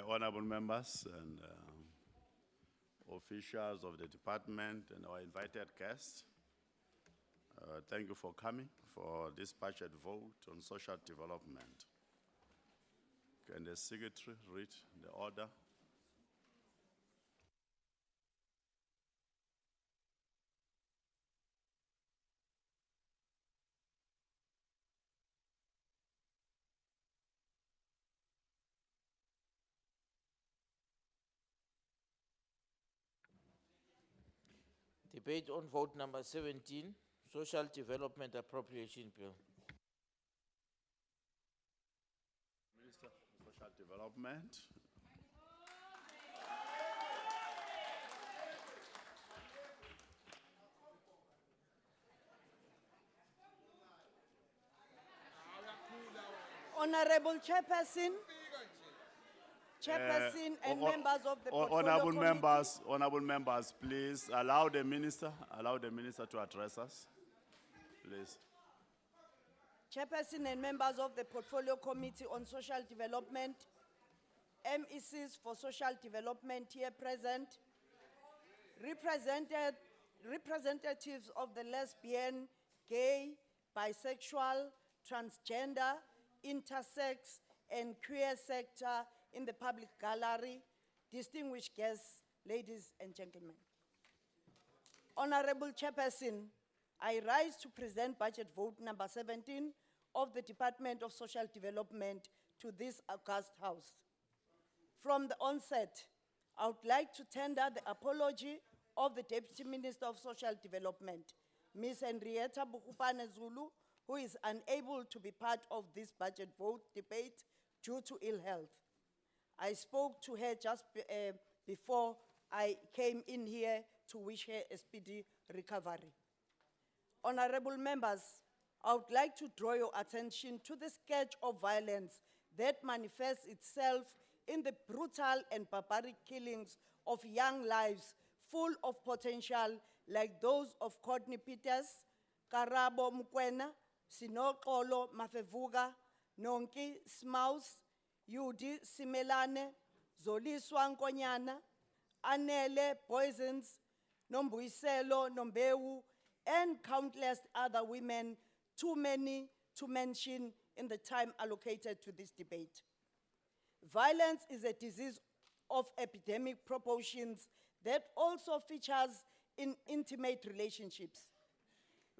Honorable members and officials of the department and our invited guests, thank you for coming for this budget vote on social development. Can the secretary read the order? Debate on vote number 17, Social Development Appropriation Bill. Minister for Social Development. Honorable Chairperson, and members of the Portfolio Committee. Honorable members, please allow the minister to address us, please. Chairperson and members of the Portfolio Committee on Social Development, MECs for Social Development here present, representatives of the lesbian, gay, bisexual, transgender, intersex, and queer sector in the public gallery, distinguished guests, ladies and gentlemen. Honorable Chairperson, I rise to present budget vote number 17 of the Department of Social Development to this august House. From the onset, I would like to tender the apology of the Deputy Minister of Social Development, Ms. Henrietta Bukupane Zulu, who is unable to be part of this budget vote debate due to ill health. I spoke to her just before I came in here to wish her a speedy recovery. Honorable members, I would like to draw your attention to the scourge of violence that manifests itself in the brutal and barbaric killings of young lives full of potential like those of Courtney Peters, Karabo Mukwena, Sinokolo Mafevuga, Nonki Smaus, Yudi Simelane, Zoliswa Nkonyana, Anele Poisons, Nombuiselo Nombewu, and countless other women, too many to mention in the time allocated to this debate. Violence is a disease of epidemic proportions that also features in intimate relationships.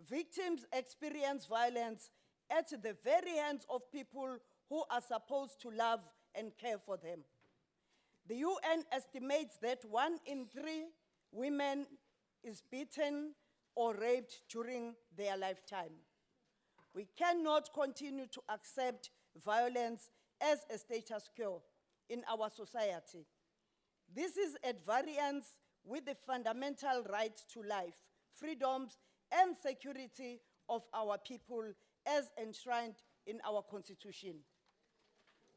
Victims experience violence at the very hands of people who are supposed to love and care for them. The UN estimates that 1 in 3 women is beaten or raped during their lifetime. We cannot continue to accept violence as a status quo in our society. This is at variance with the fundamental right to life, freedoms, and security of our people as enshrined in our Constitution.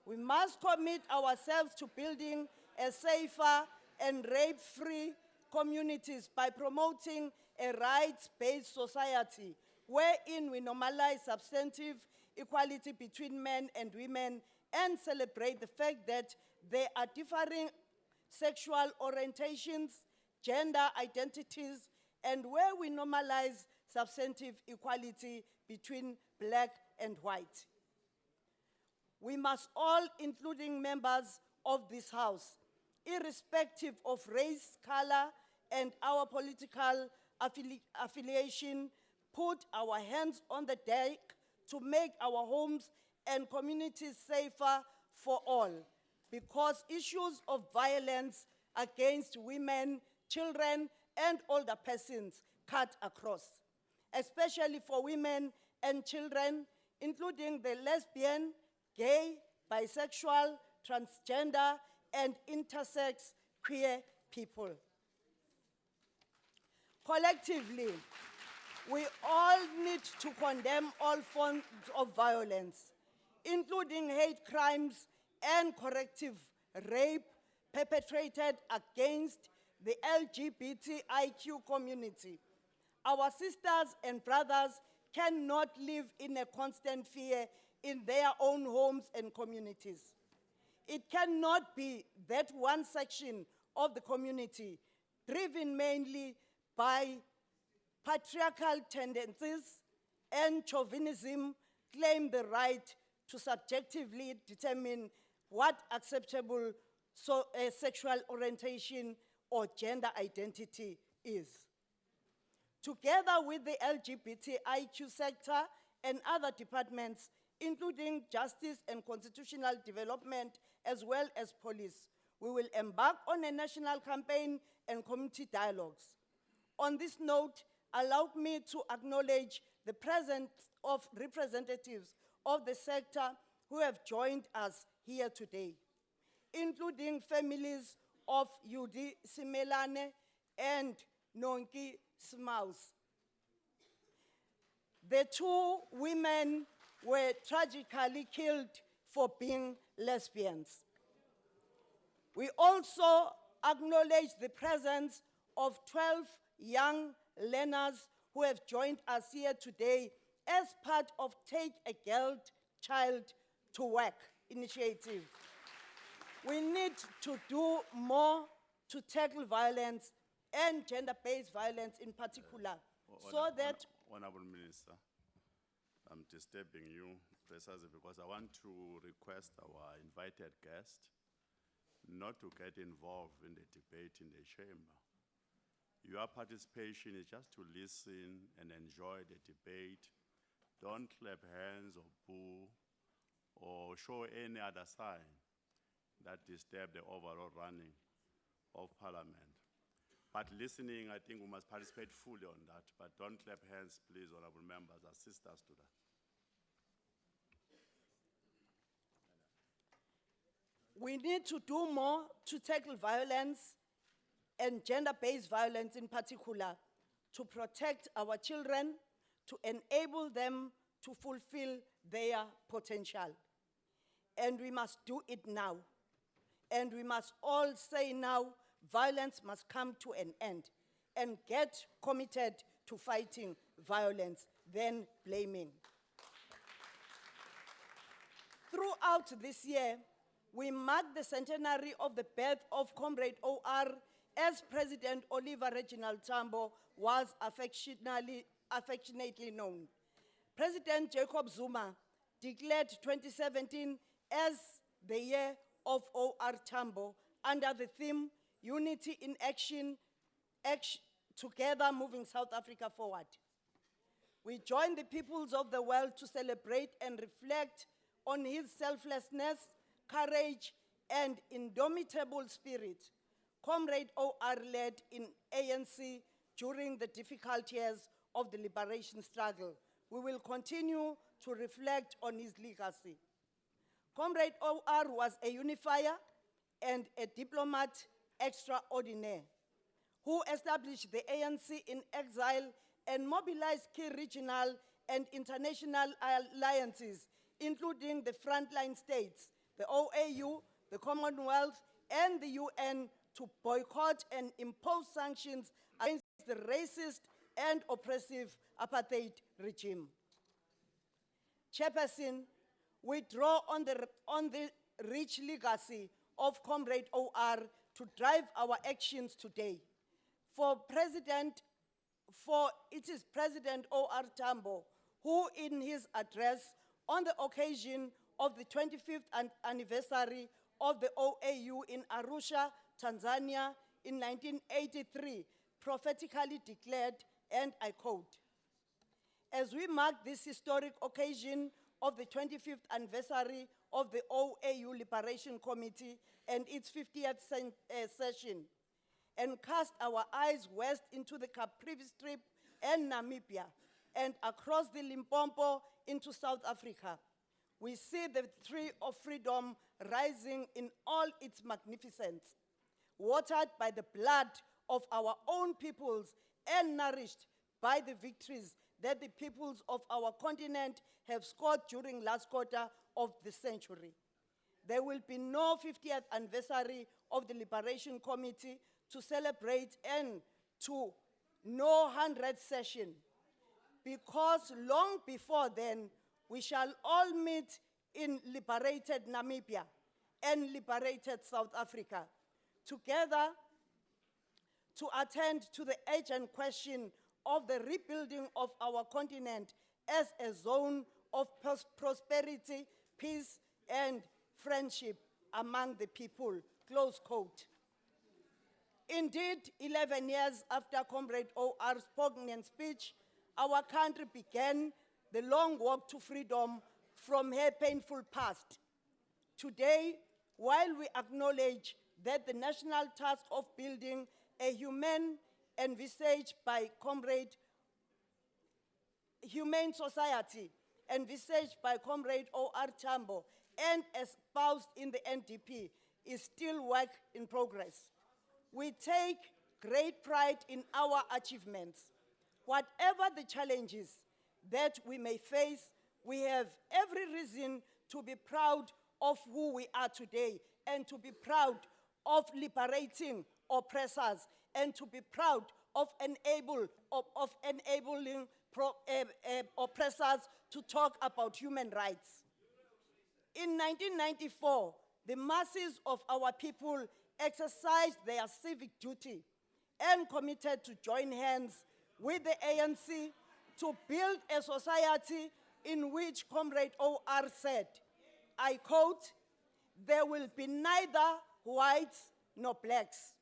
We must commit ourselves to building a safer and rape-free communities by promoting a rights-based society wherein we normalize substantive equality between men and women and celebrate the fact that there are differing sexual orientations, gender identities, and where we normalize substantive equality between black and white. We must all, including members of this House, irrespective of race, color, and our political affiliation, put our hands on the deck to make our homes and communities safer for all, because issues of violence against women, children, and older persons cut across, especially for women and children, including the lesbian, gay, bisexual, transgender, and intersex queer people. Collectively, we all need to condemn all forms of violence, including hate crimes and corrective rape perpetrated against the LGBTIQ community. Our sisters and brothers cannot live in a constant fear in their own homes and communities. It cannot be that one section of the community, driven mainly by patriarchal tendencies and chauvinism, claim the right to subjectively determine what acceptable sexual orientation or gender identity is. Together with the LGBTIQ sector and other departments, including justice and constitutional development, as well as police, we will embark on a national campaign and community dialogues. On this note, allow me to acknowledge the presence of representatives of the sector who have joined us here today, including families of Yudi Simelane and Nonki Smaus. The two women were tragically killed for being lesbians. We also acknowledge the presence of 12 young learners who have joined us here today as part of Take a Girl Child to Work initiative. We need to do more to tackle violence and gender-based violence in particular, so that Honorable Minister, I'm disturbing you precisely because I want to request our invited guest not to get involved in the debate in the chamber. Your participation is just to listen and enjoy the debate. Don't clap hands or boo or show any other sign that disturb the overall running of Parliament. But listening, I think we must participate fully on that. But don't clap hands, please, honorable members. Assist us to that. we need to do more to tackle violence and gender-based violence in particular, to protect our children, to enable them to fulfill their potential. And we must do it now. And we must all say now, violence must come to an end, and get committed to fighting violence, then blaming. Throughout this year, we mark the centenary of the birth of Comrade OR, as President Oliver Reginald Tambo was affectionately known. President Jacob Zuma declared 2017 as the year of OR Tambo under the theme, Unity in Action, Together Moving South Africa Forward. We join the peoples of the world to celebrate and reflect on his selflessness, courage, and indomitable spirit. Comrade OR led in ANC during the difficult years of the liberation struggle. We will continue to reflect on his legacy. Comrade OR was a unifier and a diplomat extraordinaire who established the ANC in exile and mobilized key regional and international alliances, including the frontline states, the OAU, the Commonwealth, and the UN, to boycott and impose sanctions against the racist and oppressive apartheid regime. Chairperson, we draw on the rich legacy of Comrade OR to drive our actions today. It is President OR Tambo who, in his address on the occasion of the 25th anniversary of the OAU in Arusha, Tanzania, in 1983, prophetically declared, and I quote, "As we mark this historic occasion of the 25th anniversary of the OAU Liberation Committee and its 50th session, and cast our eyes west into the Caprivi Strip and Namibia, and across the Limpopo into South Africa, we see the tree of freedom rising in all its magnificence, watered by the blood of our own peoples and nourished by the victories that the peoples of our continent have scored during last quarter of the century. There will be no 50th anniversary of the Liberation Committee to celebrate, and to no 100th session, because long before then, we shall all meet in liberated Namibia and liberated South Africa, together to attend to the urgent question of the rebuilding of our continent as a zone of prosperity, peace, and friendship among the people, close quote. Indeed, 11 years after Comrade OR's poignant speech, our country began the long walk to freedom from her painful past. Today, while we acknowledge that the national task of building a humane society envisaged by Comrade O.R. Tambo and espoused in the NDP is still work in progress. We take great pride in our achievements. Whatever the challenges that we may face, we have every reason to be proud of who we are today and to be proud of liberating oppressors and to be proud of enabling oppressors to talk about human rights. In 1994, the masses of our people exercised their civic duty and committed to join hands with the ANC to build a society in which Comrade O.R. said, I quote, "There will be neither whites nor blacks,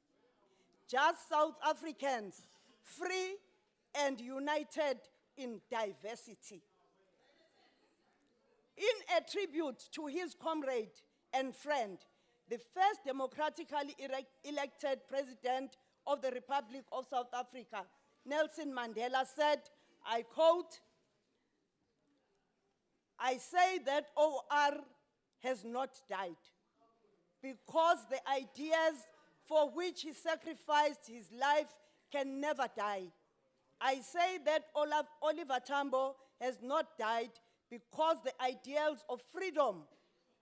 just South Africans, free and united in diversity." In a tribute to his comrade and friend, the first democratically elected president of the Republic of South Africa, Nelson Mandela, said, I quote, "I say that O.R. has not died because the ideas for which he sacrificed his life can never die. I say that Oliver Tambo has not died because the ideals of freedom,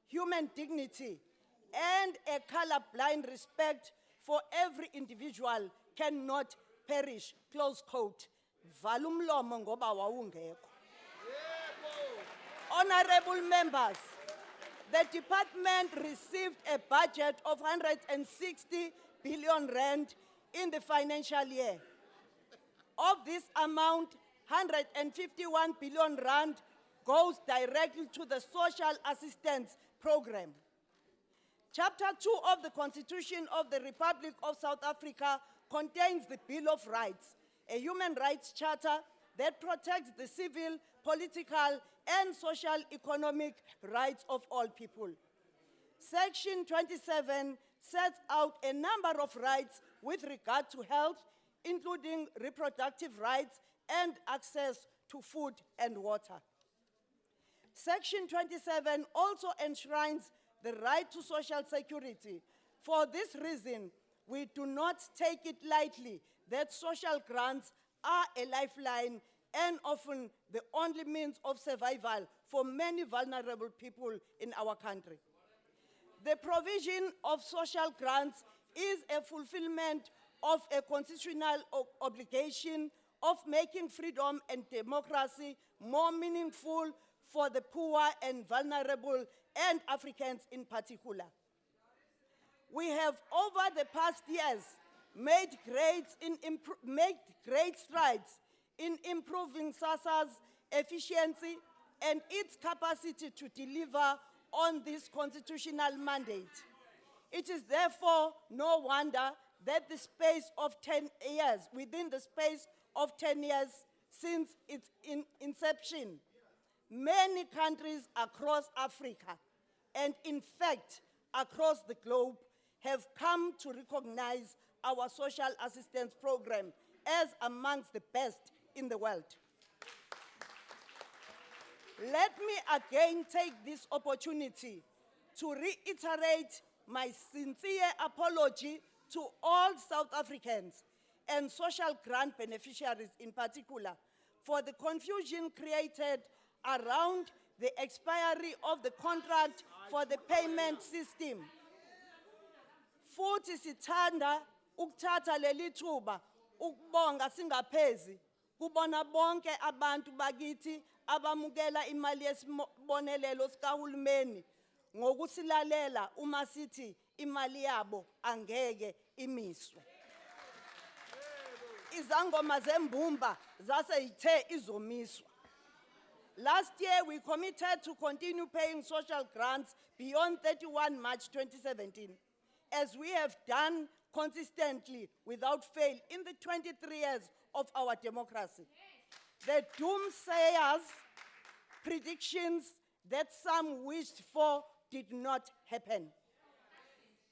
human dignity, and a colorblind respect for every individual cannot perish," close quote. Vala umlomo ngoba wawungekho. Honorable members, the department received a budget of 160 billion rand in the financial year. Of this amount, 151 billion rand goes directly to the social assistance program. Chapter 2 of the Constitution of the Republic of South Africa contains the Bill of Rights, a human rights charter that protects the civil, political, and social economic rights of all people. Section 27 sets out a number of rights with regard to health, including reproductive rights and access to food and water. Section 27 also enshrines the right to social security. For this reason, we do not take it lightly that social grants are a lifeline and often the only means of survival for many vulnerable people in our country. The provision of social grants is a fulfillment of a constitutional obligation of making freedom and democracy more meaningful for the poor and vulnerable and Africans in particular. We have over the past years made great strides in improving SASA's efficiency and its capacity to deliver on this constitutional mandate. It is therefore no wonder that within the space of 10 years since its inception, many countries across Africa, and in fact across the globe, have come to recognize our social assistance program as amongst the best in the world. Let me again take this opportunity to reiterate my sincere apology to all South Africans and social grant beneficiaries in particular for the confusion created around the expiry of the contract for the payment system. Futhi sithanda ukuthatha leli thuba ukubonga singaphezi kubona bonke abantu bakithi abamukela imali yesibonelelo sikahulumeni ngokusilalela uma sithi imali yabo angeke imiswe. Izangoma zembumba zase ithe izomiswa. Last year, we committed to continue paying social grants beyond 31 March 2017, as we have done consistently without fail in the 23 years of our democracy. The doomsayers' predictions that some wished for did not happen.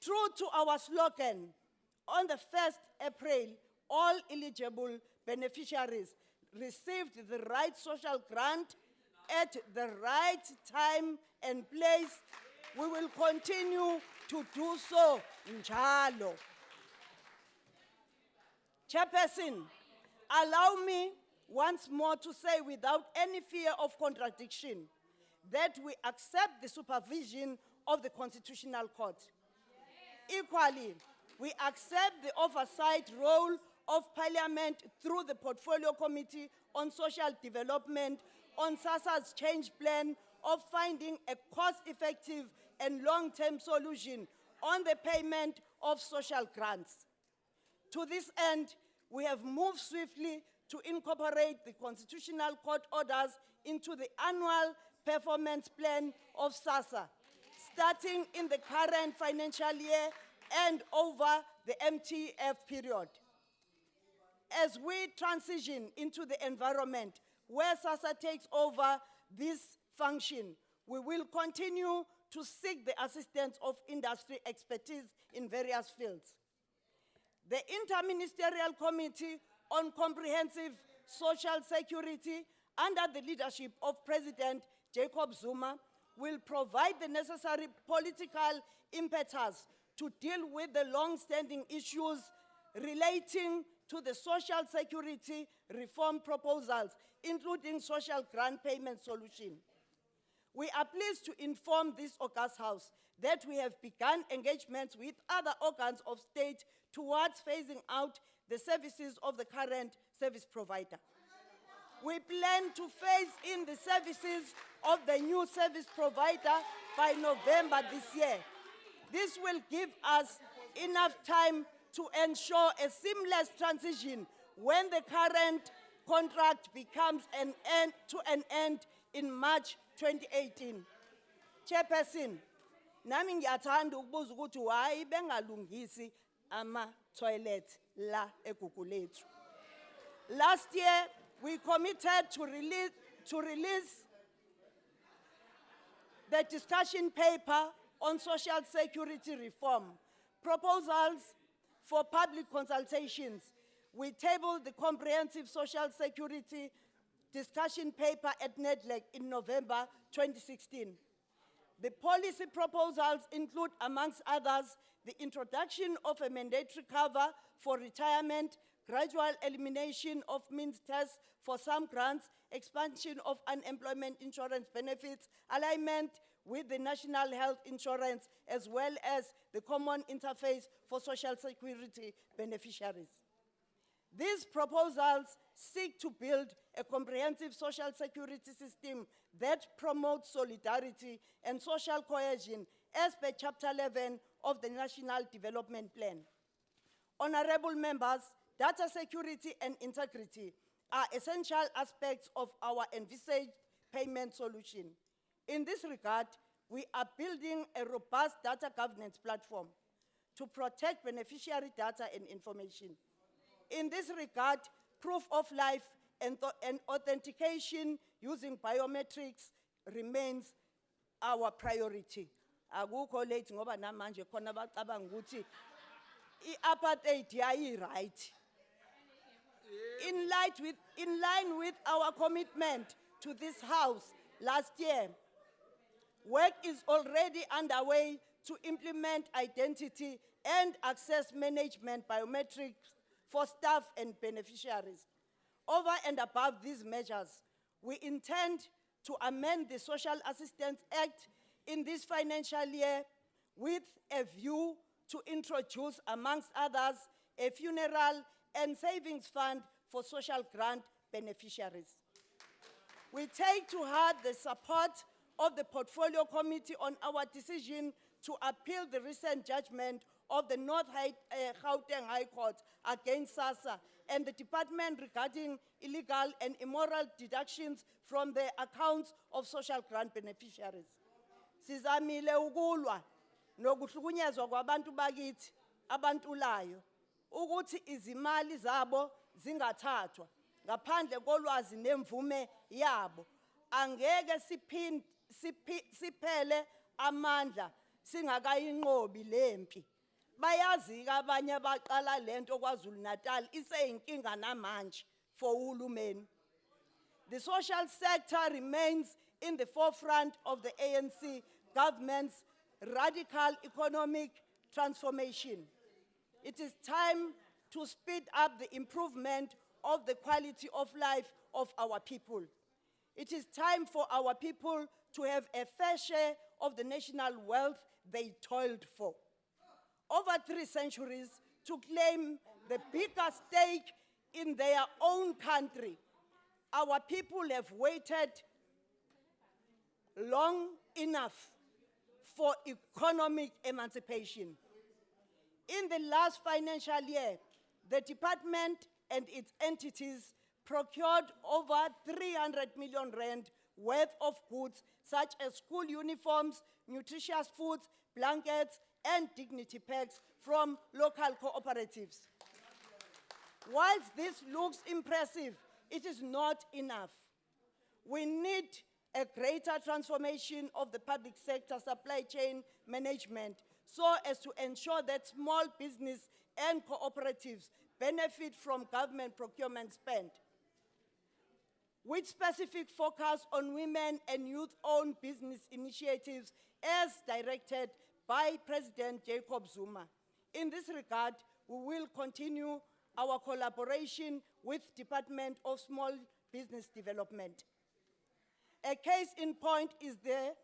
True to our slogan, on the 1st April, all eligible beneficiaries received the right social grant at the right time and place. We will continue to do so, njalo. Chairperson, allow me once more to say without any fear of contradiction that we accept the supervision of the Constitutional Court. Equally, we accept the oversight role of Parliament through the Portfolio Committee on Social Development on SASA's change plan of finding a cost-effective and long-term solution on the payment of social grants. To this end, we have moved swiftly to incorporate the Constitutional Court orders into the annual performance plan of SASA, starting in the current financial year and over the MTF period. As we transition into the environment where SASA takes over this function, we will continue to seek the assistance of industry expertise in various fields. The Interministerial Committee on Comprehensive Social Security, under the leadership of President Jacob Zuma, will provide the necessary political impetus to deal with the long-standing issues relating to the social security reform proposals, including social grant payment solution. We are pleased to inform this August House that we have begun engagements with other organs of state towards phasing out the services of the current service provider. We plan to phase in the services of the new service provider by November this year. This will give us enough time to ensure a seamless transition when the current contract becomes an end in March 2018. Chairperson, nami ngiyathanda ukubuza ukuthi why bengalungisi ama-toilet la eGugulethu. Last year, we committed to release the discussion paper on social security reform, proposals for public consultations. We tabled the comprehensive social security discussion paper at NEDLEC in November 2016. The policy proposals include, amongst others, the introduction of a mandatory cover for retirement, gradual elimination of means tests for some grants, expansion of unemployment insurance benefits, alignment with the national health insurance, as well as the common interface for social security beneficiaries. These proposals seek to build a comprehensive social security system that promotes solidarity and social cohesion as per Chapter 11 of the National Development Plan. Honorable members, data security and integrity are essential aspects of our envisaged payment solution. In this regard, we are building a robust data governance platform to protect beneficiary data and information. In this regard, proof of life and authentication using biometrics remains our priority. Akukho late ngoba namanje khona bacabanga ukuthi i-apartheid yayi-right. In line with our commitment to this House last year, work is already underway to implement identity and access management biometrics for staff and beneficiaries. Over and above these measures, we intend to amend the Social Assistance Act in this financial year with a view to introduce, amongst others, a funeral and savings fund for social grant beneficiaries. We take to heart the support of the Portfolio Committee on our decision to appeal the recent judgment of the Gauteng High Court against SASA and the department regarding illegal and immoral deductions from the accounts of social grant beneficiaries. Sizamile ukulwa nokuhlukunyezwa kwabantu bakithi abantulayo ukuthi izimali zabo zingathathwa ngaphandle kolwazi nemvume yabo. Angeke siphele amandla singakayinqobi lempi. Bayazi abanye baqala lento KwaZulu Natal iseyinkinga namanje for uhulumeni. The social sector remains in the forefront of the ANC government's radical economic transformation. It is time to speed up the improvement of the quality of life of our people. It is time for our people to have a fair share of the national wealth they toiled for. Over 3 centuries to claim the bigger stake in their own country, our people have waited long enough for economic emancipation. In the last financial year, the department and its entities procured over 300 million rand worth of goods such as school uniforms, nutritious foods, blankets, and dignity packs from local cooperatives. Whilst this looks impressive, it is not enough. We need a greater transformation of the public sector supply chain management so as to ensure that small business and cooperatives benefit from government procurement spend, with specific focus on women and youth-owned business initiatives as directed by President Jacob Zuma. In this regard, we will continue our collaboration with Department of Small Business Development. A case in point is the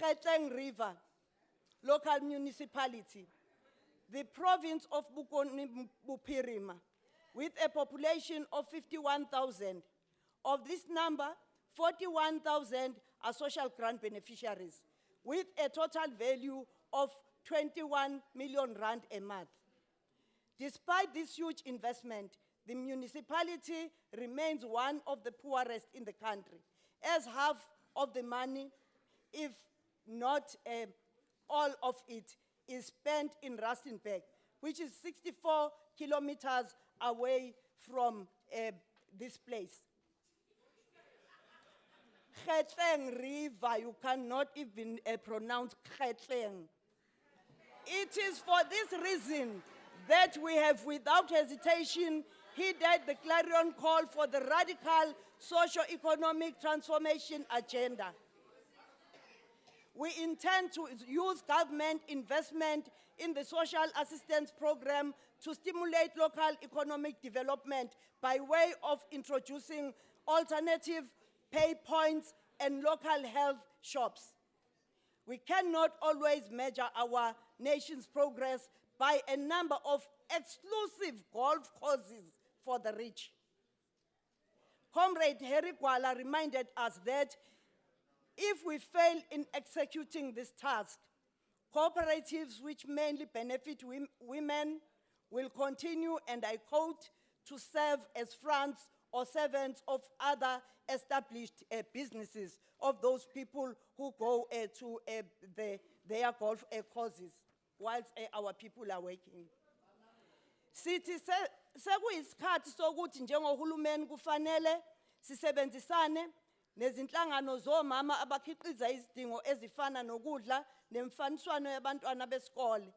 Gauteng River local municipality, the province of Buphirima, with a population of 51,000. Of this number, 41,000 are social grant beneficiaries, with a total value of 21 million rand a month. Despite this huge investment, the municipality remains one of the poorest in the country, as half of the money, if not all of it, is spent in Rustenburg, which is 64 kilometers away from this place. Gauteng River, you cannot even pronounce Gauteng. It is for this reason that we have, without hesitation, heeded the clarion call for the radical socio-economic transformation agenda. We intend to use government investment in the social assistance program to stimulate local economic development by way of introducing alternative pay points and local health shops. We cannot always measure our nation's progress by a number of exclusive golf courses for the rich. Comrade Harry Gwala reminded us that if we fail in executing this task, cooperatives which mainly benefit women will continue, and I quote, to serve as fronts or servants of other established businesses of those people who go to their golf courses whilst our people are working. Sithi sekuyisikhathi sokuthi njengohulumeni kufanele sisebenzisane nezinhlangano zomama abakhiqiza izidingo ezifana nokudla nemfaniswano yabantwana besikole.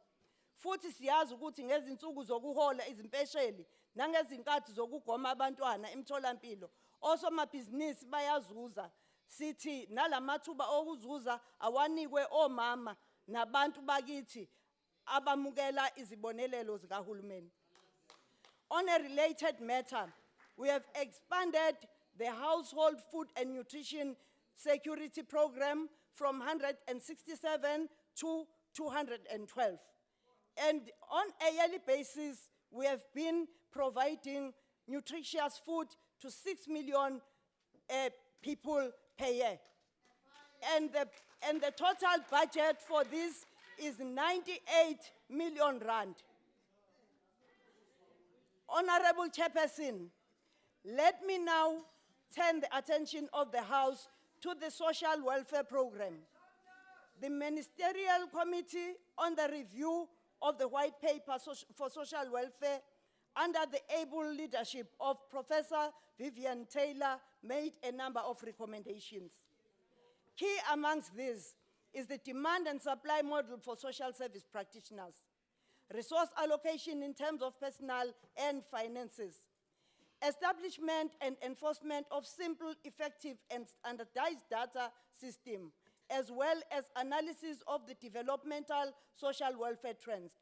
Futhi siyazi ukuthi ngezinsuku zokuhola izimpesheli nangezinkathi zokugoma abantwana emtholampilo osomabhizinisi bayazuza. Sithi nalamathuba okuzuza awanikwe omama nabantu bakithi abamukela izibonelelo zikahulumeni. On a related matter, we have expanded the household food and nutrition security program from 167 to 212. And on a yearly basis, we have been providing nutritious food to 6 million people per year. And the total budget for this is 98 million rand. Honorable Chairperson, let me now turn the attention of the House to the social welfare program. The Ministerial Committee on the review of the White Paper for Social Welfare, under the able leadership of Professor Vivian Taylor, made a number of recommendations. Key amongst these is the demand and supply model for social service practitioners, resource allocation in terms of personnel and finances, establishment and enforcement of simple, effective, and standardized data system, as well as analysis of the developmental social welfare trends.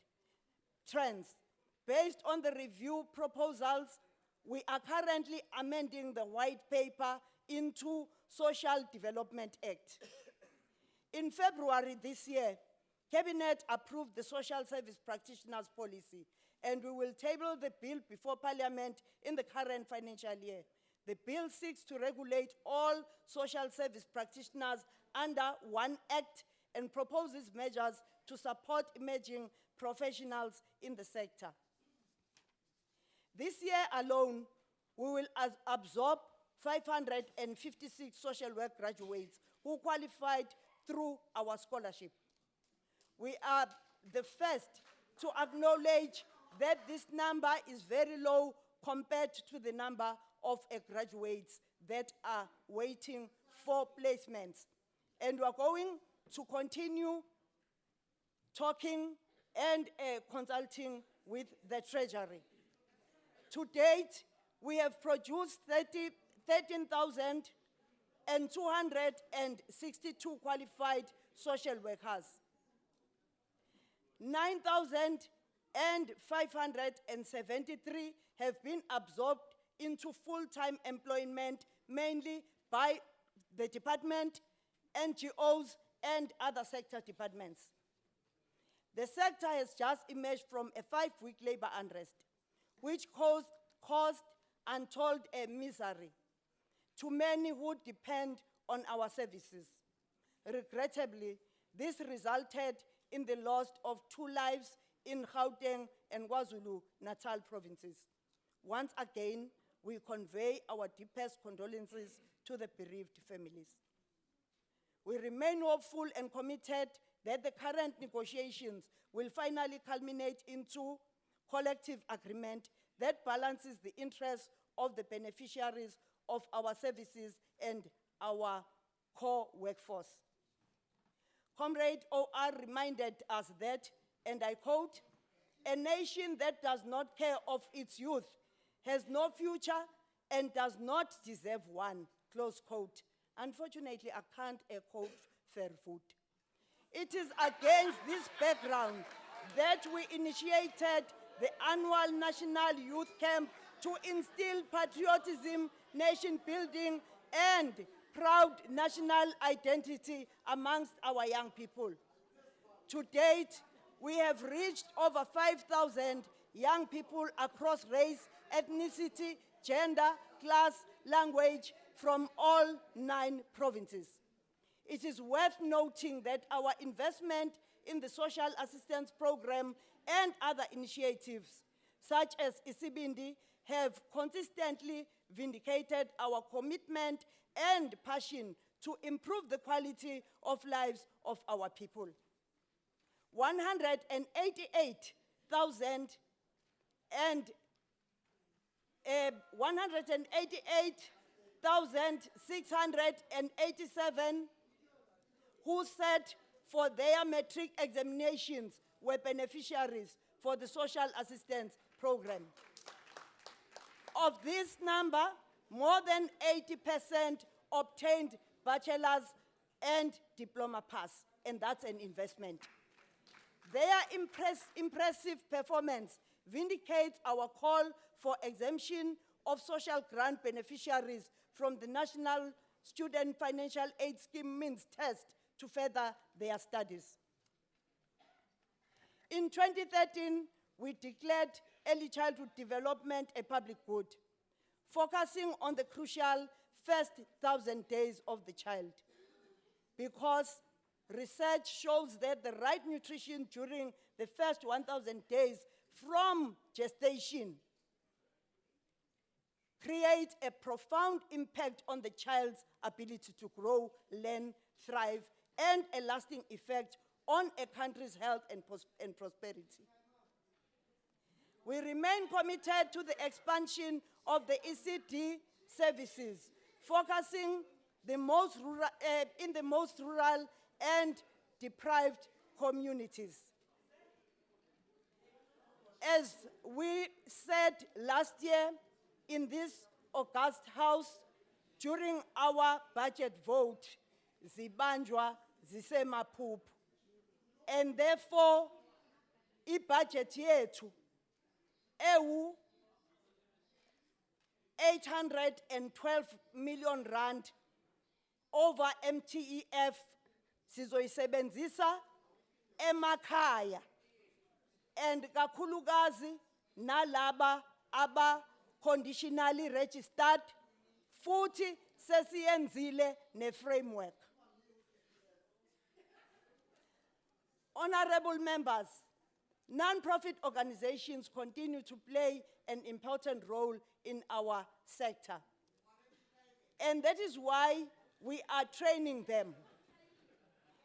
Based on the review proposals, we are currently amending the white paper into Social Development Act. In February this year, Cabinet approved the Social Service Practitioners Policy, and we will table the bill before Parliament in the current financial year. The bill seeks to regulate all social service practitioners under one act and proposes measures to support emerging professionals in the sector. This year alone, we will absorb 556 social work graduates who qualified through our scholarship. We are the first to acknowledge that this number is very low compared to the number of graduates that are waiting for placements. And we are going to continue talking and consulting with the Treasury. To date, we have produced 13,262 qualified social workers. 9,573 have been absorbed into full-time employment, mainly by the department, NGOs, and other sector departments. The sector has just emerged from a 5-week labor unrest, which caused untold misery to many who depend on our services. Regrettably, this resulted in the loss of 2 lives in Gauteng and KwaZulu-Natal provinces. Once again, we convey our deepest condolences to the bereaved families. We remain hopeful and committed that the current negotiations will finally culminate into collective agreement that balances the interests of the beneficiaries of our services and our core workforce. Comrade OR reminded us that, and I quote, "A nation that does not care of its youth has no future and does not deserve one," close quote. Unfortunately, I can't quote Fairfoot. It is against this background that we initiated the annual National Youth Camp to instill patriotism, nation building, and proud national identity amongst our young people. To date, we have reached over 5,000 young people across race, ethnicity, gender, class, language from all 9 provinces. It is worth noting that our investment in the social assistance program and other initiatives, such as Isibindi, have consistently vindicated our commitment and passion to improve the quality of lives of our people. 188,687 who sat for their matric examinations were beneficiaries for the social assistance program. Of this number, more than 80% obtained bachelor's and diploma pass, and that's an investment. Their impressive performance vindicates our call for exemption of social grant beneficiaries from the National Student Financial Aid Scheme means test to further their studies. In 2013, we declared early childhood development a public good. focusing on the crucial first 1,000 days of the child. Because research shows that the right nutrition during the first 1,000 days from gestation creates a profound impact on the child's ability to grow, learn, thrive, and a lasting effect on a country's health and prosperity. We remain committed to the expansion of the ECD services, focusing in the most rural and deprived communities. As we said last year in this August House, during our budget vote, zibanjwa zisemaphuphu, and therefore, i-budget yethu ewu 812 million rand over MTEF sizoyisebenzisa emakhaya and kakhulukazi nalaba conditionally registered futhi sesiyenzile ne-framework. Honorable members, non-profit organizations continue to play an important role in our sector. And that is why we are training them.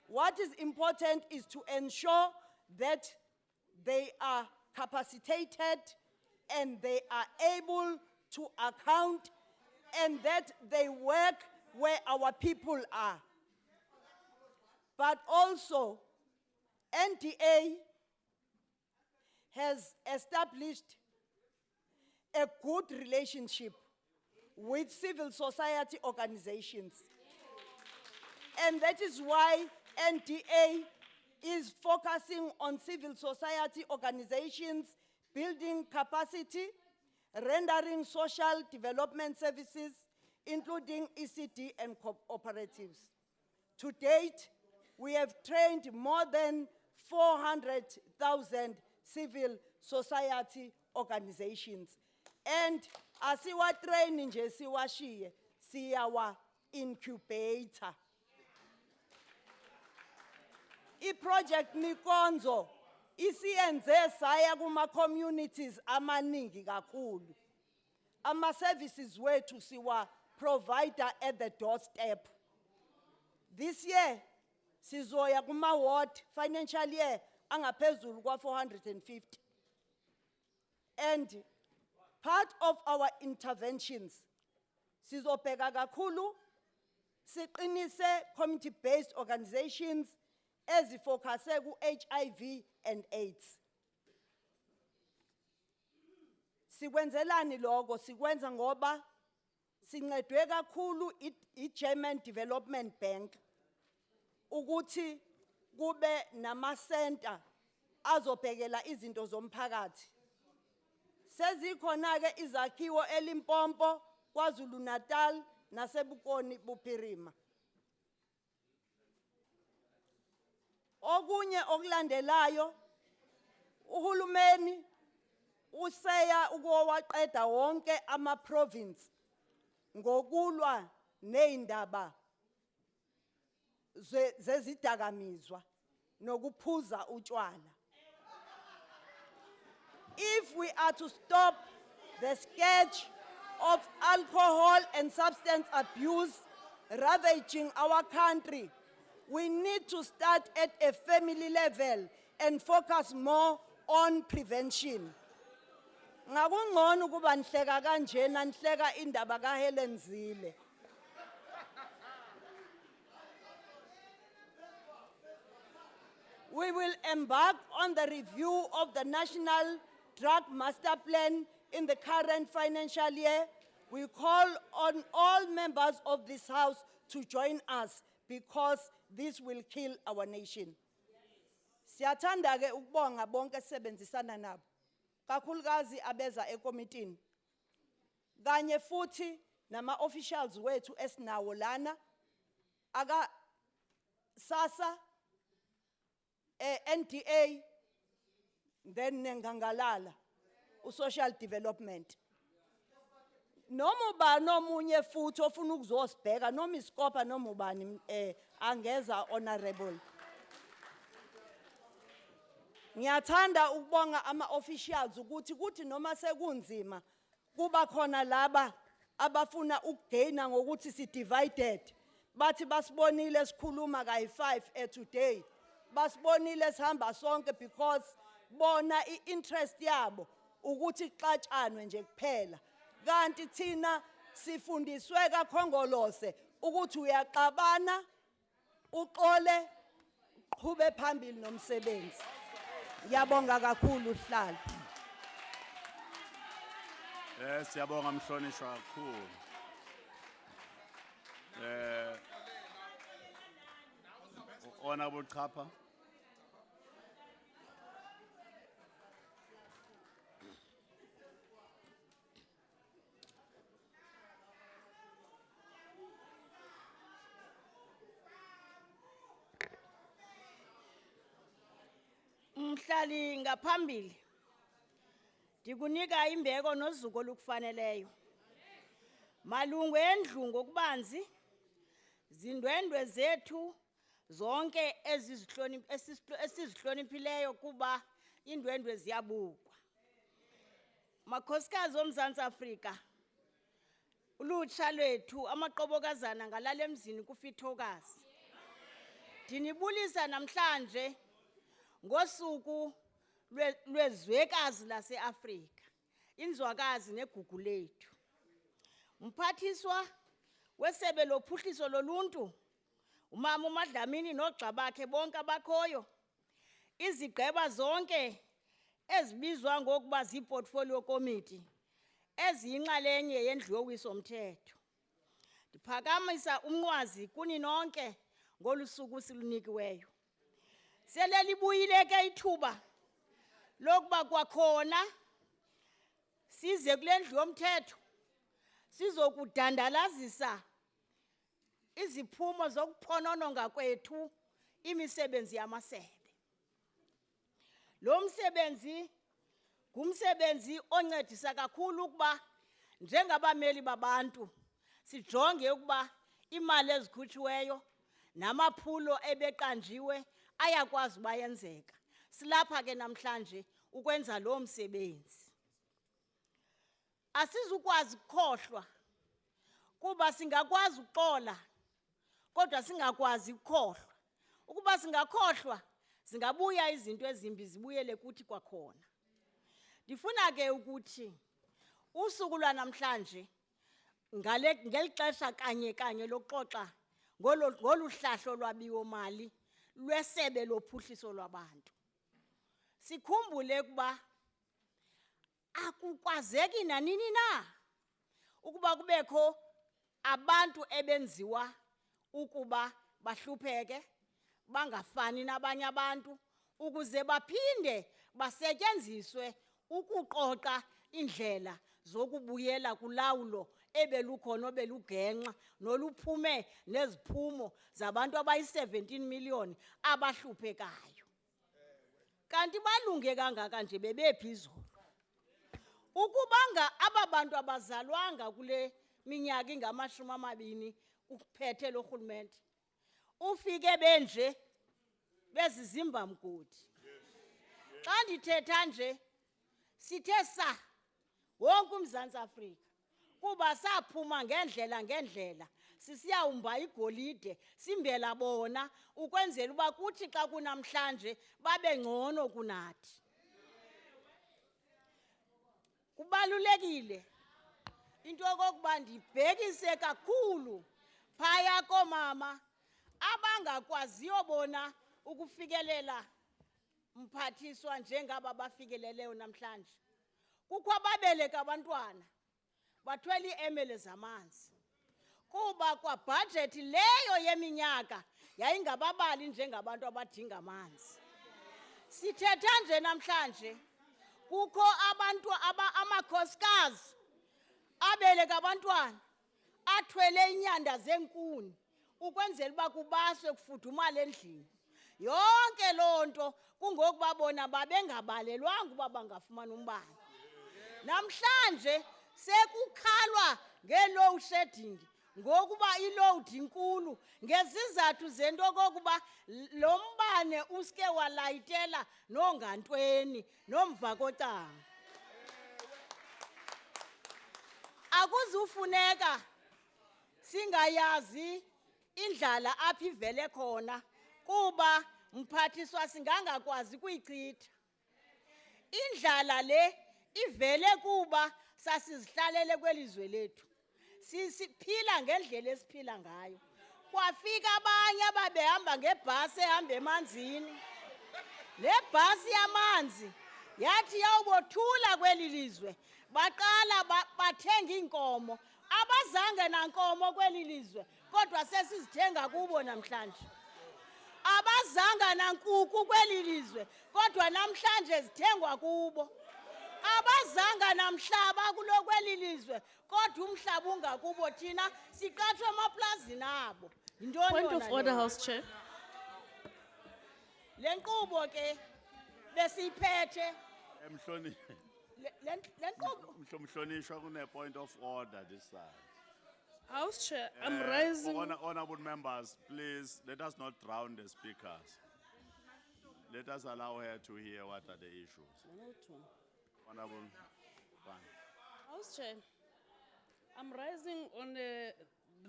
What is important is to ensure that they are capacitated and they are able to account and that they work where our people are. But also, NDA has established a good relationship with civil society organizations. And that is why NDA is focusing on civil society organizations, building capacity, rendering social development services, including ECD and cooperatives. To date, we have trained more than 400,000 civil society organizations. And asiwa training nje siwashiye, siyawa incubator. I-project Nikonzo isiyenze saya kuma communities amaningi kakhulu. Ama services wethu siwa provider at the doorstep. This year sizoya kuma ward financial year angaphezulu kwa 450. And part of our interventions sizobheka kakhulu siqinise community-based organizations ezifocuse ku-HIV and AIDS. Sikwenzelani lokho? Sikwenza ngoba sincedwe kakhulu i-German Development Bank ukuthi kube nama-center azobhekela izinto zomphakathi. Sezikhona-ke izakhiwo eLimpopo, KwaZulu Natal, naseBukoni Buphirima. Okunye okulandelayo, uhulumeni useya ukuwaqeda wonke ama-province ngokulwa nezindaba zezidakamizwa nokuphuza utshwala. If we are to stop the scourge of alcohol and substance abuse ravaging our country, we need to start at a family level and focus more on prevention. Ngakungcono ukuba nihleka kanjena nihleka indaba kaHelen Zille. We will embark on the review of the National Drug Master Plan in the current financial year. We call on all members of this House to join us because this will kill our nation. Siyathanda ke ukubonga bonke sebenzisana nabo. Kakhulukazi abeza ekommitini. Kanye futhi nama officials wethu esinawo lana aka SASA, NDA, then Ngangalala, social development. noma ubani omunye futhi ofuna ukuzosibheka noma iskopa noma ubani angeza honorable. Ngiyathanda ukubonga ama-officials ukuthi noma sekunzima kuba khona laba abafuna ukugaina ngokuthi si-divided. Bathi basibonile sikhuluma kayi-5 today. Basibonile sihamba sonke because bona i-interest yabo ukuthi xatshanwe nje kuphela. Kanti thina sifundiswe kakhongolose ukuthi uyaxabana, uxole, uqhube phambili nomsebenzi. Ngiyabonga kakhulu Hlala. Siyabonga mhlonishwa kakhulu. Honorable Chapa. Mhlali ngaphambili ndikunika imbeko nozuko olukufaneleyo malungu endlu ngokubanzi zindwendwe zethu zonke esizihloniphileyo kuba indwendwe ziyabukwa. Makhosikazi oMzantsi Afrika, ulutsha lwethu amaqobokazana ngalala emzini kufithokazi. Ndinibulisa namhlanje ngosuku lwezwekazi lase-Afrika, inzwakazi negugu lethu. Mphathiswa wesebe lophuhliso loluntu, umama uMadlamini nogxa bakhe bonke abakhoyo, izigqeba zonke ezibizwa ngokuba zii-portfolio committee eziyinxalenye yendlu yowiso-mthetho. Ndiphakamisa umnqwazi kuni nonke ngolu suku silunikiweyo. Sele libuyile ke ithuba lokuba kwakhona size kule ndlu yomthetho sizokudandalazisa iziphumo zokuphonononga kwethu imisebenzi yamasebe. Lo msebenzi ngumsebenzi oncedisa kakhulu ukuba njengabameli babantu sijonge ukuba imali ezikhutshiweyo namaphulo ebeqanjiwe ayakwazi uba yenzeka. Silapha ke namhlanje ukwenza lo msebenzi. Asizukwazi ukukhohlwa kuba singakwazi ukuxola kodwa singakwazi ukukhohlwa. Ukuba singakhohlwa zingabuya izinto ezimbi zibuyele kuthi kwakhona. Ndifuna ke ukuthi usuku lwanamhlanje ngeli xesha kanye lokuxoxa ngolu hlahlo lwabiwo mali lwesebe lophuhliso lwabantu, sikhumbule ukuba akukwazeki nanini na ukuba kubekho abantu ebenziwa ukuba bahlupheke, bangafani nabanye abantu, ukuze baphinde basetyenziswe ukuqoqa indlela zokubuyela kulawulo ebelukhona obelugenxa noluphume neziphumo zabantu abayi-17 million abahluphekayo. Kanti balunge kangaka nje bebephezulu. Ukubanga aba bantu abazalwanga kule minyaka ingama-20 uphethe lo rhulumente, ufike benje bezizimba mgodi. Xa ndithetha nje sithe sa wonke uMzantsi Afrika kuba saphuma ngendlela sisiyawumba igolide simbela bona ukwenzela uba kuthi xa kunamhlanje babe ngcono kunathi. Kubalulekile into yokokuba ndibhekise kakhulu phaya koomama abangakwaziyo bona ukufikelela mphathiswa njengaba bafikeleleyo namhlanje. Kukho ababeleka abantwana bathwele iemele zamanzi kuba kwa budget leyo yeminyaka yayingababali njengabantu abadinga amanzi. Sithetha nje namhlanje kukho abantu amakhosikazi abeleka abantwana athwele inyanda zenkuni ukwenzela uba kubaswe kufudumala endlini. Yonke loo nto kungokuba bona babengabalelwanga uba bangafumana umbane. Namhlanje sekukhalwa nge-load shedding ngokuba i-load inkulu ngezizathu zento okokuba lo mbane uske walayitela nongantweni nomva kocanga. Akuzufuneka singayazi indlala apha ivele khona kuba mphathiswa singangakwazi kuyichitha. Indlala le ivele kuba sasizihlalele kwelizwe lethu. Siphila ngendlela esiphila ngayo. Kwafika abanye ababehamba ngebhasi ehamba emanzini. Le bhasi yamanzi yathi yawubothula kweli lizwe. Baqala bathenga inkomo. Abazange nankomo kweli lizwe kodwa sesizithenga kubo namhlanje. Abazanga nankuku kweli lizwe kodwa namhlanje zithengwa kubo. Abazanga namhlaba kulo kweli lizwe kodwa umhlaba ungakubo thina siqathwe emaplazini abo. Yintoni Point yona of order, leyo? House Chair. Le nkqubo ke besiyiphethe Mhloni, le nkqubo mhlonishwa kune point of order this side. House Chair, I'm rising. Honorable members, please, let us not drown the speakers. Let us allow her to hear what are the issues. Honorable, fine. House Chair, I'm rising on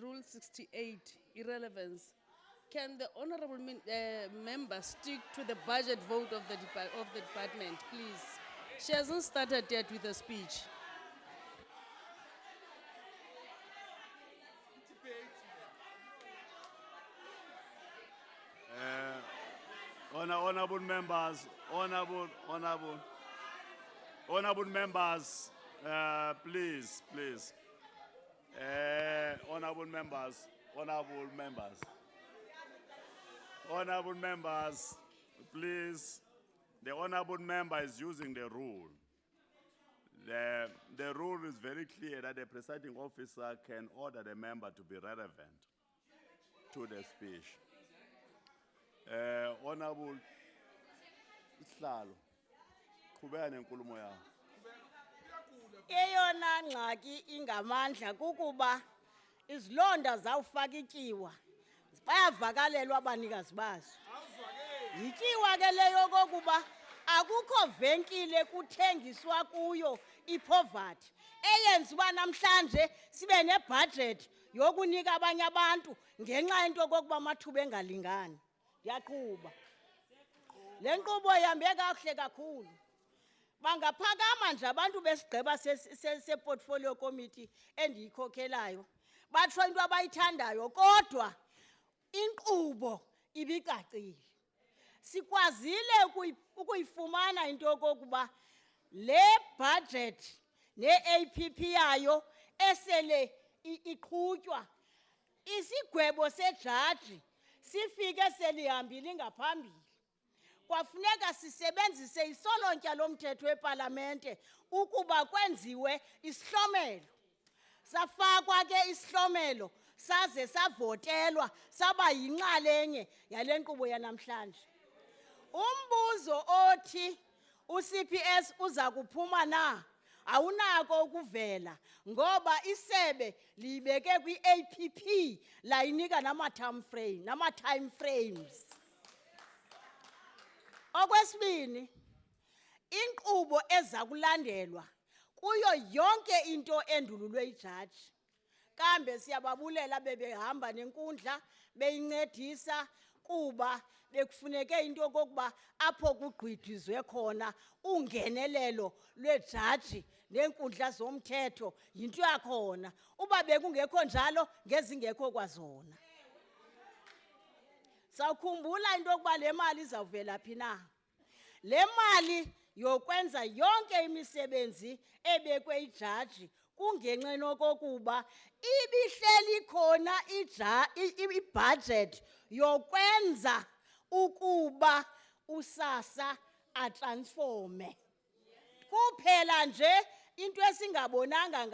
Rule 68, irrelevance. Can the honorable member stick to the budget vote of the department, please? She hasn't started yet with the speech. Honorable members, honorable members, please. Honorable members, please. The honorable member is using the rule. The rule is very clear that the presiding officer can order the member to be relevant to the speech. Honorable Sihlalo, qhubeka nenkulumo yakho. eyona ngxaki ingamandla kukuba izilonda zawufaka ityiwa bayavakalelwa abanikazi bazo. Yityiwa ke leyo kokuba akukho venkile kuthengiswa kuyo ipoverty eyenza uba namhlanje sibe nebudget yokunika abanye abantu ngenxa yento kokuba amathuba engalingani. Ndiyaqhuba le nkqubo ihambe kakuhle kakhulu. Bangaphakama nje abantu besigqeba se-portfolio committee endiyikhokelayo batsho into abayithandayo kodwa inkqubo ibicacile. Sikwazile ukuyifumana into yokokuba le budget ne-APP yayo esele iqhutywa isigwebo sejaji sifike selihambile ngaphambili. Kwafuneka sisebenzise isolontya lomthetho weParliamente ukuba kwenziwe isihlomelo. Safakwa ke isihlomelo saze savotelwa saba yinxalenye yale nkqubo yanamhlanje. Umbuzo othi uCPS uza kuphuma na awunako ukuvela ngoba isebe libeke kwi-APP layinika nama-time frames. Okwesibini, inkqubo eza kulandelwa kuyo yonke into endululwe ijaji. Kambe siyababulela bebehamba nenkundla beyincedisa kuba bekufuneke into yokokuba apho kugqithizwe khona ungenelelo lwejaji nenkundla zomthetho yinto yakhona. Uba bekungekho njalo ngezingekho kwazona. Sawukhumbula into yokuba le mali izawuvela phi na. Le mali yokwenza yonke imisebenzi ebekwe ijaji kungenxeni okokuba ibihleli khona ibudget yokwenza ukuba uSASA atransforme. Kuphela nje into esingabonanga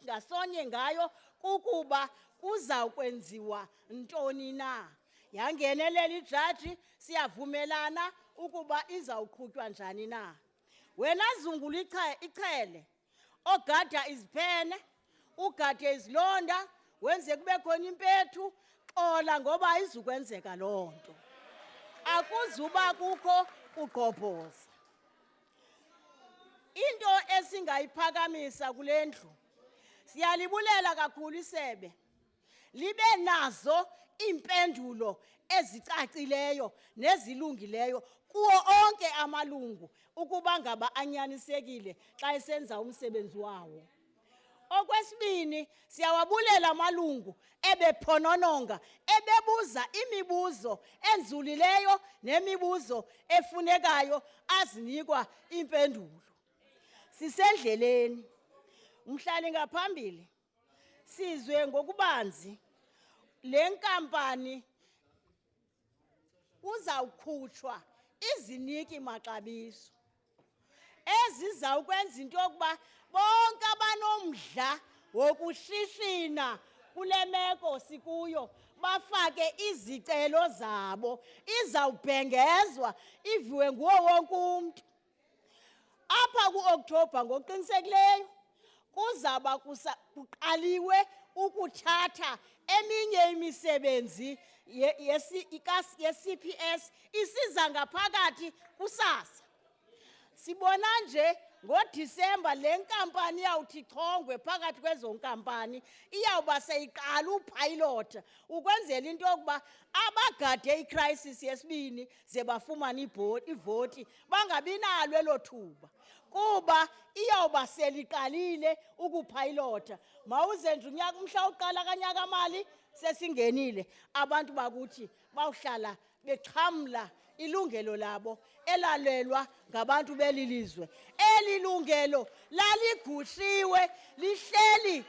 ngasonye ngayo kukuba kuzawukwenziwa ntoni na. Yangenelela ijaji siyavumelana ukuba izawuqhutywa njani na. Wena zungula ichele ogada iziphene, ugade izilonda, wenze kube khona impethu, xola ngoba ayizukwenzeka loo nto. Akuzuba kukho ugqobhoza. Into esingayiphakamisa kule ndlu, siyalibulela kakhulu isebe, libe nazo impendulo ezicacileyo nezilungileyo kuwo onke amalungu ukuba ngaba anyanisekile xa esenza umsebenzi wawo. Okwesibini, siyawabulela amalungu ebephonononga, ebebuza imibuzo enzulileyo nemibuzo efunekayo azinikwa impendulo. Sisendleleni, umhlali ngaphambili, sizwe ngokubanzi, le nkampani uzawukhutshwa iziniki maxabiso ezizawukwenza into yokuba bonke abanomdla wokushishina kule meko sikuyo bafake izicelo zabo, izawubhengezwa iviwe nguwo wonke umntu. Apha ku-Okthobha ngokuqinisekileyo kuzaba kuqaliwe ukuthatha eminye imisebenzi ye-CPS isiza ngaphakathi ku-SASA. Sibona nje ngoDisemba le nkampani iyawuthi ichongwe phakathi kwezo nkampani iyawuba seyiqala upayilota ukwenzela into yokuba abagade icrisis yesibini ze bafumana ivoti bangabi nalo elo thuba kuba iyawuba seliqalile ukupayilota. Mawuze nje unyaka umhla uqala kanyaka mali sesingenile, abantu bakuthi bawuhlala bexhamla ilungelo labo elalelwa ngabantu belilizwe. Eli lungelo laligushiwe lihleli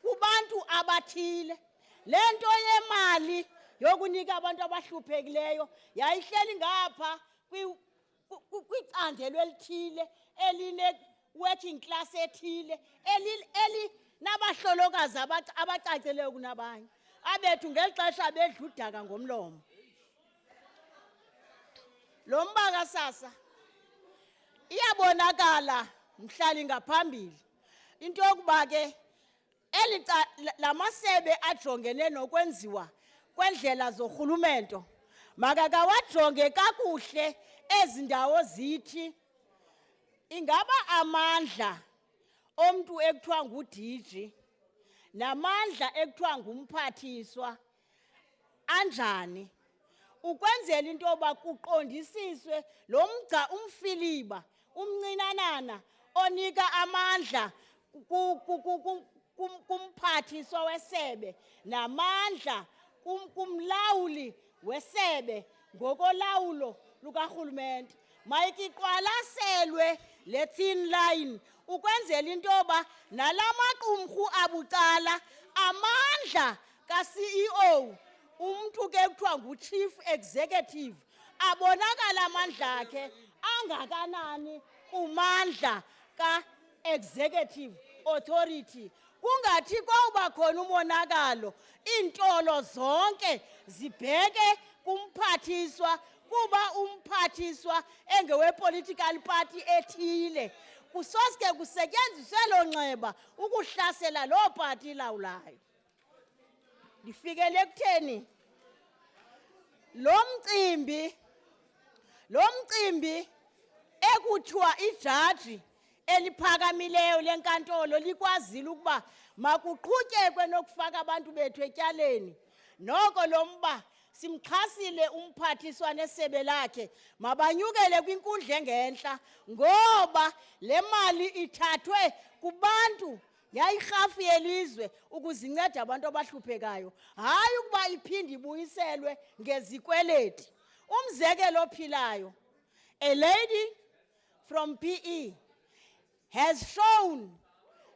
kubantu abathile. Lento yemali yokunika abantu abahluphekileyo yayihleli ngapha kwicandelo elithile eline working class ethile nabahlolokazi abacacileyo kunabanye abethu ngelixesha bedla udaka ngomlomo. Lo mba kaSASA iyabonakala mhlali ngaphambili into yokuba ke lamasebe ajongene nokwenziwa kwendlela zorhulumento makakawajonge kakuhle ezi ndawo zithi ingaba amandla omntu ekuthiwa nguDG namandla ekuthiwa ngumphathiswa anjani ukwenzela into yoba kuqondisiswe lo mgca umfiliba umncinanana onika amandla kumphathiswa wesebe namandla kumlawuli wesebe ngokolawulo lukarhulumente. Mayikiqwalaselwe le thin line ukwenzela into yoba nalamaqumrhu abucala amandla ka-CEO umntu ke kuthiwa ngu-chief executive abonakala amandla akhe angakanani kumandla ka-executive authority. Kungathi kwawuba khona umonakalo iintolo zonke zibheke kumphathiswa kuba umphathiswa engewe-political party ethile kusoske kusetyenziswe lo nxeba ukuhlasela loo party ilawulayo. Ndifikele ekutheni lo mcimbi ekuthiwa ijaji eliphakamileyo lenkantolo likwazile ukuba makuqhutyekwe nokufaka abantu bethu etyaleni. Noko lo mba simxhasile umphathiswa nesebe lakhe mabanyukele kwinkundla engentla ngoba le mali ithathwe kubantu yayirhafu yelizwe ukuzinceda abantu abahluphekayo, hayi ukuba iphinde ibuyiselwe ngezikweleti. Umzekelo ophilayo, a lady from PE has shown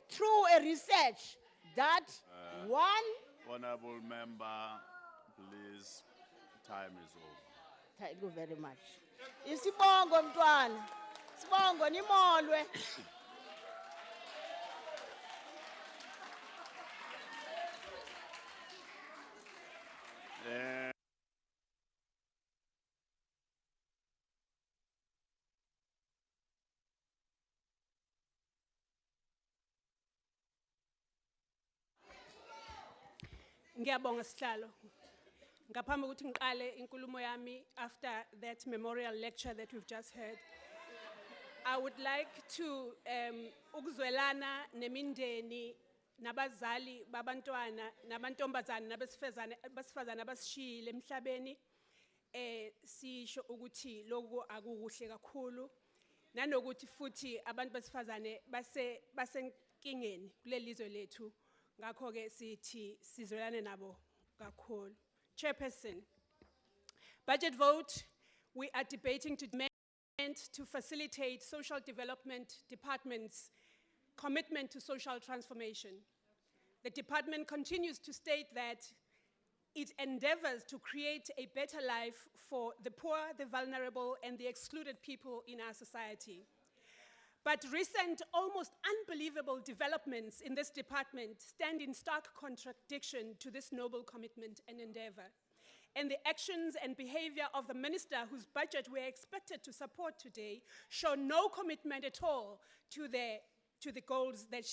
through a research that Honorable member, please, time is over. Thank you very much. Isibongo mntwana, sibongo nimolwe. Ngiyabonga sihlalo. Ngaphambi kokuthi ngiqale inkulumo yami after that memorial lecture that we've just heard, I would like to ukuzwelana nemindeni nabazali babantwana nabantombazana nabesifazane abasishiyile emhlabeni sisho ukuthi lokho akukuhle kakhulu nanokuthi futhi abantu besifazane basenkingeni kulelizwe lethu ngakho ke sithi sizwelane nabo kakhulu. Chairperson, budget vote, we are debating to facilitate social development department's commitment to social transformation. The department continues to state that it endeavors to create a better life for the poor, the vulnerable, and the excluded people in our society. But recent, almost unbelievable developments in this department stand in stark contradiction to this noble commitment and endeavor. And the actions and behavior of the minister whose budget we are expected to support today show no commitment at all to the goals that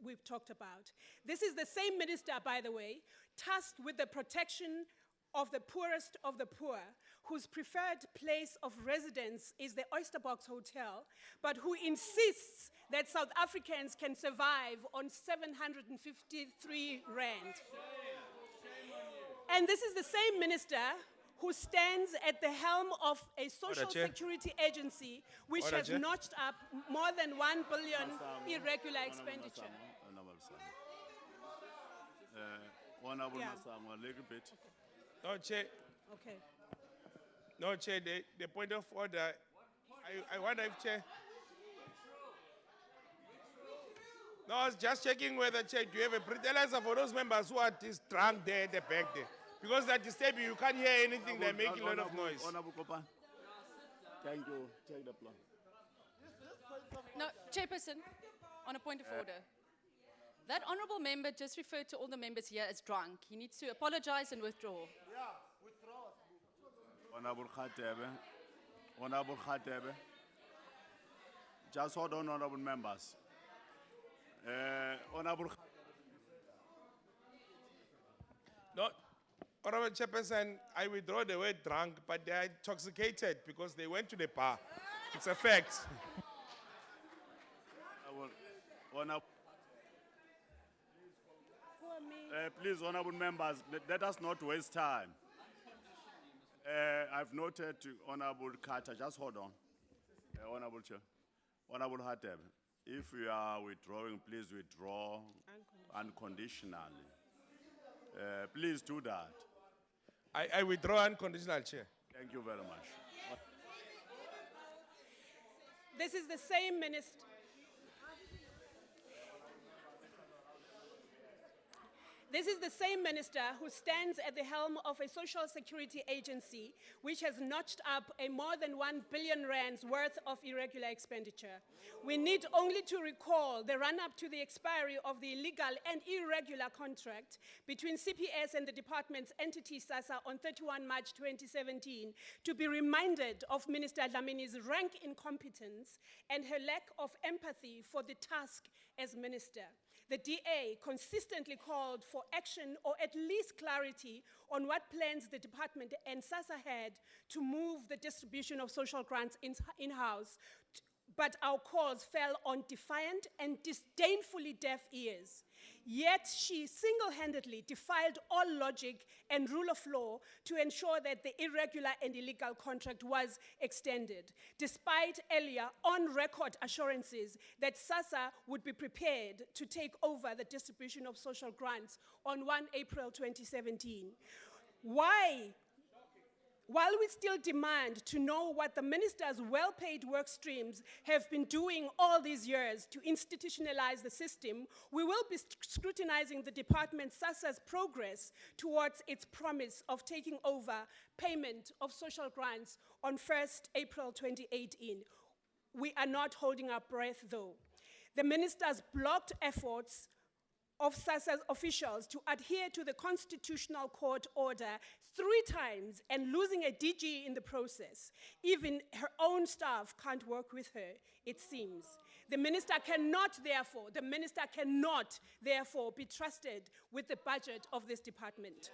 we've talked about. This is the same minister, by the way, tasked with the protection of the poorest of the poor, whose preferred place of residence is the Oyster Box Hotel, but who insists that South Africans can survive on 753 rand. And this is the same minister who stands at the helm of a social security agency which has notched up more than 1 billion irregular expenditure. Honorable Yeah. Masango, a little bit. No, Chair. Okay. No, Chair, the point of order, I wonder if Chair. No, I was just checking whether, Chair, do you have a breathalyzer for those members who are just drunk there at the back there? Because they're disturbing you, can't hear anything, they're making a lot of noise. Honorable Kopan. Thank you. Take the floor. No, Chairperson, on a point of order. That honourable member just referred to all the members here as drunk. He needs to apologise and withdraw. Honorable Khatebe. Honorable Khatebe. Just hold on, honorable members. Honorable No, Honorable Chairperson, I withdraw the word drunk, but they are intoxicated because they went to the bar. It's a fact. Honorable. Please, honorable members, let us not waste time. I've noted to Honorable Carter, just hold on. Honorable Chair, Honorable Hateb, if you are withdrawing, please withdraw unconditionally. Please do that. I withdraw unconditional, Chair. Thank you very much. This is the same minister. This is the same minister who stands at the helm of a social security agency which has notched up a more than 1 billion rands worth of irregular expenditure. We need only to recall the run-up to the expiry of the illegal and irregular contract between CPS and the department's entity SASA on 31 March 2017 to be reminded of Minister Dlamini's rank incompetence and her lack of empathy for the task as minister. The DA consistently called for action or at least clarity on what plans the department and SASA had to move the distribution of social grants in-house, but our calls fell on defiant and disdainfully deaf ears. Yet she single-handedly defied all logic and rule of law to ensure that the irregular and illegal contract was extended, despite earlier on-record assurances that SASA would be prepared to take over the distribution of social grants on 1 April 2017. While we still demand to know what the minister's well-paid work streams have been doing all these years to institutionalize the system, we will be scrutinizing the department SASA's progress towards its promise of taking over payment of social grants on 1st April 2018. We are not holding our breath, though. The minister's blocked efforts of SASA's officials to adhere to the Constitutional Court order 3 times and losing a DG in the process. Even her own staff can't work with her, it seems. The minister cannot therefore be trusted with the budget of this department.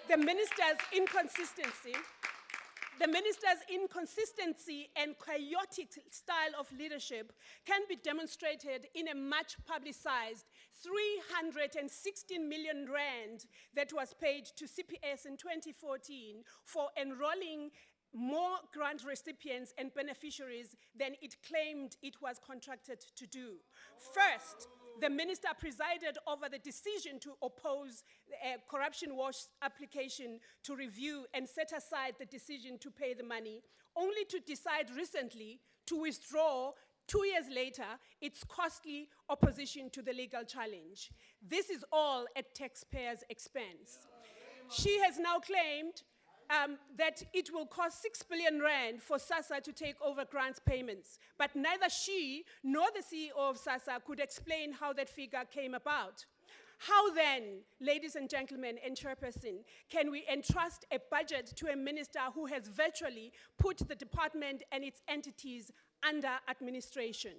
The minister's inconsistency and chaotic style of leadership can be demonstrated in a much publicized 316 million rand that was paid to CPS in 2014 for enrolling more grant recipients and beneficiaries than it claimed it was contracted to do. First, the minister presided over the decision to oppose a corruption watch application to review and set aside the decision to pay the money, only to decide recently to withdraw 2 years later its costly opposition to the legal challenge. This is all at taxpayers' expense. She has now claimed that it will cost 6 billion rand for SASA to take over grants payments, but neither she nor the CEO of SASA could explain how that figure came about. How then, ladies and gentlemen and chairperson, can we entrust a budget to a minister who has virtually put the department and its entities under administration?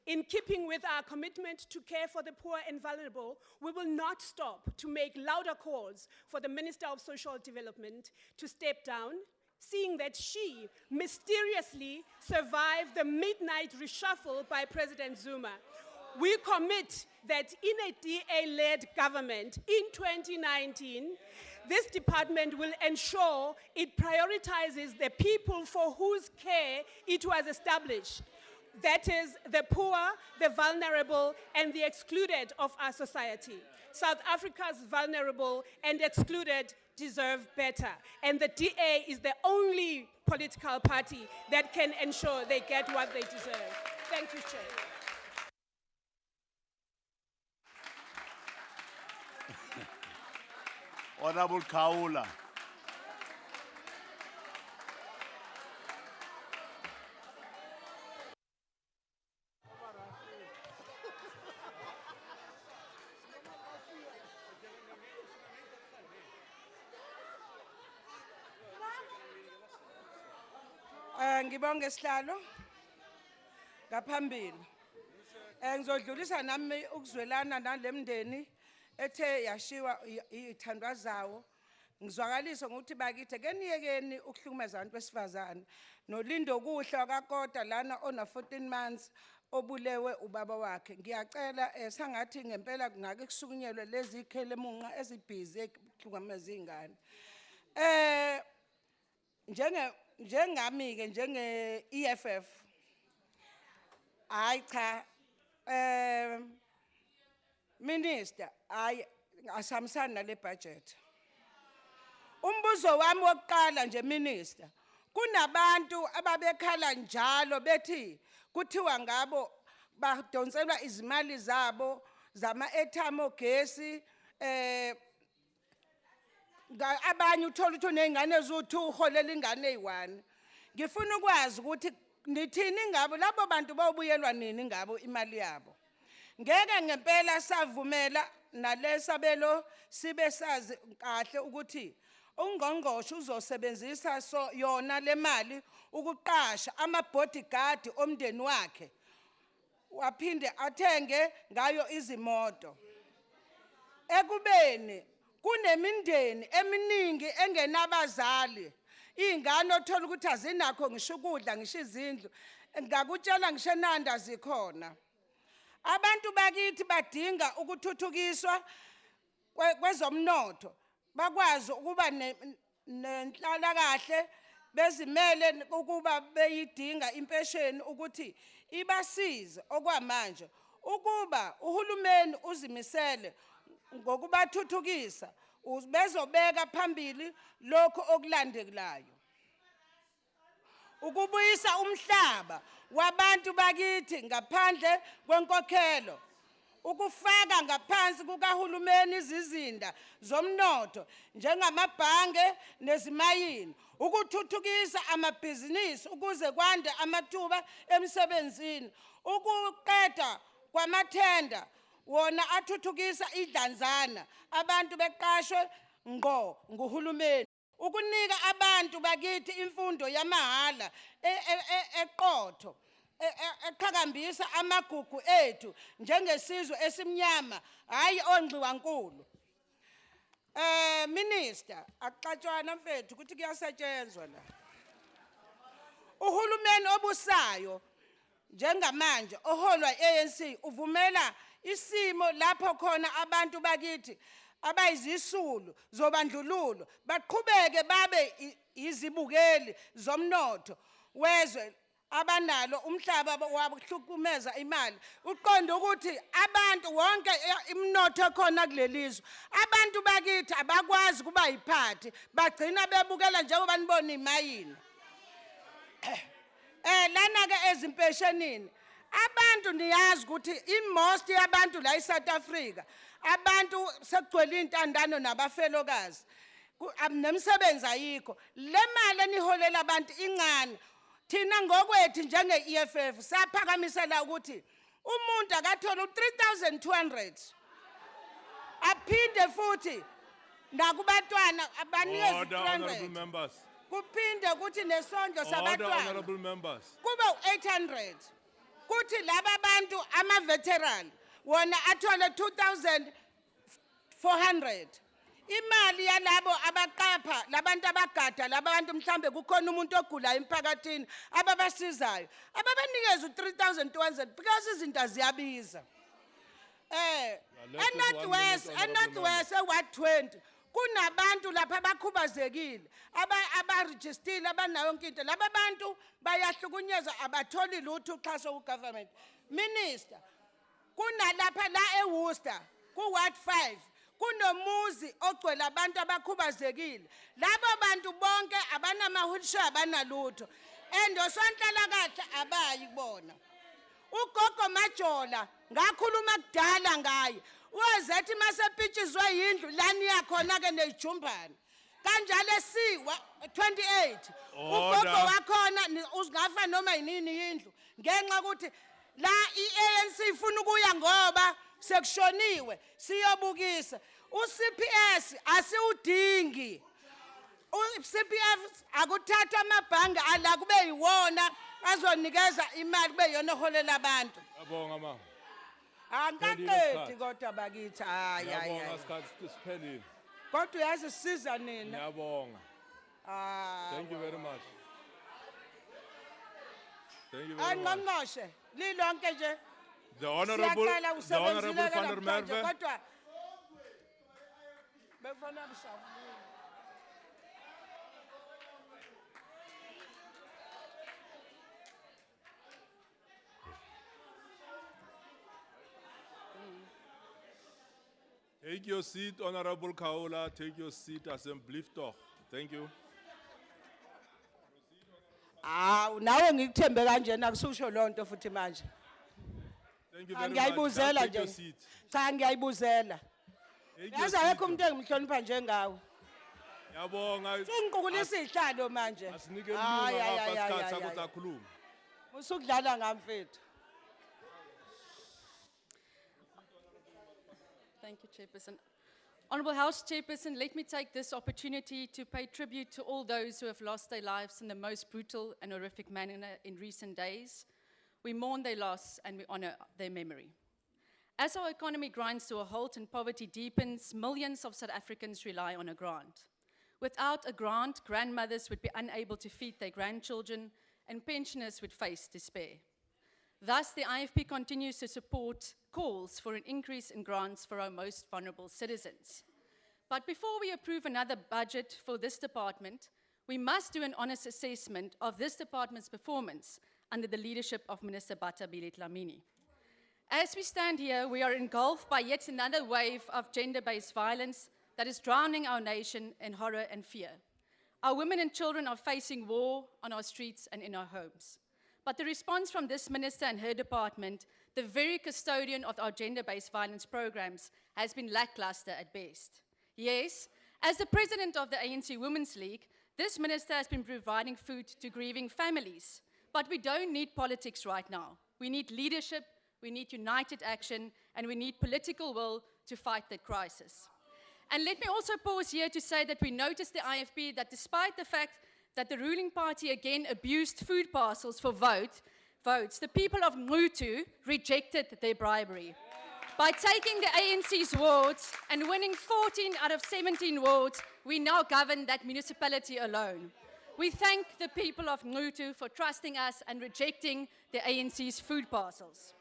In keeping with our commitment to care for the poor and vulnerable, we will not stop to make louder calls for the Minister of Social Development to step down, seeing that she mysteriously survived the midnight reshuffle by President Zuma. We commit that in a DA-led government in 2019, this department will ensure it prioritizes the people for whose care it was established. That is, the poor, the vulnerable, and the excluded of our society. South Africa's vulnerable and excluded deserve better. And the DA is the only political party that can ensure they get what they deserve. Thank you, Chair. Honorable Kaula. Ngibonge sihlalo ngaphambili ngizodlulisa nami ukuzwelana nalemndeni ethe yashiwa ithandwa zawo ngizwakalisa ngokuthi bakithi keniyekeni ukuhlukumeza abantu besifazane nolindo kuhla kaKoda lana ona 14 months obulewe ubaba wakhe ngiyacela sangathi ngempela ngake kusukunyelwe lezi ikhelemunqa ezibhizi ukuhlukumeza izingane njengami ke njenge EFF hayi cha minister hayi asamsana nale budget umbuzo wami wokuqala nje minister kunabantu ababekhala njalo bethi kuthiwa ngabo badonselwa izimali zabo zama airtime ogesi abanye uthola ukuthi unengane ezu2 uholela ingane eyi1 ngifuna ukwazi ukuthi nithini ngabo labo bantu bobuyelwa nini ngabo imali yabo ngeke ngempela savumela nalesabelo sibe sazi kahle ukuthi ungqongqoshe uzosebenzisa yona le mali ukuqasha ama bodyguard omndeni wakhe waphinde athenge ngayo izimoto ekubeni kunemindeni eminingi engenabazali ingane othola ukuthi azinakho ngisho ukudla ngisho izindlu ngakutshela ngisho enanda zikhona abantu bakithi badinga ukuthuthukiswa kwezomnotho bakwazi ukuba nenhlala kahle bezimele ukuba beyidinga impesheni ukuthi ibasize okwamanje ukuba uhulumeni uzimisele ngokubathuthukisa bezobeka phambili lokho okulandelayo ukubuyisa umhlaba wabantu bakithi ngaphandle kwenkokhelo ukufaka ngaphansi kukahulumeni izizinda zomnotho njengamabhange nezimayini ukuthuthukisa amabhizinisi ukuze kwande amathuba emsebenzini ukuqeda kwamathenda wona athuthukisa idlanzana abantu beqashwe ngo nguhulumeni ukunika abantu bakithi imfundo yamahala eqotho eqhakambisa amagugu ethu njengesizwe esimnyama hayi onxiwankulu. Minister, akuxatshwana mfethu ukuthi kuyasetshenzwa la. Uhulumeni obusayo njengamanje oholwa ANC uvumela isimo lapho khona abantu bakithi abayizisulu zobandlululo baqhubeke babe izibukeli zomnotho wezwe abanalo umhlaba wakuhlukumeza imali. Uqonda ukuthi abantu wonke imnotho khona kulelizwe abantu bakithi abakwazi kuba yiphathi bagcina bebukela njengoba nibona imayini. Lana ke ezimpeshenini abantu niyazi ukuthi imost yabantu la eSouth Africa abantu sekugcwele intandano nabafelokazi nemsebenzi ayikho. Le mali eniholela abantu incane. Thina ngokwethu njenge EFF saphakamisela ukuthi umuntu akathola u3200 aphinde futhi nakubatwana abanikeza u300 kuphinde ukuthi nesondlo sabatwana kuba u800 kuthi laba abantu ama-veteran wona athole 2400 imali yalabo abaqapha labantu abagada labantu mhlambe kukhona umuntu ogulayo emphakathini ababasizayo ababanikeza u3200 because izinto ziyabiza. eNorthwest e120 kunabantu lapha abakhubazekile abaregistile abanayo yonke into laba bantu bayahlukunyezwa abatholi lutho uxhaso kugovernment. Minister, kunalapha la eWorcester ku-Ward 5 kunomuzi ogcwele abantu abakhubazekile. Labo bantu bonke abanama-wheelchair abanalutho endosonhlalakahle abayi kubona. Ugogo Majola ngakhuluma kudala ngaye uyezethi masepitshizwe yindlu lani yakhona-ke neyijumbane kanjalo esiwa 28 ugogo wakhona ungafa noma yinini yindlu ngenxa ukuthi la i-ANC ifuna ukuya ngoba sekushoniwe siyobukisa. U-CPS asiwudingi. U-CPF akuthatha amabhange ala kube yiwona azonikeza imali kube yona eholela abantu. Yabonga mama. Angaqedi kodwa bakithi hayi Yabonga isikhathi siphelile. kodwa uyasisiza nina. Yabonga. Thank you very much. Thank you very much. Angqongqoshe lilonke nje The Honorable Van der Merwe. kodwa bekufanele bisavule. Take your seat, Honorable Kaola. Take your seat, Assembly Lifthoff. Thank you. Nawe ngikuthembe kanjena kususho lonto futhi manje. Thank you very much. Ngiyayibuzela Take your nje. seat. Cha ngiyayibuzela. Take your Yazi seat. akekho umuntu engihlonipha njengawe. Yabonga. Singiqukulisa izihlalo manje. Asinike umlungu ngapha isikhathi sakuthi akhulume. Usukudlala ngamfethu. Thank you, Chairperson. Honourable House Chairperson, let me take this opportunity to pay tribute to all those who have lost their lives in the most brutal and horrific manner in recent days. We mourn their loss and we honour their memory. As our economy grinds to a halt and poverty deepens, millions of South Africans rely on a grant. Without a grant, grandmothers would be unable to feed their grandchildren and pensioners would face despair. Thus, the IFP continues to support calls for an increase in grants for our most vulnerable citizens. But before we approve another budget for this department, we must do an honest assessment of this department's performance under the leadership of Minister Batabile Dlamini. As we stand here, we are engulfed by yet another wave of gender-based violence that is drowning our nation in horror and fear. Our women and children are facing war on our streets and in our homes. But the response from this minister and her department, the very custodian of our gender-based violence programs, has been lackluster at best. Yes, as the president of the ANC Women's League, this minister has been providing food to grieving families. But we don't need politics right now. We need leadership, we need united action, and we need political will to fight the crisis. And let me also pause here to say that we noticed the IFP that despite the fact that the ruling party again abused food parcels for vote, votes, the people of Ngutu rejected their bribery. By taking the ANC's wards and winning 14 out of 17 wards, we now govern that municipality alone. We thank the people of Ngutu for trusting us and rejecting the ANC's food parcels.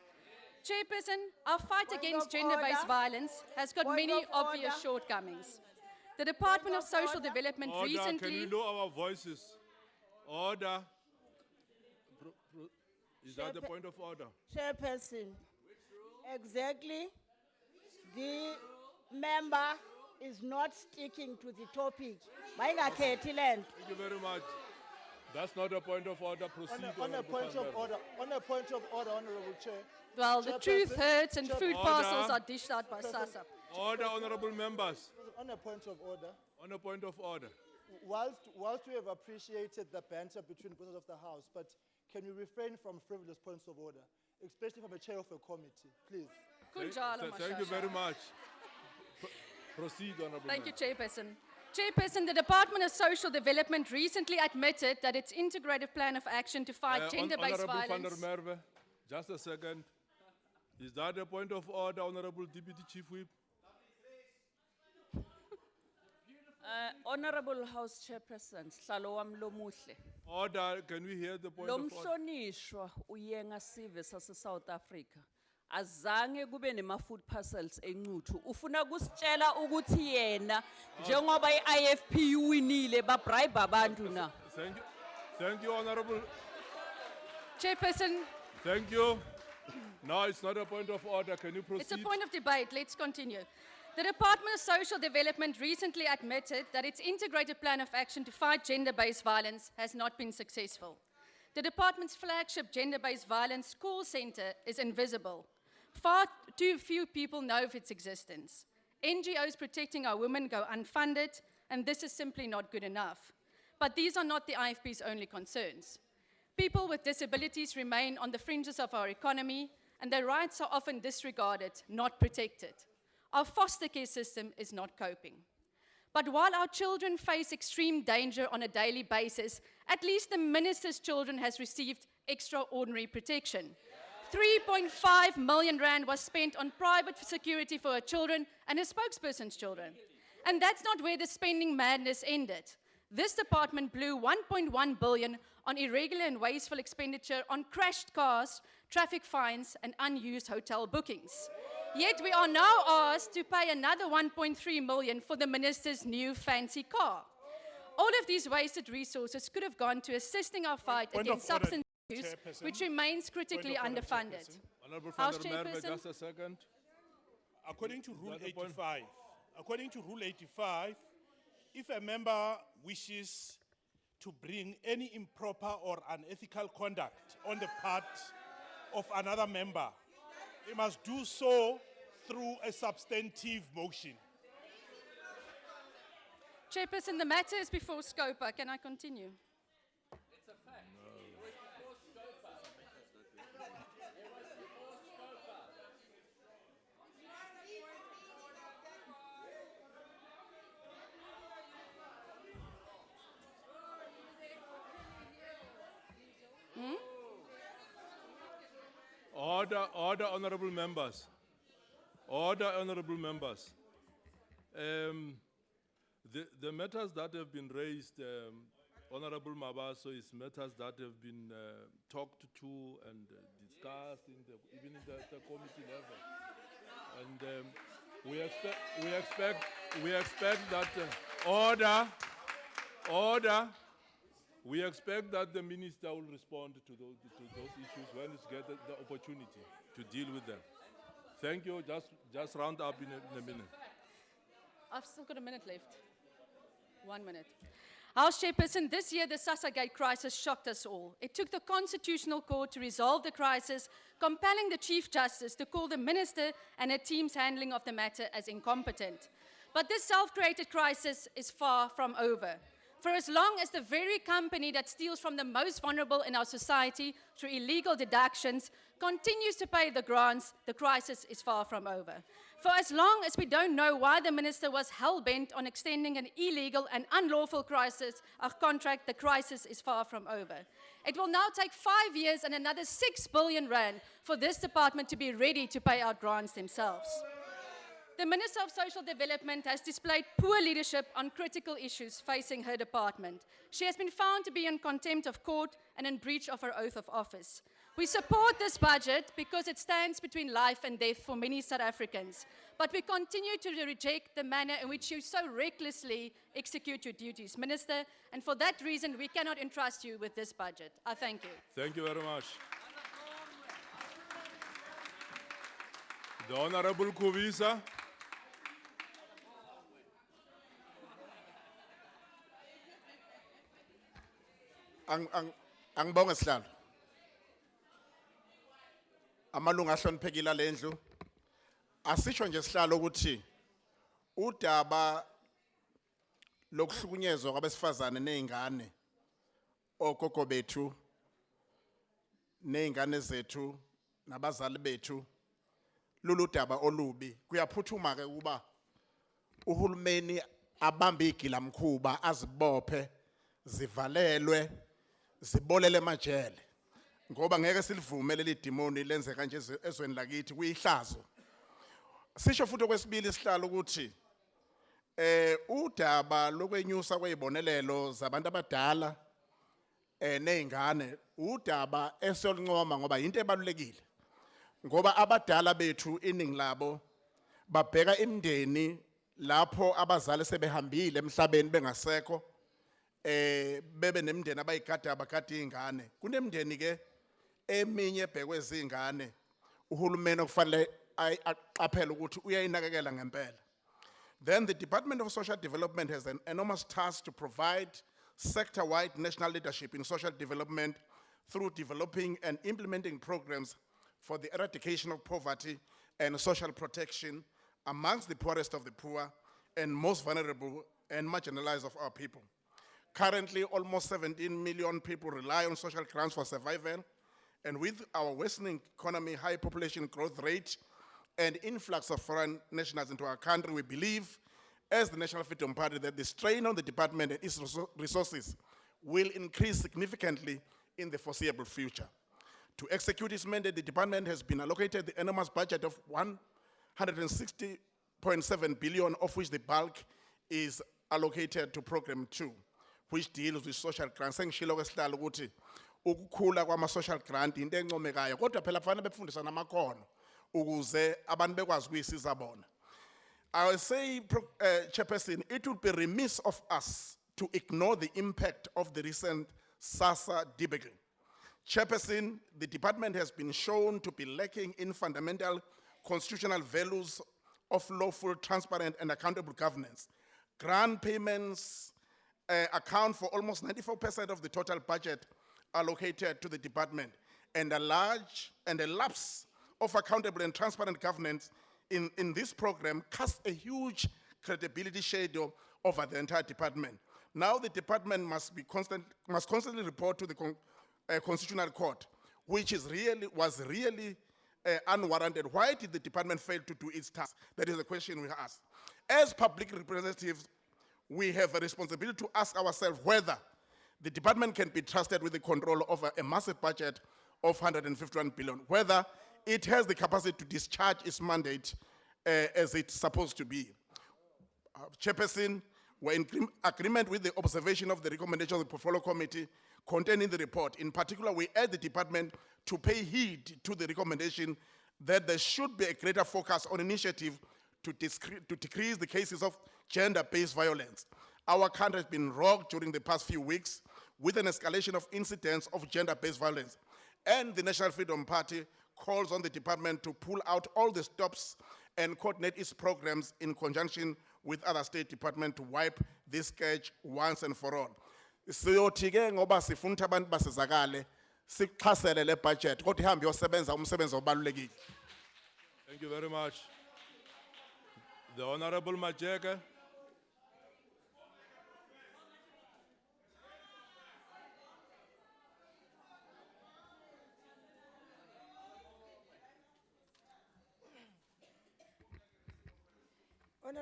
Chairperson, our fight against gender-based violence has got many obvious shortcomings. The Department of Social Development Order, recently... can we lower our voices? Order. Is that the point of order? Chairperson, exactly. The member is not sticking to the topic. Mayingakhethi le nto. Thank you very much. That's not a point of order. Proceed. On a point of order, Honorable Chair. Well, the truth hurts and food Order. parcels are dished out by SASA. Order, honorable members. On a point of order, On a point of order. whilst we have appreciated the banter between members of the House, but can we refrain from frivolous points of order, especially from a chair of a committee, please? Kunjalo, Thank you Mashasha. very much. Proceed, honorable Thank you, member. Chairperson. Chairperson, the Department of Social Development recently admitted that its integrated plan of action to fight gender-based Honorable van der violence... Merwe, just a second. Is that a point of order, Honorable Deputy Chief Whip? Honorable House Chairperson, Sihlalo wami lomuhle. Order, can we hear the point Lo of order? mhlonishwa uyenga sive sase South Africa. Azange kube nema food parcels eNquthu. Ufuna kusitshela ukuthi yena njengoba iIFP uwinile ba bribe abantu na. Thank you. Thank you, Honorable. Chairperson, Thank you. No, it's not a point of order. Can you proceed? it's a point of debate. Let's continue. The Department of Social Development recently admitted that its integrated plan of action to fight gender-based violence has not been successful. The department's flagship gender-based violence call center is invisible. Far too few people know of its existence. NGOs protecting our women go unfunded, and this is simply not good enough. But these are not the IFP's only concerns. People with disabilities remain on the fringes of our economy, and their rights are often disregarded, not protected. Our foster care system is not coping. But while our children face extreme danger on a daily basis, at least the minister's children has received extraordinary protection. 3.5 million rand was spent on private security for her children and her spokesperson's children. And that's not where the spending madness ended. This department blew 1.1 billion on irregular and wasteful expenditure on crashed cars, traffic fines, and unused hotel bookings. Yet we are now asked to pay another 1.3 million for the minister's new fancy car. All of these wasted resources could have gone to assisting our fight against substance use, which remains critically underfunded. Honorable House van der Merwe, Chairperson. just a second. According to Rule Is that the point? 85, if a member wishes to bring any improper or unethical conduct on the part of another member, he must do so through a substantive motion. Chairperson, the matter is before SCOPA. Can I continue? Order, honorable members. Order, honorable members. The matters that have been raised, Honorable Mabaso, is matters that have been talked to and discussed even in the committee level. And we expect that order. We expect that the minister will respond to those issues when he gets the opportunity to deal with them. Thank you. Just round up in a minute. I've still got a minute left. 1 minute. House Chairperson, this year the SASA Gate crisis shocked us all. It took the Constitutional Court to resolve the crisis, compelling the Chief Justice to call the Minister and her team's handling of the matter as incompetent. But this self-created crisis is far from over. For as long as the very company that steals from the most vulnerable in our society through illegal deductions continues to pay the grants, the crisis is far from over. For as long as we don't know why the minister was hell-bent on extending an illegal and unlawful contract, the crisis is far from over. It will now take 5 years and another 6 billion rand for this department to be ready to pay out grants themselves. The Minister of Social Development has displayed poor leadership on critical issues facing her department. She has been found to be in contempt of court and in breach of her oath of office. We support this budget because it stands between life and death for many South Africans. But we continue to reject the manner in which you so recklessly execute your duties, Minister, and for that reason we cannot entrust you with this budget. I thank you. Thank you very much. The Honorable Kuvisa. Angibonge sihlalo. Amalunga ahloniphekile lendlu. Asisho nje sihlalo ukuthi udaba lokuhlukunyezwa kwabesifazane nezingane ogogo bethu nezingane zethu nabazali bethu lolu daba olubi kuyaphuthuma ke kuba uhulumeni abambe igilamkhuba azibophe zivalelwe zibolele emajele ngoba ngeke silivume leli demoni lenze kanje ezweni lakithi kuyihlazo. Sisho futhi okwesibili isihlalo ukuthi udaba lokwenyusa kwezibonelelo zabantu abadala nezingane udaba esiyolincoma ngoba into ebalulekile ngoba abadala bethu iningi labo babheka imindeni lapho abazali sebehambile emhlabeni bengasekho bebe nemindeni abayigada abakade izingane kunemindeni ke eminye ebhekwe izingane uhulumeni okufanele aqaphele ukuthi uyayinakekela ngempela. Then the Department of Social Development has an enormous task to provide sector-wide national leadership in social development through developing and implementing programs for the eradication of poverty and social protection amongst the poorest of the poor and most vulnerable and marginalized of our people. Currently, almost 17 million people rely on social grants for survival, and with our worsening economy, high population growth rate, and influx of foreign nationals into our country, we believe, as the National Freedom Party, that the strain on the department and its resources will increase significantly in the foreseeable future. To execute its mandate, the department has been allocated the enormous budget of 160.7 billion, of which the bulk is allocated to Program 2, which deals with social grants. Sengishilo kwesihlalo ukuthi ukukhula kwama-social grant into encomekayo kodwa phela kufanele befundisa namakhono ukuze abantu bekwazi ukuyisiza bona. I will say, Chairperson, it would be remiss of us to ignore the impact of the recent SASA debacle. Chairperson, the department has been shown to be lacking in fundamental constitutional values of lawful, transparent, and accountable governance. Grant payments account for almost 94% of the total budget allocated to the department, and a lapse of accountable and transparent governance in this program casts a huge credibility shadow over the entire department. Now the department must constantly report to the Constitutional Court, which was really unwarranted. Why did the department fail to do its task? That is the question we ask. As public representatives, we have a responsibility to ask ourselves whether the department can be trusted with the control over a massive budget of 151 billion, whether it has the capacity to discharge its mandate as it's supposed to be. Chairperson, we're in agreement with the observation of the recommendation of the Portfolio Committee contained in the report. In particular, we urge the department to pay heed to the recommendation that there should be a greater focus on initiative to decrease the cases of gender-based violence. Our country has been rocked during the past few weeks with an escalation of incidents of gender-based violence. And the National Freedom Party calls on the department to pull out all the stops and coordinate its programs in conjunction with other state departments to wipe this scourge once and for all. Siyothi ke ngoba sifuna ukuthi abantu basizakale sikuxhasele le budget kodwa ihambe yosebenza umsebenzi obalulekile. Thank you very much. The Honorable Majeka.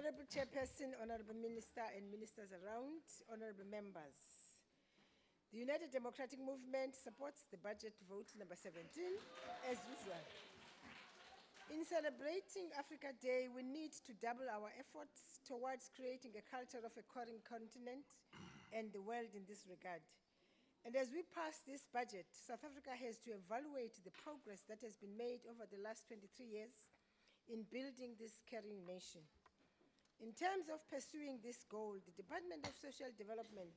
Honorable Chairperson, Honorable Minister and Ministers around, Honorable Members. The United Democratic Movement supports the budget vote number 17, as usual. In celebrating Africa Day, we need to double our efforts towards creating a culture of a caring continent and the world in this regard. And as we pass this budget, South Africa has to evaluate the progress that has been made over the last 23 years in building this caring nation. In terms of pursuing this goal, the Department of Social Development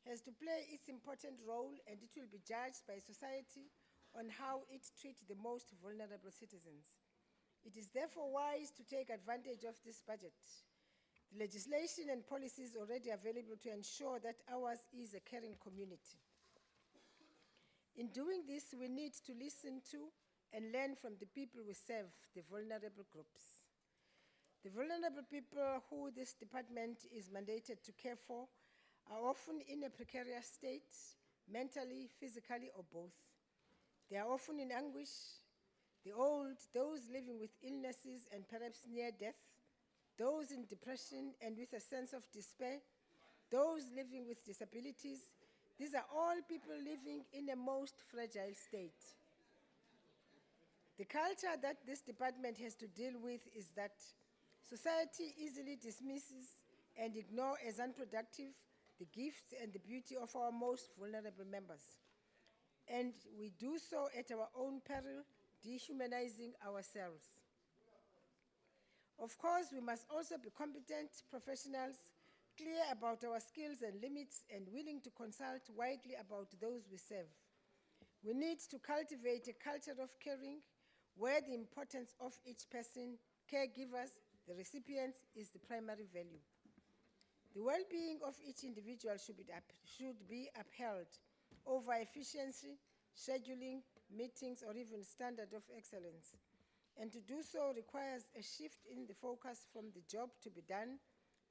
has to play its important role, and it will be judged by society on how it treats the most vulnerable citizens. It is therefore wise to take advantage of this budget, the legislation and policies already available to ensure that ours is a caring community. In doing this, we need to listen to and learn from the people we serve, the vulnerable groups. The vulnerable people who this department is mandated to care for are often in a precarious state, mentally, physically, or both. They are often in anguish. The old, those living with illnesses and perhaps near death, those in depression and with a sense of despair, those living with disabilities. These are all people living in a most fragile state. The culture that this department has to deal with is that society easily dismisses and ignores as unproductive the gifts and the beauty of our most vulnerable members. And we do so at our own peril, dehumanizing ourselves. Of course, we must also be competent professionals, clear about our skills and limits, and willing to consult widely about those we serve. We need to cultivate a culture of caring where the importance of each person, caregivers, the recipients, is the primary value. The well-being of each individual should be upheld over efficiency, scheduling, meetings, or even standard of excellence. And to do so requires a shift in the focus from the job to be done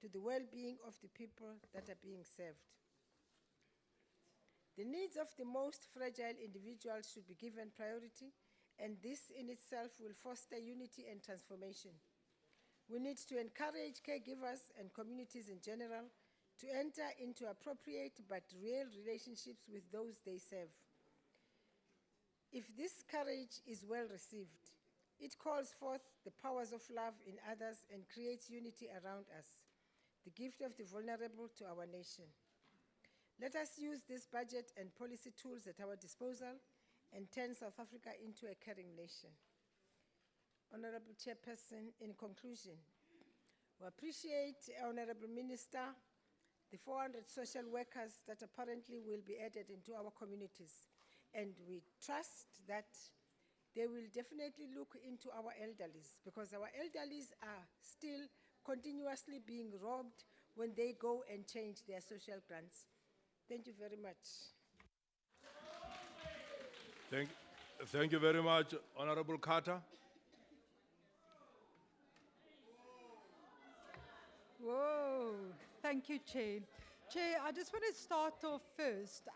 to the well-being of the people that are being served. The needs of the most fragile individuals should be given priority, and this in itself will foster unity and transformation. We need to encourage caregivers and communities in general to enter into appropriate but real relationships with those they serve. If this courage is well received, it calls forth the powers of love in others and creates unity around us, the gift of the vulnerable to our nation. Let us use this budget and policy tools at our disposal and turn South Africa into a caring nation. Honorable Chairperson, in conclusion, we appreciate, Honorable Minister, the 400 social workers that apparently will be added into our communities. And we trust that they will definitely look into our elderlies, because our elderlies are still continuously being robbed when they go and change their social grants. Thank you very much. Thank you very much, Honorable Carter. Whoa, thank you, Chair. Chair, I just want to start off first.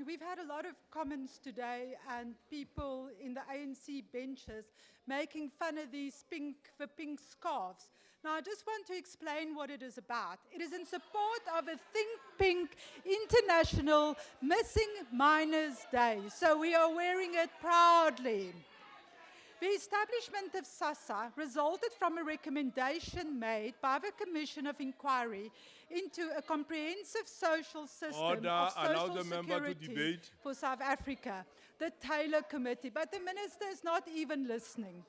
We've had a lot of comments today and people in the ANC benches making fun of the pink scarves. Now, I just want to explain what it is about. It is in support of a Think Pink International Missing Miners Day, so we are wearing it proudly. The establishment of SASA resulted from a recommendation made by the Commission of Inquiry into a comprehensive social system Order, of allow social the member to security debate. for South Africa, the Taylor Committee, but the Minister is not even listening.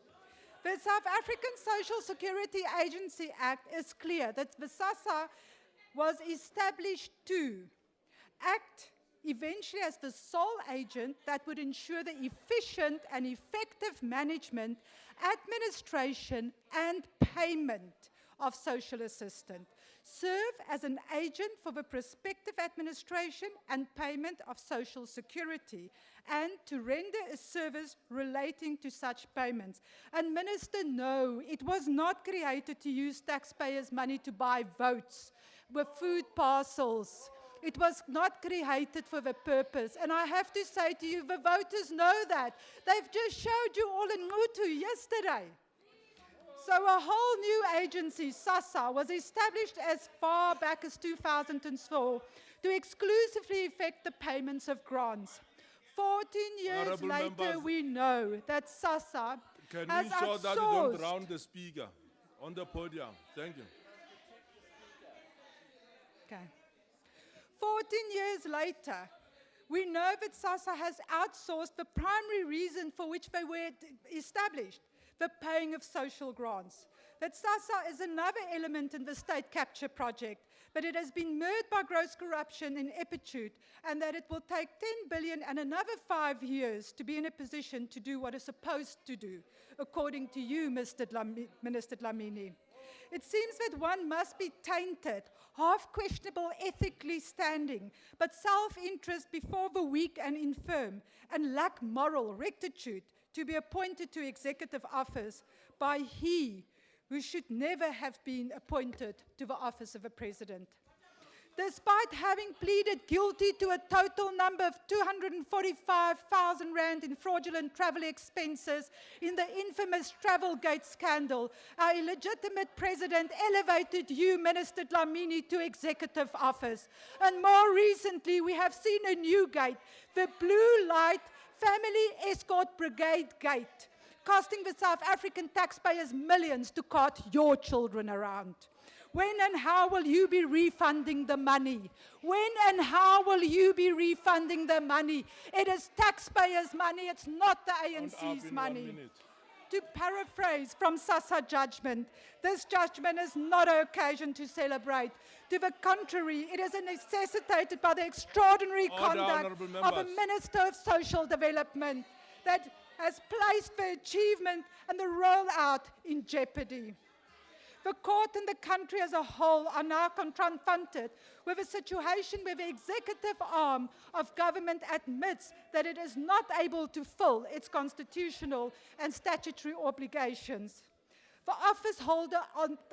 The South African Social Security Agency Act is clear that the SASA was established to act eventually as the sole agent that would ensure the efficient and effective management, administration, and payment of social assistance, serve as an agent for the prospective administration and payment of social security, and to render a service relating to such payments. And Minister, no, it was not created to use taxpayers' money to buy votes with food parcels. It was not created for the purpose. And I have to say to you, the voters know that. They've just showed you all in Ngutu yesterday. So a whole new agency, SASA, was established as far back as 2004 to exclusively effect the payments of grants. 14 years Honourable later, members, we know that SASA Can has we ensure that you don't outsourced. drown the speaker on the podium? Thank you. Okay. 14 years later, we know that SASA has outsourced the primary reason for which they were established, the paying of social grants. That SASA is another element in the state capture project, but it has been marred by gross corruption in Epitude, and that it will take 10 billion and another 5 years to be in a position to do what it's supposed to do, according to you, Minister Dlamini. It seems that one must be tainted, half questionable ethically standing, but self-interest before the weak and infirm, and lack moral rectitude to be appointed to executive office by he who should never have been appointed to the office of a president. Despite having pleaded guilty to a total number of 245,000 rand in fraudulent travel expenses in the infamous Travelgate scandal, our illegitimate president elevated you, Minister Dlamini, to executive office. And more recently, we have seen a new gate, the Blue Light Family Escort Brigade Gate, costing the South African taxpayers millions to cart your children around. When and how will you be refunding the money? When and how will you be refunding the money? It is taxpayers' money, it's not the ANC's money. To paraphrase from SASA judgment, this judgment is not an occasion to celebrate. To the contrary, it is necessitated by the extraordinary conduct of a Minister of Social Development that has placed the achievement and the rollout in jeopardy. The court and the country as a whole are now confronted with a situation where the executive arm of government admits that it is not able to fill its constitutional and statutory obligations. The office holder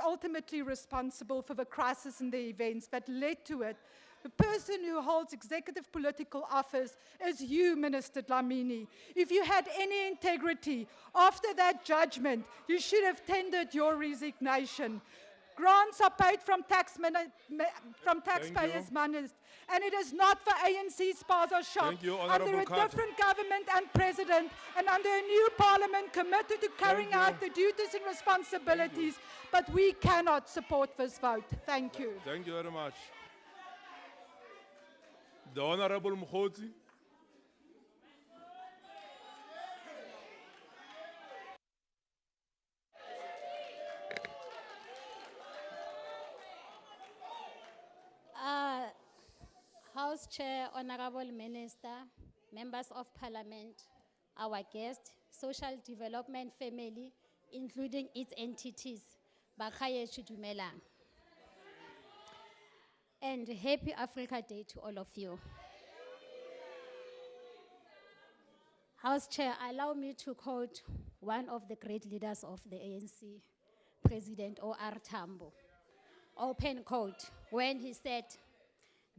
ultimately responsible for the crisis and the events that led to it, the person who holds executive political office, is you, Minister Dlamini. If you had any integrity, after that judgment, you should have tendered your resignation. Grants are paid from taxpayers' money, and it is not for ANC Spaza shop under a different government and president, and under a new parliament committed to carrying out the duties and responsibilities. But we cannot support this vote. Thank you. Thank you very much. The Honorable Mkhotsi. House Chair, Honorable Minister, Members of Parliament, our guest, Social Development Family, including its entities, Bakhayeshi Dumelang. And happy Africa Day to all of you. House Chair, allow me to quote one of the great leaders of the ANC, President O.R. Tambo, open quote, when he said,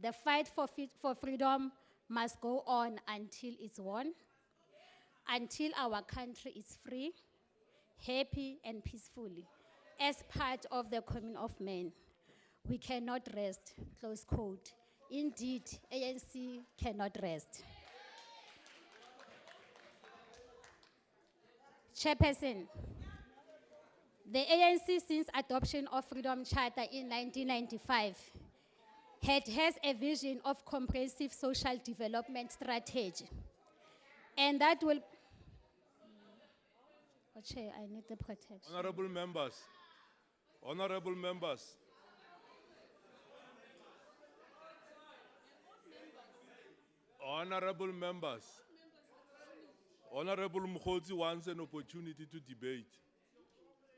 "The fight for freedom must go on until it's won, until our country is free, happy and peacefully, as part of the commune of men. We cannot rest," close quote. Indeed, ANC cannot rest. Chairperson, the ANC since adoption of Freedom Charter in 1995 has a vision of comprehensive social development strategy. And that will... Oh, Chair, I need the protection. Honorable members. Honorable members. Honorable members. Honorable Mkhotsi wants an opportunity to debate.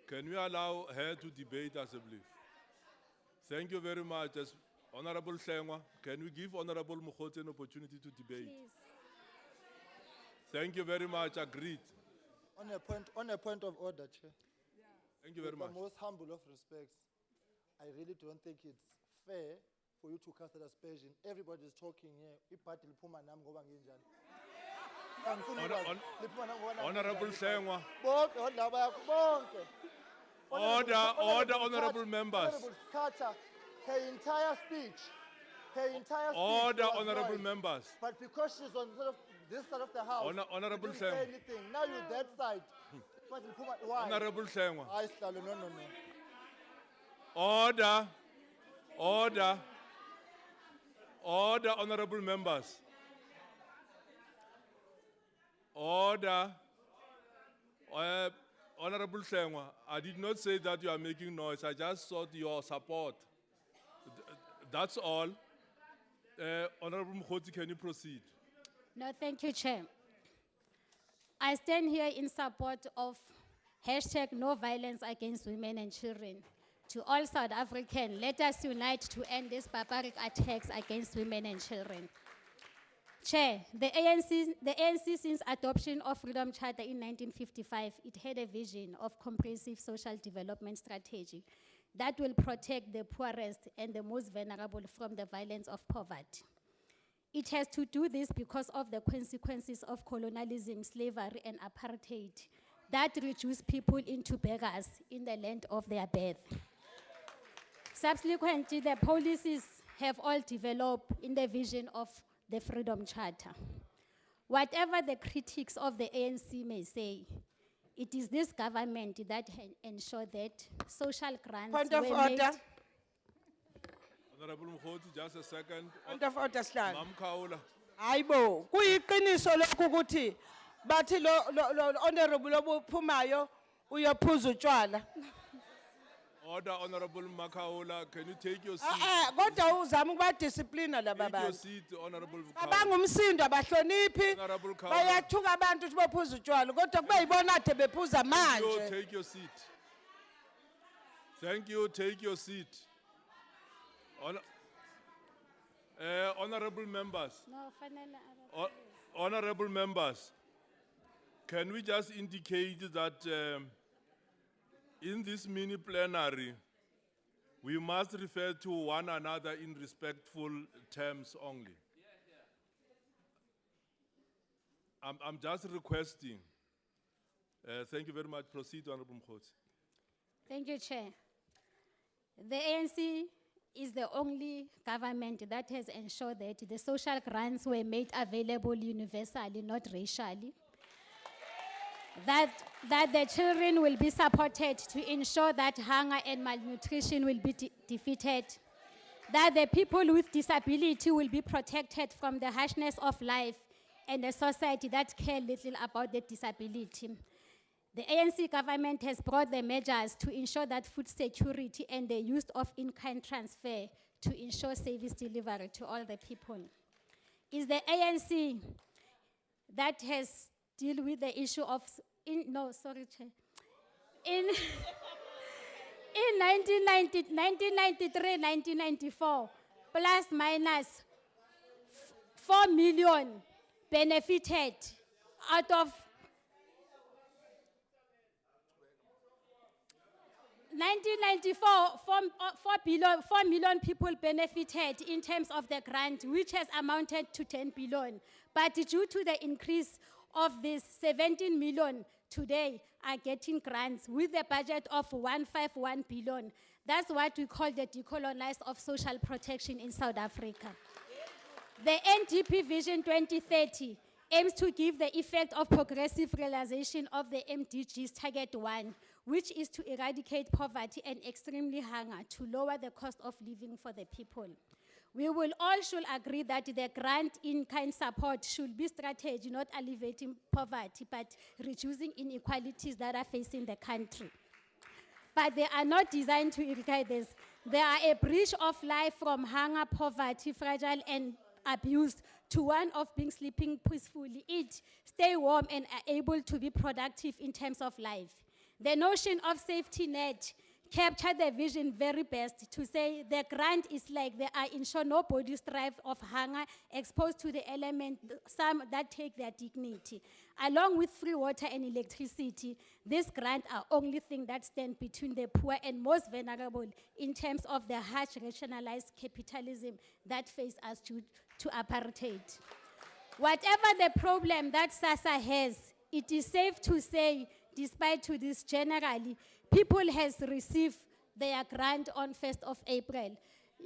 Can we allow her to debate as a brief? Thank you very much. As Honorable Hlengwa, can we give Honorable Mkhotsi an opportunity to debate? Please. Thank you very much. Agreed. On a point of order, Chair. Thank you very much. With the most humble of respects, I really don't think it's fair for you to cast that aspersion. Everybody is talking here. Honorable Hlengwa. Order, honorable members. Honorable Carter, her entire speech, Order, was honorable noise. members. But because she's on this side of the house, Honorable she didn't say Shem. anything. Now you're that side. Why? Honorable Hlengwa. Aye, Sihlalo, no. Order, honorable members. Order. Honorable Hlengwa, I did not say that you are making noise. I just sought your support. That's all. Honorable Mkhoti, can you proceed? No, thank you, Chair. I stand here in support of hashtag no violence against women and children. To all South Africans, let us unite to end these barbaric attacks against women and children. Chair, the ANC since adoption of Freedom Charter in 1955, it had a vision of comprehensive social development strategy that will protect the poorest and the most vulnerable from the violence of poverty. It has to do this because of the consequences of colonialism, slavery, and apartheid that reduce people into beggars in the land of their birth. Subsequently, the policies have all developed in the vision of the Freedom Charter. Whatever the critics of the ANC may say, it is this government that ensure that social grants Point of were order. made. Honorable Mkhoti, just a second. Point of order, Sihlalo. Mam Khawula. Hayibo, kuyiqiniso lokhu ukuthi bathi lo honorable obuphumayo uyophuza utshwala. Order, Honorable Makaula, can you take your seat? Kodwa uzama ukuba discipline laba Take your bantu. seat, Honorable Abangumsindo abahloniphi. Honorable Khawula. Bayathuka abantu ukuthi bophuza utshwala kodwa kube yibona ade bephuza Thank you, manje. take your seat. Thank you, take your seat. Honorable members, No, fanele aba- honorable members, can we just indicate that in this mini plenary, we must refer to one another in respectful terms only? I'm just requesting. Thank you very much. Proceed, Honorable Mkhoti. Thank you, Chair. The ANC is the only government that has ensured that the social grants were made available universally, not racially. That the children will be supported to ensure that hunger and malnutrition will be defeated. That the people with disability will be protected from the harshness of life and a society that care little about the disability. The ANC government has brought the measures to ensure that food security and the use of in-kind transfer to ensure service delivery to all the people. It's the ANC that has dealt with the issue of, in 1993, 1994, plus minus 4 million benefited out of 1994, 4 million people benefited in terms of the grant, which has amounted to 10 billion. But due to the increase of this, 17 million today are getting grants with a budget of 151 billion. That's what we call the decolonized of social protection in South Africa. The NDP Vision 2030 aims to give the effect of progressive realization of the MDG's Target 1, which is to eradicate poverty and extremely hunger to lower the cost of living for the people. We will all should agree that the grant in-kind support should be strategy, not alleviating poverty, but reducing inequalities that are facing the country. But they are not designed to eradicate this. They are a bridge of life from hunger, poverty, fragile and abused to one of being sleeping peacefully, eat, stay warm and are able to be productive in terms of life. The notion of safety net captured the vision very best to say the grant is like they are ensure nobody strive of hunger, exposed to the element, some that take their dignity. Along with free water and electricity, this grant are only thing that stand between the poor and most vulnerable in terms of the harsh rationalized capitalism that face us due to apartheid. Whatever the problem that SASA has, it is safe to say, despite to this generally, people has received their grant on 1st of April.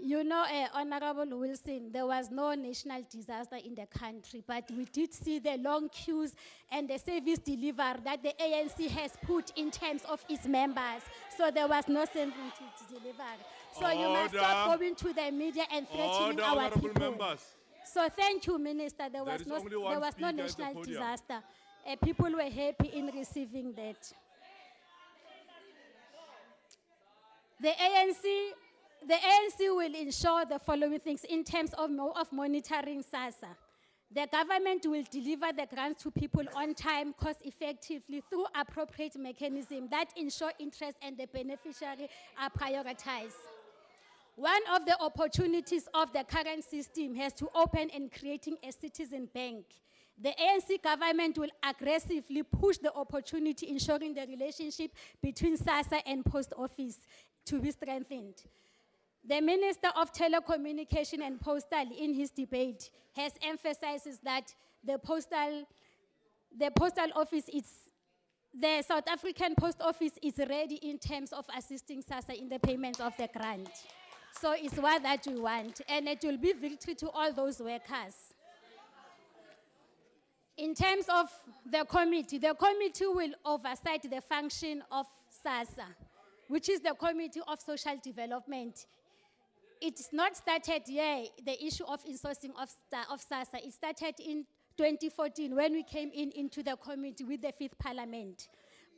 You know, Honorable Wilson, there was no national disaster in the country, but we did see the long queues and the service delivery that the ANC has put in terms of its members. So there was no service delivery. So you must stop going to the media and threatening our honorable people. members. So thank you, Minister. There was is no, only one there was no speaker at the national podium. disaster. People were happy in receiving that. The ANC will ensure the following things in terms of monitoring SASA. The government will deliver the grants to people on time, cost effectively through appropriate mechanisms that ensure interest and the beneficiary are prioritized. One of the opportunities of the current system has to open and creating a citizen bank. The ANC government will aggressively push the opportunity, ensuring the relationship between SASA and Post Office to be strengthened. The Minister of Telecommunication and Postal in his debate has emphasized that the Postal Office the South African Post Office is ready in terms of assisting SASA in the payments of the grant. So it's what that we want, and it will be victory to all those workers. In terms of the committee will oversight the function of SASA, which is the Committee of Social Development. It's not started yet, the issue of insourcing of SASA. It started in 2014 when we came into the committee with the 5th Parliament.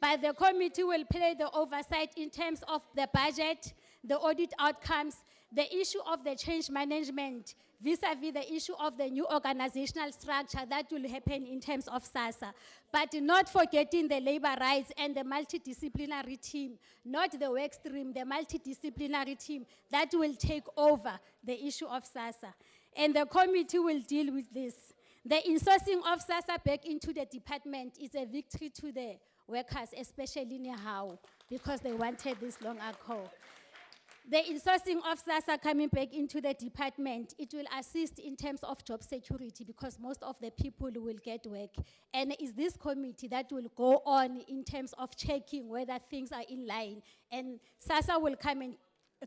But the committee will play the oversight in terms of the budget, the audit outcomes, the issue of the change management, vis-a-vis the issue of the new organizational structure that will happen in terms of SASA. But not forgetting the labor rights and the multidisciplinary team, not the work stream, the multidisciplinary team that will take over the issue of SASA. And the committee will deal with this. The insourcing of SASA back into the department is a victory to the workers, especially in How, because they wanted this long ago. The insourcing of SASA coming back into the department, it will assist in terms of job security because most of the people will get work. And it's this committee that will go on in terms of checking whether things are in line. And SASA will come and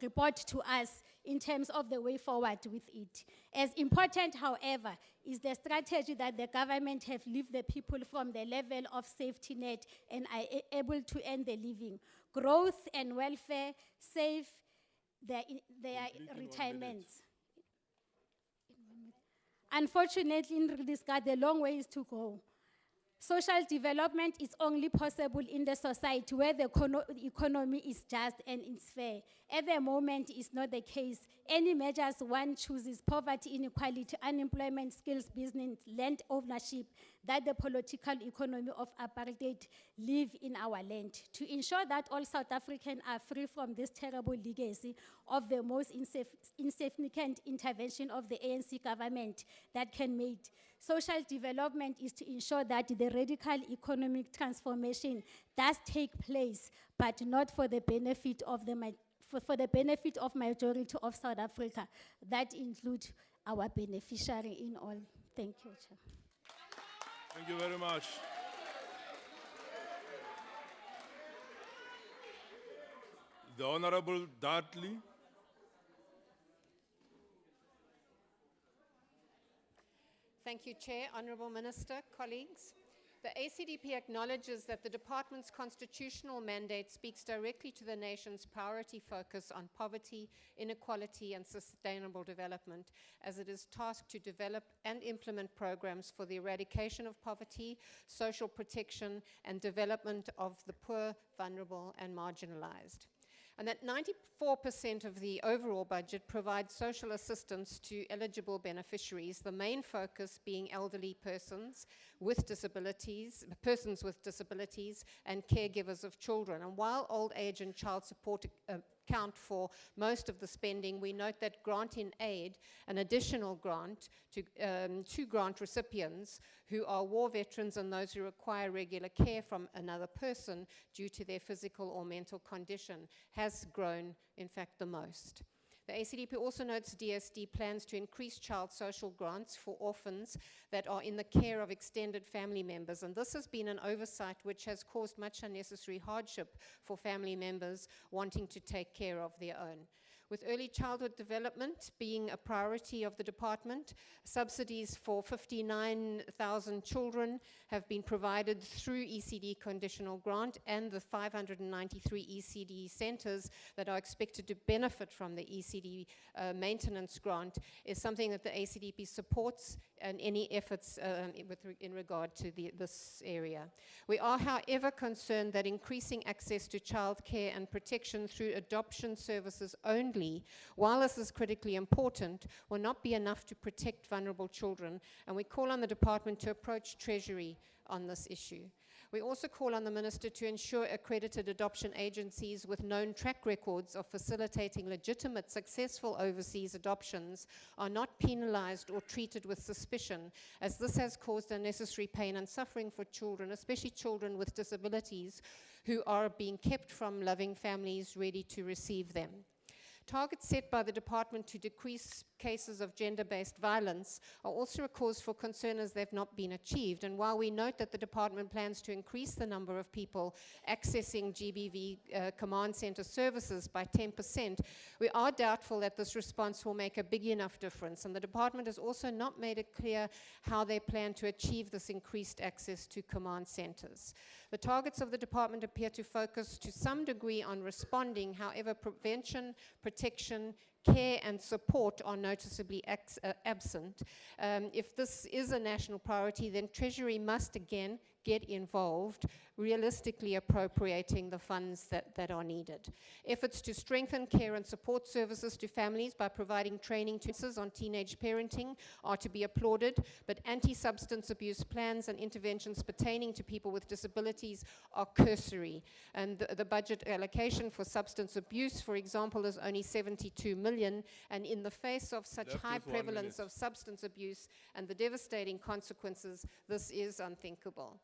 report to us in terms of the way forward with it. As important, however, is the strategy that the government have lifted the people from the level of safety net and are able to earn the living. Growth and welfare, save their retirements. Unfortunately, in this regard, the long way is to go. Social development is only possible in the society where the economy is just and it's fair. At the moment, it's not the case. Any measures one chooses, poverty, inequality, unemployment, skills, business, land ownership, that the political economy of apartheid live in our land. To ensure that all South Africans are free from this terrible legacy of the most insignificant intervention of the ANC government that can make. Social development is to ensure that the radical economic transformation does take place, but not for the benefit of for the benefit of majority of South Africa. That includes our beneficiary in all. Thank you, Chair. Thank you very much. The Honorable Dudley. Thank you, Chair, Honourable Minister, colleagues. The ACDP acknowledges that the Department's constitutional mandate speaks directly to the nation's priority focus on poverty, inequality and sustainable development, as it is tasked to develop and implement programs for the eradication of poverty, social protection and development of the poor, vulnerable and marginalized. And that 94% of the overall budget provides social assistance to eligible beneficiaries, the main focus being elderly persons with disabilities, and caregivers of children. And while old age and child support account for most of the spending, we note that grant in aid, an additional grant to grant recipients who are war veterans and those who require regular care from another person due to their physical or mental condition, has grown, in fact, the most. The ACDP also notes DSD plans to increase child social grants for orphans that are in the care of extended family members, and this has been an oversight which has caused much unnecessary hardship for family members wanting to take care of their own. With early childhood development being a priority of the department, subsidies for 59,000 children have been provided through ECD conditional grant, and the 593 ECD centers that are expected to benefit from the ECD maintenance grant is something that the ACDP supports, and any efforts in regard to this area. We are, however, concerned that increasing access to childcare and protection through adoption services only, while this is critically important, will not be enough to protect vulnerable children, and we call on the department to approach Treasury on this issue. We also call on the Minister to ensure accredited adoption agencies with known track records of facilitating legitimate, successful overseas adoptions are not penalized or treated with suspicion, as this has caused unnecessary pain and suffering for children, especially children with disabilities who are being kept from loving families ready to receive them. Targets set by the department to decrease cases of gender-based violence are also a cause for concern, as they've not been achieved. And while we note that the department plans to increase the number of people accessing GBV command center services by 10%, we are doubtful that this response will make a big enough difference. And the department has also not made it clear how they plan to achieve this increased access to command centers. The targets of the department appear to focus to some degree on responding. However, prevention, protection, care and support are noticeably absent. If this is a national priority, then Treasury must again get involved, realistically appropriating the funds that are needed. Efforts to strengthen care and support services to families by providing training on teenage parenting are to be applauded, but anti-substance abuse plans and interventions pertaining to people with disabilities are cursory. And the budget allocation for substance abuse, for example, is only 72 million, and in the face of such high prevalence of substance abuse and the devastating consequences, this is unthinkable.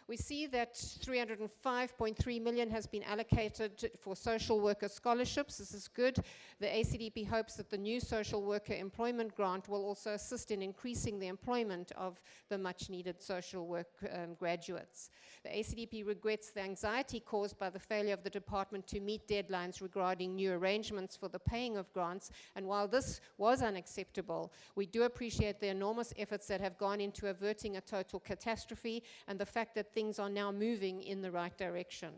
We see that 305.3 million has been allocated for social worker scholarships. This is good. The ACDP hopes that the new social worker employment grant will also assist in increasing the employment of the much needed social work graduates. The ACDP regrets the anxiety caused by the failure of the department to meet deadlines regarding new arrangements for the paying of grants, and while this was unacceptable, we do appreciate the enormous efforts that have gone into averting a total catastrophe and the fact that things are now moving in the right direction.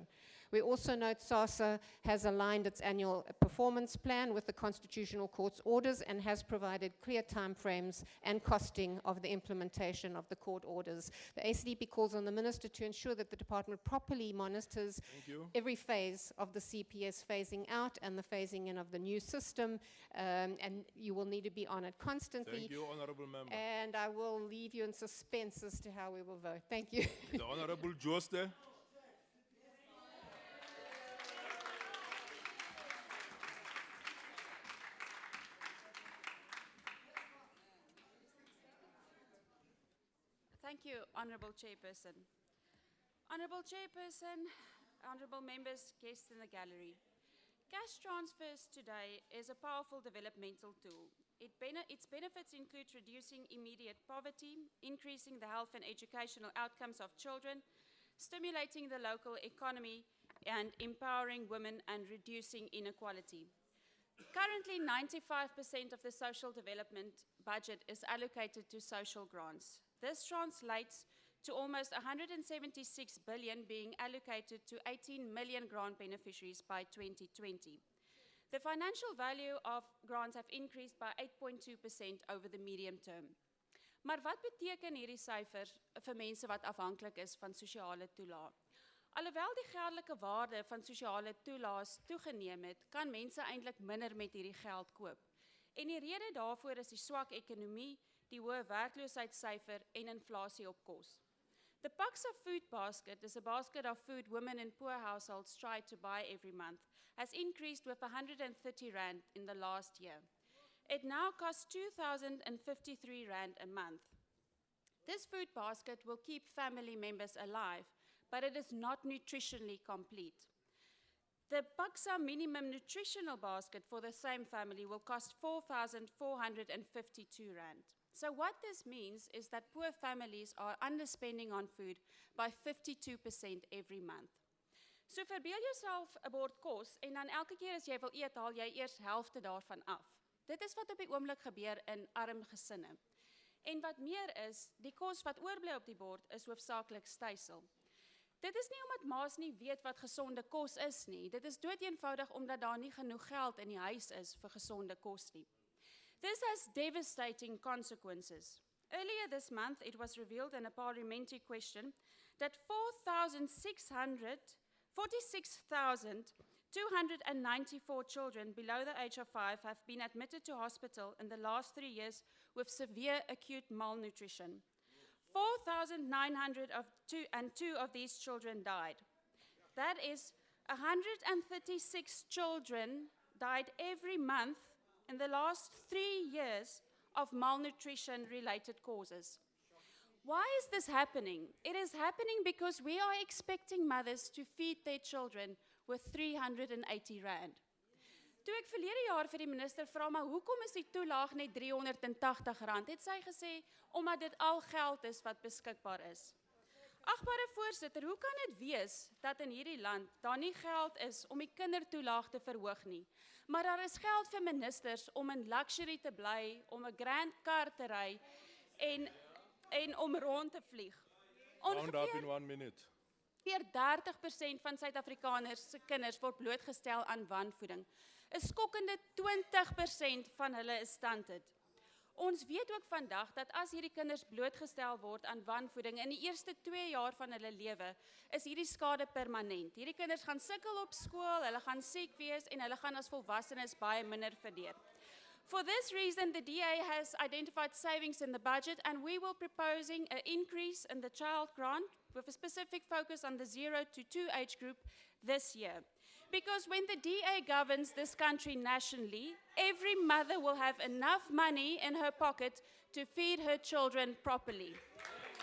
We also note SASA has aligned its annual performance plan with the Constitutional Court's orders and has provided clear timeframes and costing of the implementation of the court orders. The ACDP calls on the Minister to ensure that the department properly monitors every phase of the CPS phasing out and the phasing in of the new system, and you will need to be on it constantly. Thank you, Honourable Member. And I will leave you in suspense as to how we will vote. Thank you. The Honourable Joste. Thank you, Honourable Chairperson. Honourable Chairperson, honourable members, guests in the gallery. Cash transfers today is a powerful developmental tool. Its benefits include reducing immediate poverty, increasing the health and educational outcomes of children, stimulating the local economy, and empowering women and reducing inequality. Currently, 95% of the social development budget is allocated to social grants. This translates to almost 176 billion being allocated to 18 million grant beneficiaries by 2020. The financial value of grants have increased by 8.2% over the medium term. Maar wat beteken hierdie syfer vir mense wat afhanklik is van sosiale toelaag? Alhoewel die geldelike waarde van sosiale toelaas toegeneem het, kan mense eintlik minder met hierdie geld koop. En die rede daarvoor is die swak ekonomie, die hoë werkloosheidssyfer en inflasie op kos. The Paxa food basket is a basket of food women in poor households try to buy every month, has increased with 130 rand in the last year. It now costs 2,053 rand a month. This food basket will keep family members alive, but it is not nutritionally complete. The Paksa minimum nutritional basket for the same family will cost 4,452 rand. So what this means is that poor families are underspending on food by 52% every month. So verbeel jouself 'n bord kos en dan elke keer as jy wil eet, haal jy eers helfte daarvan af. Dit is wat op die oomblik gebeur in arm gesinne. En wat meer is, die kos wat oorbly op die bord is hoofsaaklik stysel. Dit is nie omdat ma's nie weet wat gesonde kos is nie. Dit is doeteenvoudig omdat daar nie genoeg geld in die huis is vir gesonde kos nie. This has devastating consequences. Earlier this month, it was revealed in a parliamentary question that 46,294 children below the age of 5 have been admitted to hospital in the last 3 years with severe acute malnutrition. 4,902 of these children died. That is 136 children died every month in the last 3 years of malnutrition-related causes. Why is this happening? It is happening because we are expecting mothers to feed their children with 380 rand. Toe ek verlede jaar vir die minister vra, maar hoekom is die toelaag net 380 rand? Het sy gesê, omdat dit al geld is wat beskikbaar is. Agbare voorsitter, hoe kan dit wees dat in hierdie land daar nie geld is om die kindertoelaag te verhoog nie, maar daar is geld vir ministers om in luxury te bly, om 'n grand car te ry en om rond te vlieg. Round up in 1 minute. Ongeveer 30% van Suid-Afrikaners se kinders word blootgestel aan wanvoeding. 'n Skokkende 20% van hulle is stunted. Ons weet ook vandag dat as hierdie kinders blootgestel word aan wanvoeding in die eerste 2 jaar van hulle lewe, is hierdie skade permanent. Hierdie kinders gaan sukkel op skool, hulle gaan siek wees en hulle gaan as volwassenes baie minder verdeel. For this reason, the DA has identified savings in the budget and we will be proposing an increase in the child grant with a specific focus on the 0 to 2 age group this year. Because when the DA governs this country nationally, every mother will have enough money in her pocket to feed her children properly.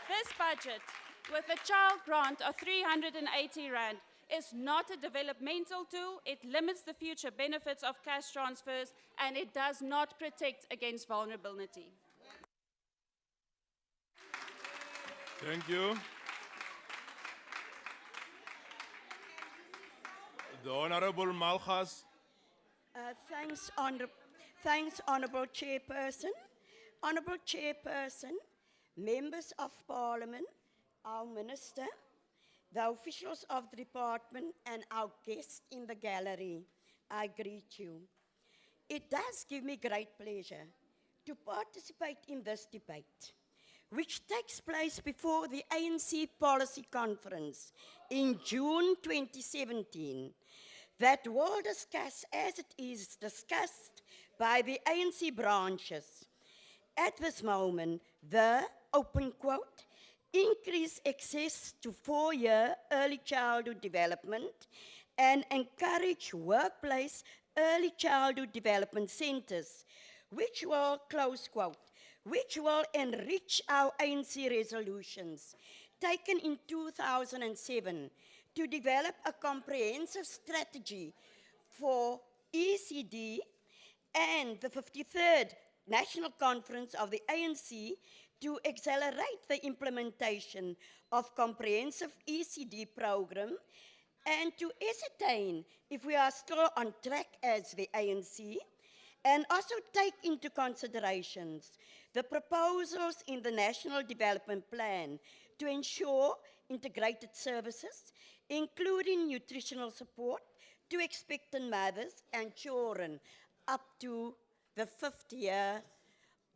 This budget, with a child grant of 380 rand, is not a developmental tool. It limits the future benefits of cash transfers and it does not protect against vulnerability. Thank you. The Honorable Malchas. Thanks, Honorable Chairperson. Honorable Chairperson, members of Parliament, our Minister, the officials of the department and our guests in the gallery, I greet you. It does give me great pleasure to participate in this debate, which takes place before the ANC Policy Conference in June 2017, that will discuss as it is discussed by the ANC branches. At this moment, the, open quote, increase access to 4-year early childhood development and encourage workplace early childhood development centers, which will, close quote, which will enrich our ANC resolutions taken in 2007 to develop a comprehensive strategy for ECD and the 53rd National Conference of the ANC to accelerate the implementation of comprehensive ECD program and to ascertain if we are still on track as the ANC, and also take into considerations the proposals in the National Development Plan to ensure integrated services, including nutritional support to expectant mothers and children up to the 5th year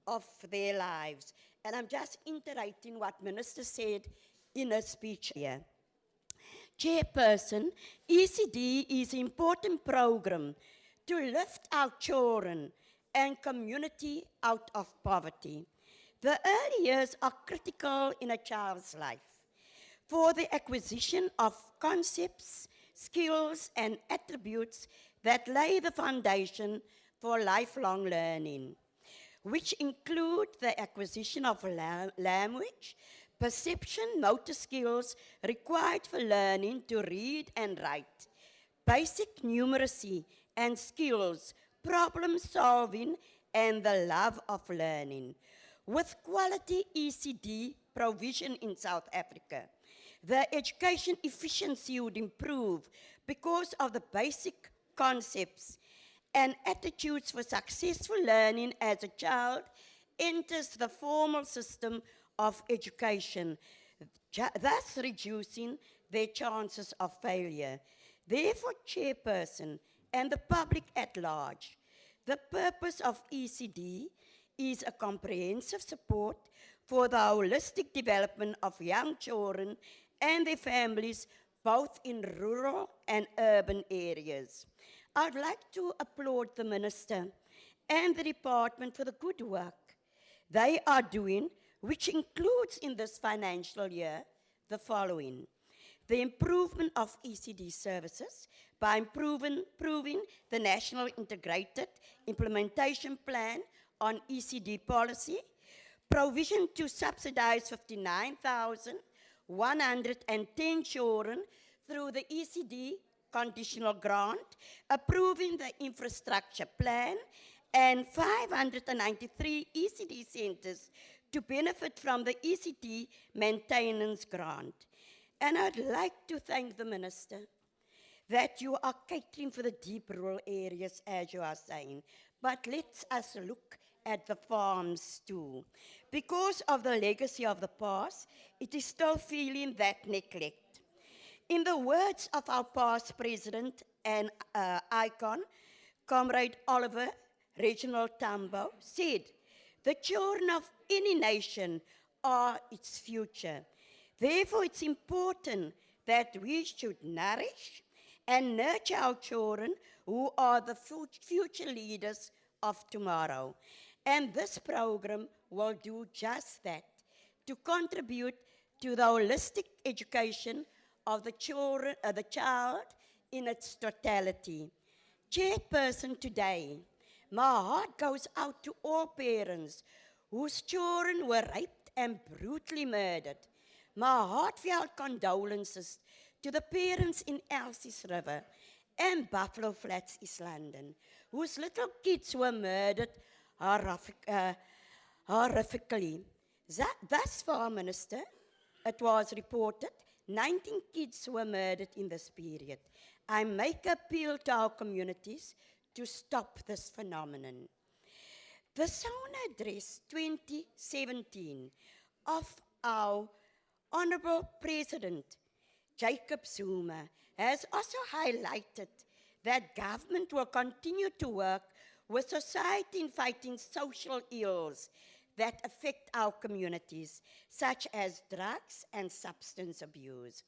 of their lives. And I'm just iterating what Minister said in her speech here. Chairperson, ECD is an important program to lift our children and community out of poverty. The early years are critical in a child's life for the acquisition of concepts, skills, and attributes that lay the foundation for lifelong learning, which include the acquisition of language, perception, motor skills required for learning to read and write, basic numeracy and skills, problem solving, and the love of learning. With quality ECD provision in South Africa, the education efficiency would improve because of the basic concepts and attitudes for successful learning as a child enters the formal system of education, thus reducing their chances of failure. Therefore, Chairperson and the public at large, the purpose of ECD is a comprehensive support for the holistic development of young children and their families, both in rural and urban areas. I'd like to applaud the Minister and the Department for the good work they are doing, which includes in this financial year the following: the improvement of ECD services by improving the National Integrated Implementation Plan on ECD policy, provision to subsidize 59,110 children through the ECD conditional grant, approving the infrastructure plan, and 593 ECD centers to benefit from the ECD maintenance grant. And I'd like to thank the Minister that you are catering for the deep rural areas, as you are saying. But let us look at the farms too. Because of the legacy of the past, it is still feeling that neglect. In the words of our past president and icon, Comrade Oliver Reginald Tambo, said, "The children of any nation are its future. Therefore, it's important that we should nourish and nurture our children who are the future leaders of tomorrow." And this program will do just that, to contribute to the holistic education of the child in its totality. Chairperson, today, my heart goes out to all parents whose children were raped and brutally murdered. My heartfelt condolences to the parents in Elsie's River and Buffalo Flats, East London, whose little kids were murdered horrifically. Thus far, Minister, it was reported 19 kids were murdered in this period. I make appeal to our communities to stop this phenomenon. The SASA address 2017 of our Honorable President Jacob Zuma has also highlighted that government will continue to work with society in fighting social ills that affect our communities, such as drugs and substance abuse.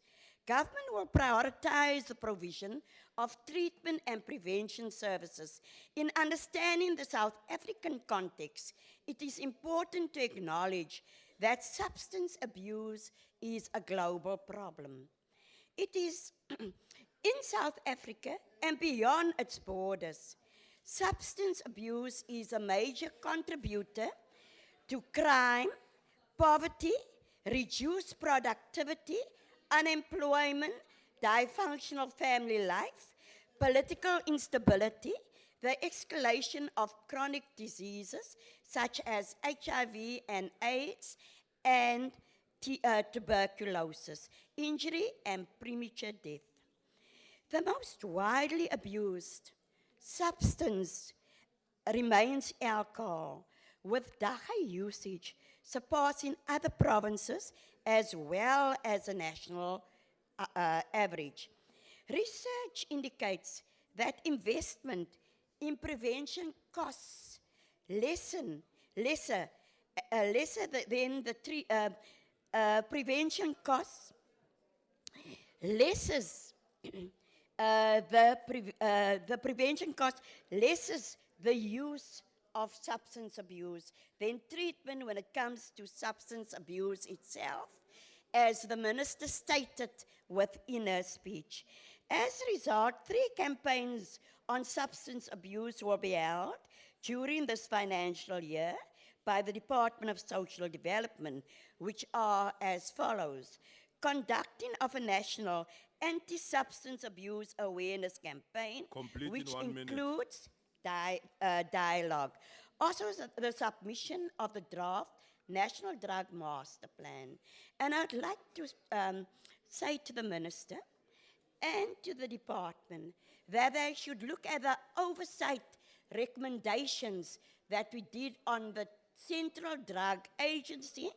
Government will prioritize the provision of treatment and prevention services. In understanding the South African context, it is important to acknowledge that substance abuse is a global problem. It is in South Africa and beyond its borders. Substance abuse is a major contributor to crime, poverty, reduced productivity, unemployment, dysfunctional family life, political instability, the escalation of chronic diseases such as HIV and AIDS and tuberculosis, injury and premature death. The most widely abused substance remains alcohol, with high usage surpassing other provinces as well as the national average. Research indicates that investment in prevention costs lesser than the prevention costs lessens the prevention cost lessens the use of substance abuse than treatment when it comes to substance abuse itself, as the Minister stated within her speech. As a result, 3 campaigns on substance abuse will be held during this financial year by the Department of Social Development, which are as follows: conducting of a national anti-substance abuse awareness campaign, Complete in which 1 minute. includes dialogue. Also, the submission of the draft National Drug Master Plan. And I'd like to say to the Minister and to the department that they should look at the oversight recommendations that we did on the Central Drug Agency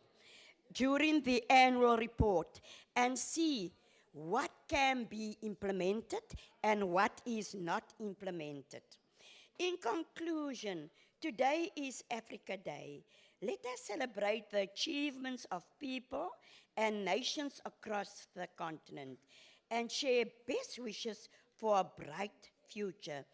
during the annual report and see what can be implemented and what is not implemented. In conclusion, today is Africa Day. Let us celebrate the achievements of people and nations across the continent and share best wishes for a bright future.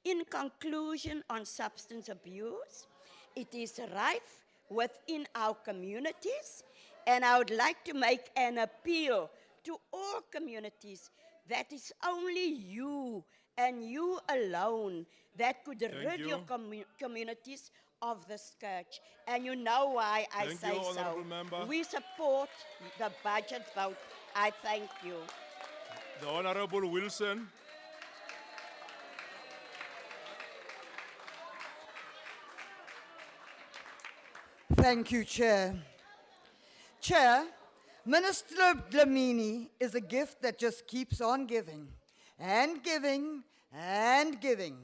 In conclusion, on substance abuse, it is rife within our communities, and I would like to make an appeal to all communities that it's only you and you alone that could rid your communities of the scourge. And you know why I Thank say you, so. Honourable Member. We support the budget vote. I thank you. The Honorable Wilson. Thank you, Chair. Chair, Minister Dlamini is a gift that just keeps on giving and giving and giving.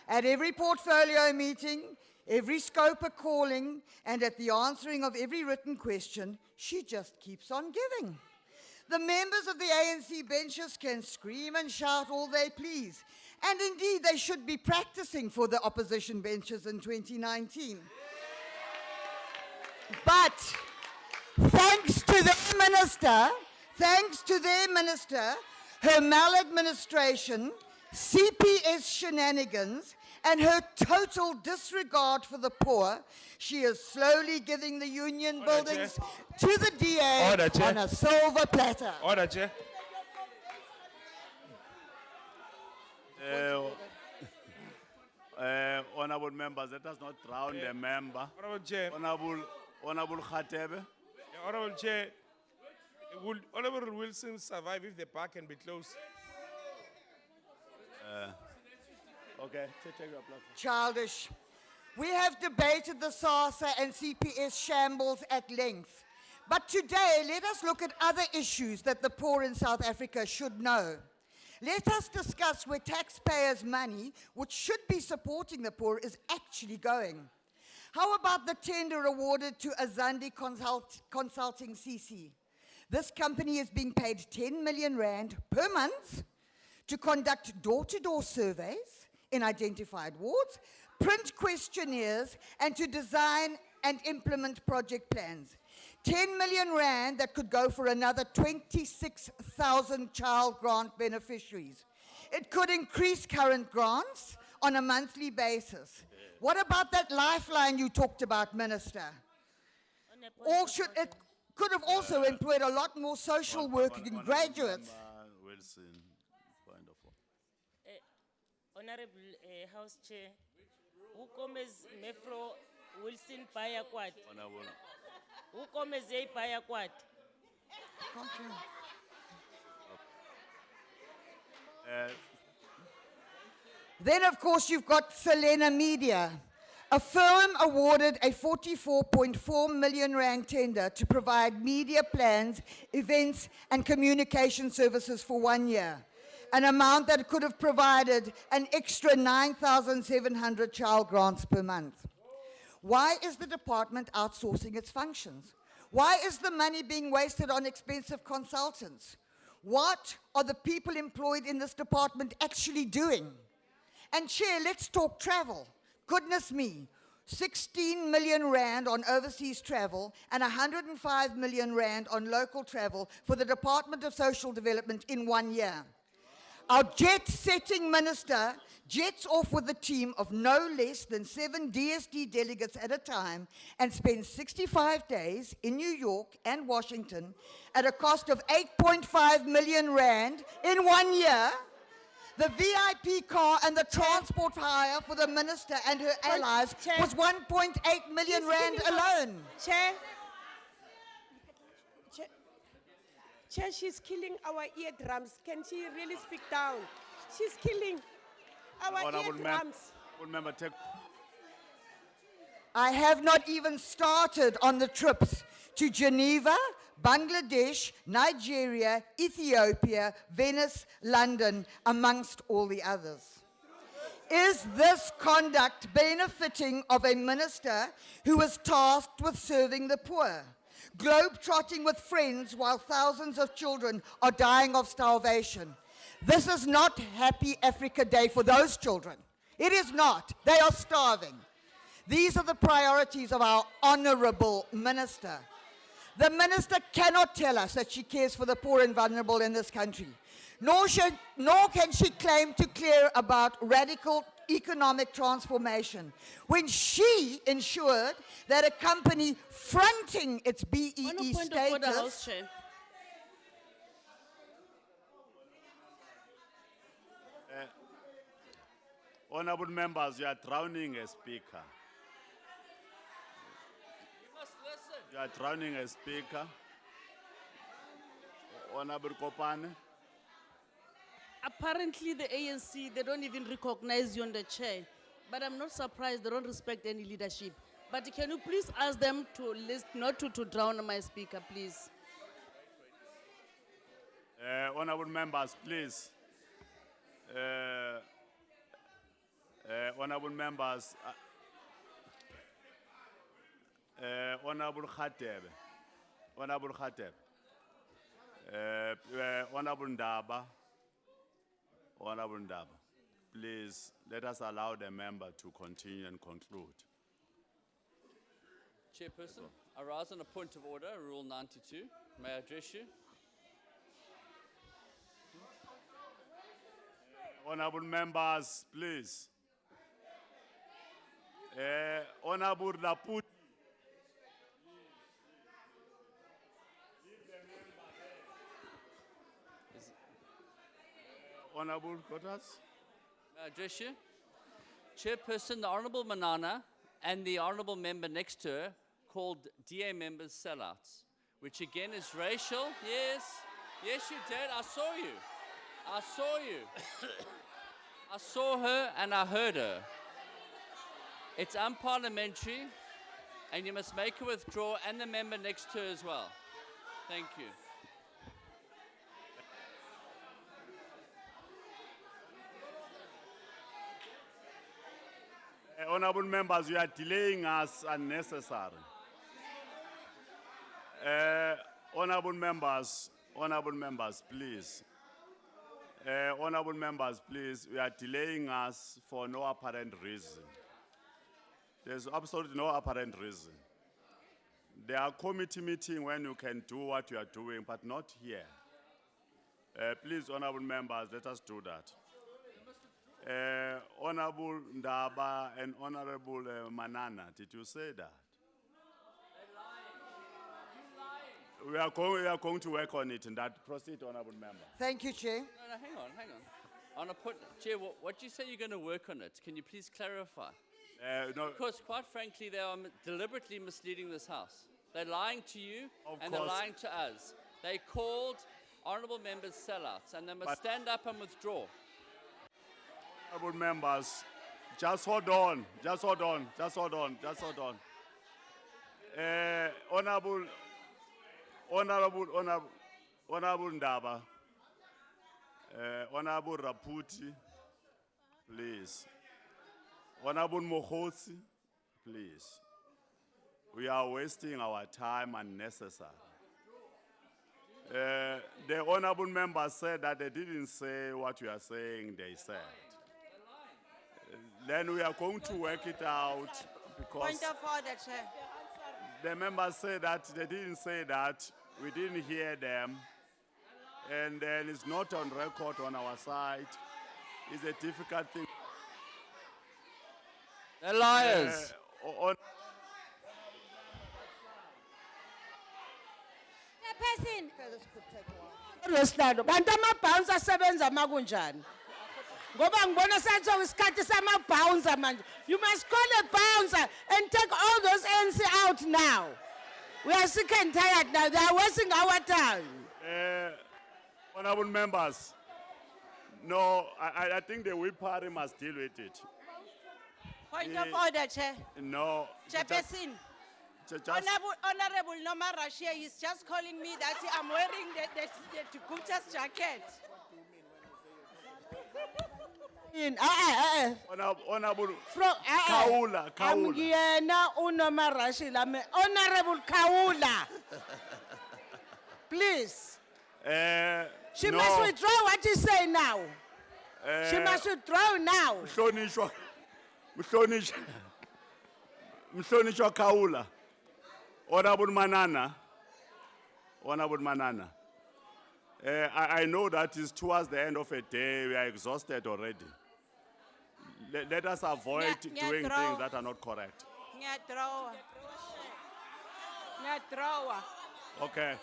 At every portfolio meeting, every scoper calling, and at the answering of every written question, she just keeps on giving. The members of the ANC benches can scream and shout all they please, and indeed they should be practicing for the opposition benches in 2019. But thanks to their minister, her maladministration, CPS shenanigans, and her total disregard for the poor, she is slowly giving the union buildings to the DA on a silver platter. Order, Chair. Honorable members, let us not drown the member. Honorable Chair. Honorable Khatebe. Honorable Chair, would Honorable Wilson survive if the park can be closed? Okay, take your platform. Childish. We have debated the SASA and CPS shambles at length. But today, let us look at other issues that the poor in South Africa should know. Let us discuss where taxpayers' money, which should be supporting the poor, is actually going. How about the tender awarded to Azandi Consulting CC? This company is being paid 10 million rand per month to conduct door-to-door surveys in identified wards, print questionnaires, and to design and implement project plans. 10 million rand that could go for another 26,000 child grant beneficiaries. It could increase current grants on a monthly basis. What about that lifeline you talked about, Minister? It could have also employed a lot more social working graduates. Wilson, point of order. Honorable House Chair, who comes Mefro Wilson Payakwat? Honorable. Who comes Payakwat? Then, of course, you've got Selena Media. A firm awarded a 44.4 million rand tender to provide media plans, events, and communication services for 1 year. An amount that could have provided an extra 9,700 child grants per month. Why is the department outsourcing its functions? Why is the money being wasted on expensive consultants? What are the people employed in this department actually doing? And Chair, let's talk travel. Goodness me, 16 million rand on overseas travel and 105 million rand on local travel for the Department of Social Development in 1 year. Our jet-setting minister jets off with a team of no less than 7 DSD delegates at a time and spends 65 days in New York and Washington at a cost of 8.5 million rand in 1 year. The VIP car and the transport hire for the minister and her allies was 1.8 million rand alone. Chair. Chair, she's killing our eardrums. Can she really speak down? She's killing our eardrums. Honourable member, take. I have not even started on the trips to Geneva, Bangladesh, Nigeria, Ethiopia, Venice, London, amongst all the others. Is this conduct benefiting of a minister who is tasked with serving the poor, globe-trotting with friends while thousands of children are dying of starvation? This is not Happy Africa Day for those children. It is not. They are starving. These are the priorities of our honourable minister. The minister cannot tell us that she cares for the poor and vulnerable in this country, nor can she claim to care about radical economic transformation when she ensured that a company fronting its BEE Point of order, House status Chair. Honourable members, you are drowning a speaker. You are drowning a speaker. Honourable Kopane. Apparently the ANC, they don't even recognize you on the chair. But I'm not surprised they don't respect any leadership. But can you please ask them to list, not to drown my speaker, please? Honourable members, please. Honourable members, Honourable Khatebe, Honourable Khatebe, Honourable Ndaba, Honourable Ndaba, please let us allow the member to continue and conclude. Chairperson, I rise on a point of order, Rule 92. May I address you? Honourable members, please. Honourable Laput. Honourable Kotas. May I address you? Chairperson, the Honourable Manana and the Honourable member next to her called DA members sellouts, which again is racial. Yes, yes you did. I saw you. I saw you. I saw her and I heard her. It's unparliamentary, and you must make her withdraw, and the member next to her as well. Thank you. Honourable members, you are delaying us unnecessarily. Honourable members, please. Honourable members, please, we are delaying us for no apparent reason. There's absolutely no apparent reason. There are committee meetings when you can do what you are doing, but not here. Please, honourable members, let us do that. Honourable Ndaba and Honourable Manana, did you say that? We are going to work on it, and that proceed, honourable member. Thank you, Chair. No, hang on. Chair, what you say you're going to work on it? Can you please clarify? No. Because quite frankly, they are deliberately misleading this House. They're lying to you, and they're course. lying to us. They called honourable members sellouts, and they must stand up and withdraw. Honourable members, just hold on. Honourable Ndaba, Honourable Raputi, please. Honourable Mohosi, please. We are wasting our time unnecessarily. The honourable members said that they didn't say what you are saying they said. Then we are going to work it out because Point of order, Chair. the members said that they didn't say that, we didn't hear them, and then it's not on record on our side. It's a difficult thing. They're liars. Person. Resihlalo kanti ama-bounce asebenza makunjani ngoba ngibona senzo isikhathi sama-bouncer manje. You must call a bouncer and take all those ANC out now. We are sick and tired now. They are wasting our time. Honorable members, no, I think the whip party must deal with it. Point of order, Chair. No. Chairperson. Honorable Noma Rashia is just calling me that I'm wearing the Gupta's jacket. Honorable Kaula. Amgiyena uNoma Rashid lami. Honorable Kaula. Please. She must withdraw what you say now. She must withdraw now. Mhlonishwa Kaula. Honorable Manana. I know that is towards the end of a day. We are exhausted already. Let us avoid doing things that are not correct. Okay.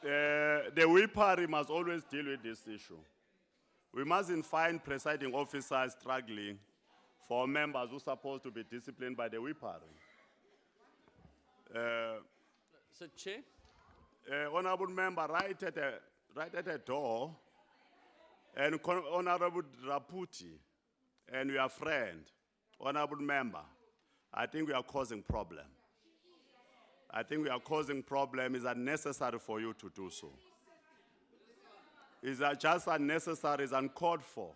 The whip party must always deal with this issue. We mustn't find presiding officers struggling for members who are supposed to be disciplined by the whip party. So, Chair? Honorable member, right at the door, and Honorable Raputi, and your friend, Honorable member, I think we are causing problem. I think we are causing problem. Is unnecessary for you to do so. Is that just unnecessary? Is uncalled for.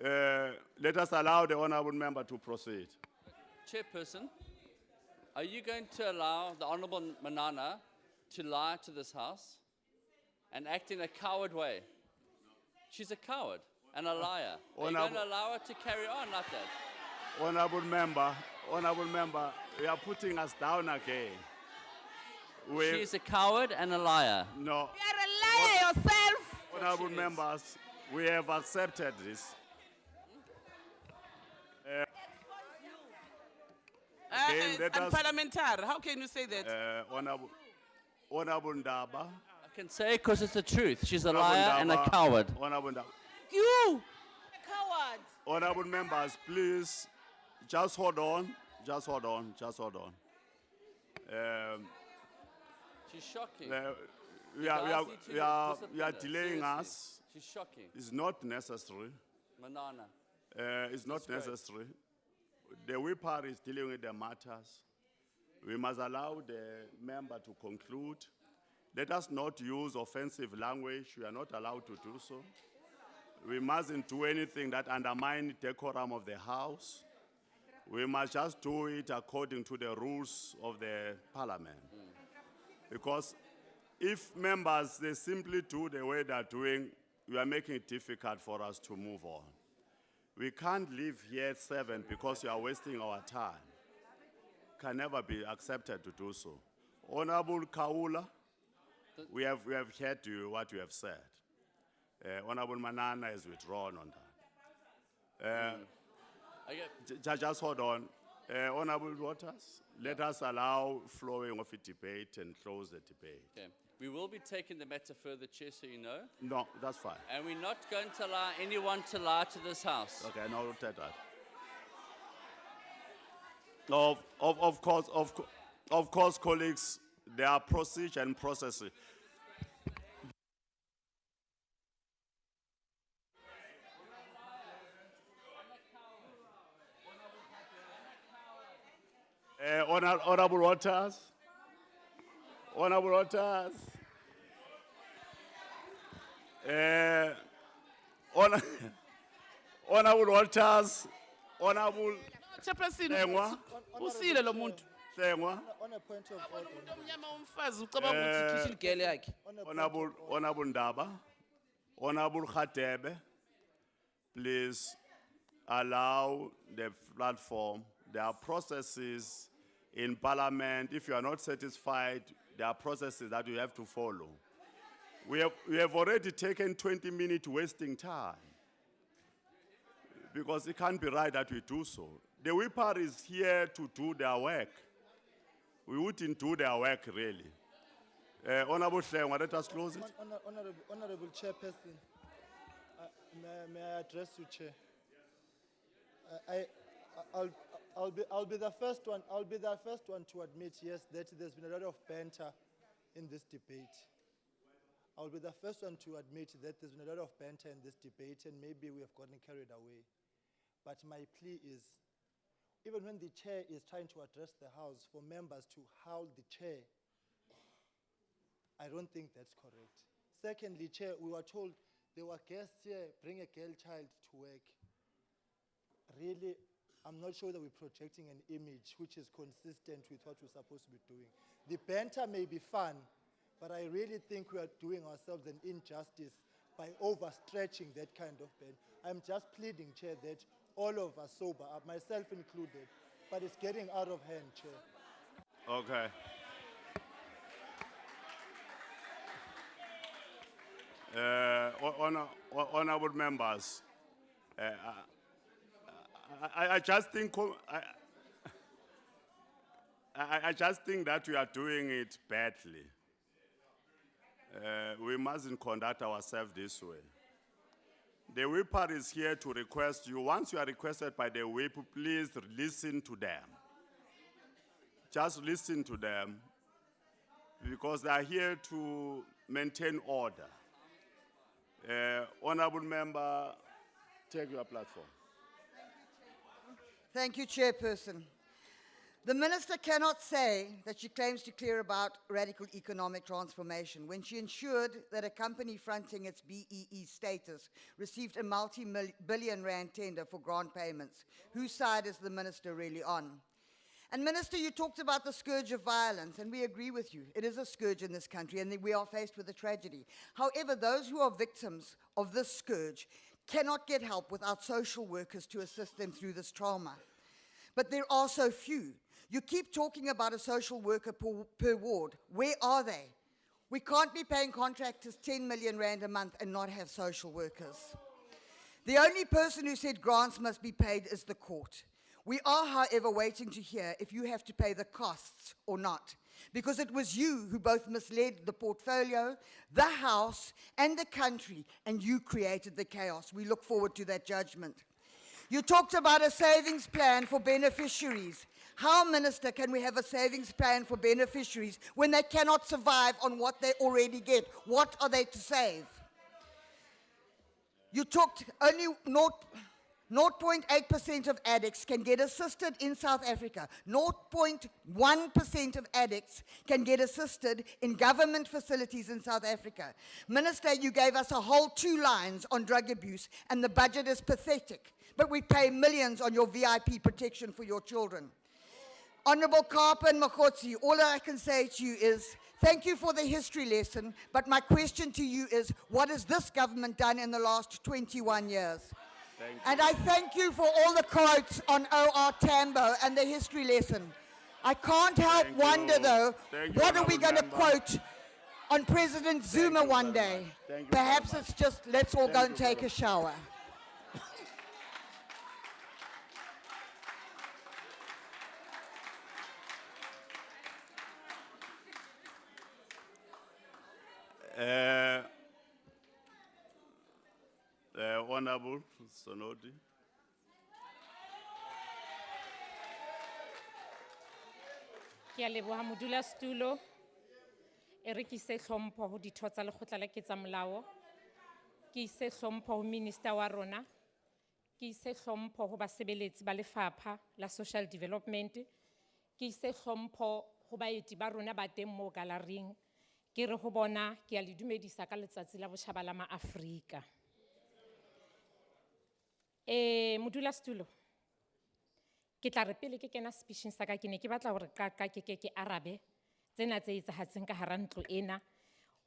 Let us allow the honorable member to proceed. Chairperson, are you going to allow the Honorable Manana to lie to this House and act in a coward way? She's a coward and a liar. Are you going to allow her to carry on like that? Honorable member, you are putting us down again. She is a coward and a liar. No. You are a liar yourself. Honorable members, we have accepted this. It's unparliamentary. How can you say that? Honorable Ndaba. I can say it because it's the truth. She's a liar and a coward. Honorable Ndaba. You! Coward! Honorable members, please, just hold on. She's shocking. We are delaying us. She's shocking. It's not necessary. Manana. It's not necessary. The whip party is dealing with the matters. We must allow the member to conclude. Let us not use offensive language. We are not allowed to do so. We mustn't do anything that undermines the decorum of the House. We must just do it according to the rules of the Parliament. Because if members, they simply do the way they're doing, we are making it difficult for us to move on. We can't leave here at 7 because you are wasting our time. Can never be accepted to do so. Honorable Kaula, we have heard you what you have said. Honorable Manana is withdrawn on that. Just hold on. Honorable Waters, let us allow flowing of a debate and close the debate. Okay. We will be taking the matter further, Chair, so you know. No, that's fine. And we're not going to allow anyone to lie to this House. Okay, no, we'll take that. Of course, colleagues, there are procedure and processes. Honorable Waters. Honorable Waters. Honorable Waters. Honorable Chairperson, usile lo muntu. Sengwa. On a point of order. Omnyama umfazi ucabanga ukuthi ikhishile igele yakhe. Honorable Ndaba. Honorable Khatebe. Please allow the platform. There are processes in Parliament. If you are not satisfied, there are processes that you have to follow. We have already taken 20 minutes wasting time because it can't be right that we do so. The whipper is here to do their work. We wouldn't do their work really. Honorable Shlengwa, let us close it. Honorable Chairperson, may I address you, Chair? I'll be the first one to admit, yes, that there's been a lot of banter in this debate. I'll be the first one to admit that there's been a lot of banter in this debate and maybe we have gotten carried away. But my plea is, even when the chair is trying to address the House, for members to howl the chair, I don't think that's correct. Secondly, Chair, we were told there were guests here, bring a girl child to work. Really, I'm not sure that we're projecting an image which is consistent with what we're supposed to be doing. The banter may be fun, but I really think we are doing ourselves an injustice by overstretching that kind of ban. I'm just pleading, Chair, that all of us sober up, myself included, but it's getting out of hand, Chair. Okay. Honorable members, I just think I just think that we are doing it badly. We mustn't conduct ourselves this way. The whipper is here to request you. Once you are requested by the whip, please listen to them. Just listen to them, because they are here to maintain order. Honorable member, take your platform. Thank you, Chairperson. The Minister cannot say that she claims to care about radical economic transformation when she ensured that a company fronting its BEE status received a multi-billion rand tender for grant payments. Whose side is the Minister really on? And Minister, you talked about the scourge of violence, and we agree with you. It is a scourge in this country, and we are faced with a tragedy. However, those who are victims of this scourge cannot get help without social workers to assist them through this trauma. But there are so few. You keep talking about a social worker per ward. Where are they? We can't be paying contractors 10 million rand a month and not have social workers. The only person who said grants must be paid is the court. We are, however, waiting to hear if you have to pay the costs or not, because it was you who both misled the portfolio, the House, and the country, and you created the chaos. We look forward to that judgment. You talked about a savings plan for beneficiaries. How, Minister, can we have a savings plan for beneficiaries when they cannot survive on what they already get? What are they to save? You talked only 0.8% of addicts can get assisted in South Africa. 0.1% of addicts can get assisted in government facilities in South Africa. Minister, you gave us a whole 2 lines on drug abuse, and the budget is pathetic. But we pay millions on your VIP protection for your children. Honorable Karpa and Makotsi, all I can say to you is, thank you for the history lesson, but my question to you is, what has this government done in the last 21 years? And I thank you for all the quotes on OR Tambo and the history lesson. I can't help wonder, though, what are we going to quote on President Zuma one day? Perhaps it's just, let's all go and take a shower. Honorable Sonodi. Ke a leboha modulasetulo e re ke ise hlompho ho ditho tsa lekgotla la ketsamolao, ke ise hlompho ho minister wa rona, ke ise hlompho ho basebeletsi ba lefapha la social development, ke ise hlompho ho baeti ba rona ba teng mo galaring, ke re ho bona ke a le dumedisa ka letsatsi la botjhaba la maAfrika. Modulasetulo, ke tla re pele ke kena speeching sa ka ke ne ke batla hore ke arabe tsena tse etsahatseng ka hara ntlo ena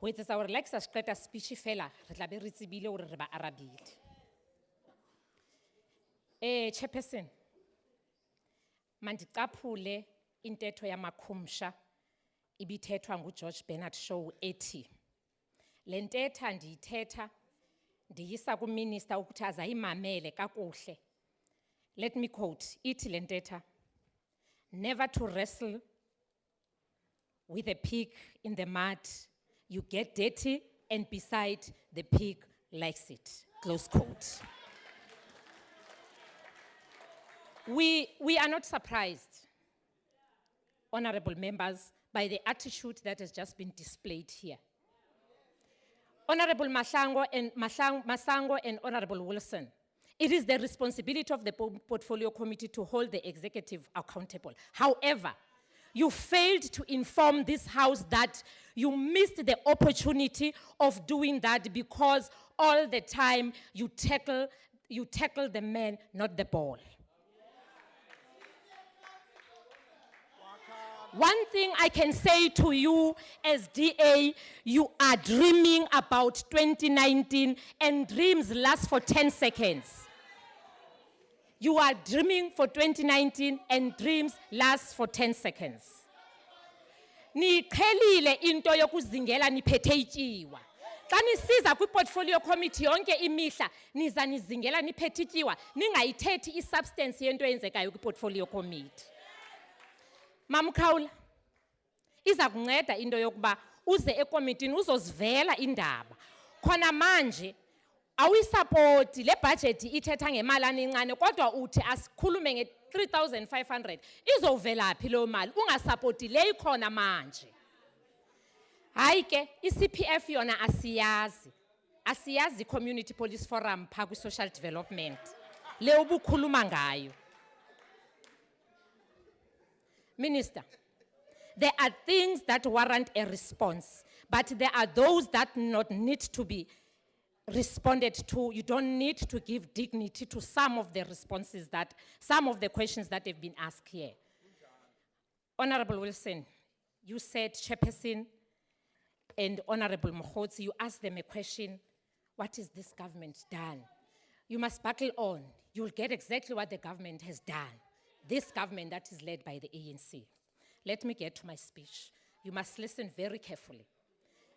ho etsetsa hore like sa qeta speech fela re tla be re tsebile hore re ba arabile. Chairperson, mandicaphule intetho yamakhumsha ibithethwa nguGeorge Bernard Shaw ethi le ntetha ndiyithetha ndiyisa kuminister ukuthi azayimamele kakuhle. Let me quote, ithi le ntetha, never to wrestle with a pig in the mud, you get dirty and beside the pig likes it, close quote. We are not surprised, honorable members, by the attitude that has just been displayed here. Honorable Masango and Honorable Wilson, it is the responsibility of the Portfolio Committee to hold the executive accountable. However, you failed to inform this House that you missed the opportunity of doing that because all the time you tackle the man, not the ball. One thing I can say to you as DA, you are dreaming about 2019 and dreams last for 10 seconds. You are dreaming for 2019 and dreams last for 10 seconds. Niqhelile into yokuzingela niphethe ityiwa. Xa nisiza kwi-portfolio committee yonke imihla niza nizingela niphethe ityiwa ningayithethi i-substance yento eyenzekayo kwi-portfolio committee. Mamkhawula, iza kunceda into yokuba uze ekomitini uzozivela indaba. Khona manje awuyisapoti le budget ithetha ngemali encane kodwa uthi asikhulume nge-3,500 izovelaphi leyo mali ungasapoti le ikhona manje. Hayi ke i-CPF yona asiyazi community police forum pha kwi-social development le ubukhuluma ngayo. Minister, there are things that warrant a response, but there are those that not need to be responded to. You don't need to give dignity to some of the responses some of the questions that have been asked here. Honorable Wilson, you said Chairperson and Honorable Mokgotsi, you asked them a question, what has this government done? You must buckle on. You'll get exactly what the government has done. This government that is led by the ANC. Let me get to my speech. You must listen very carefully.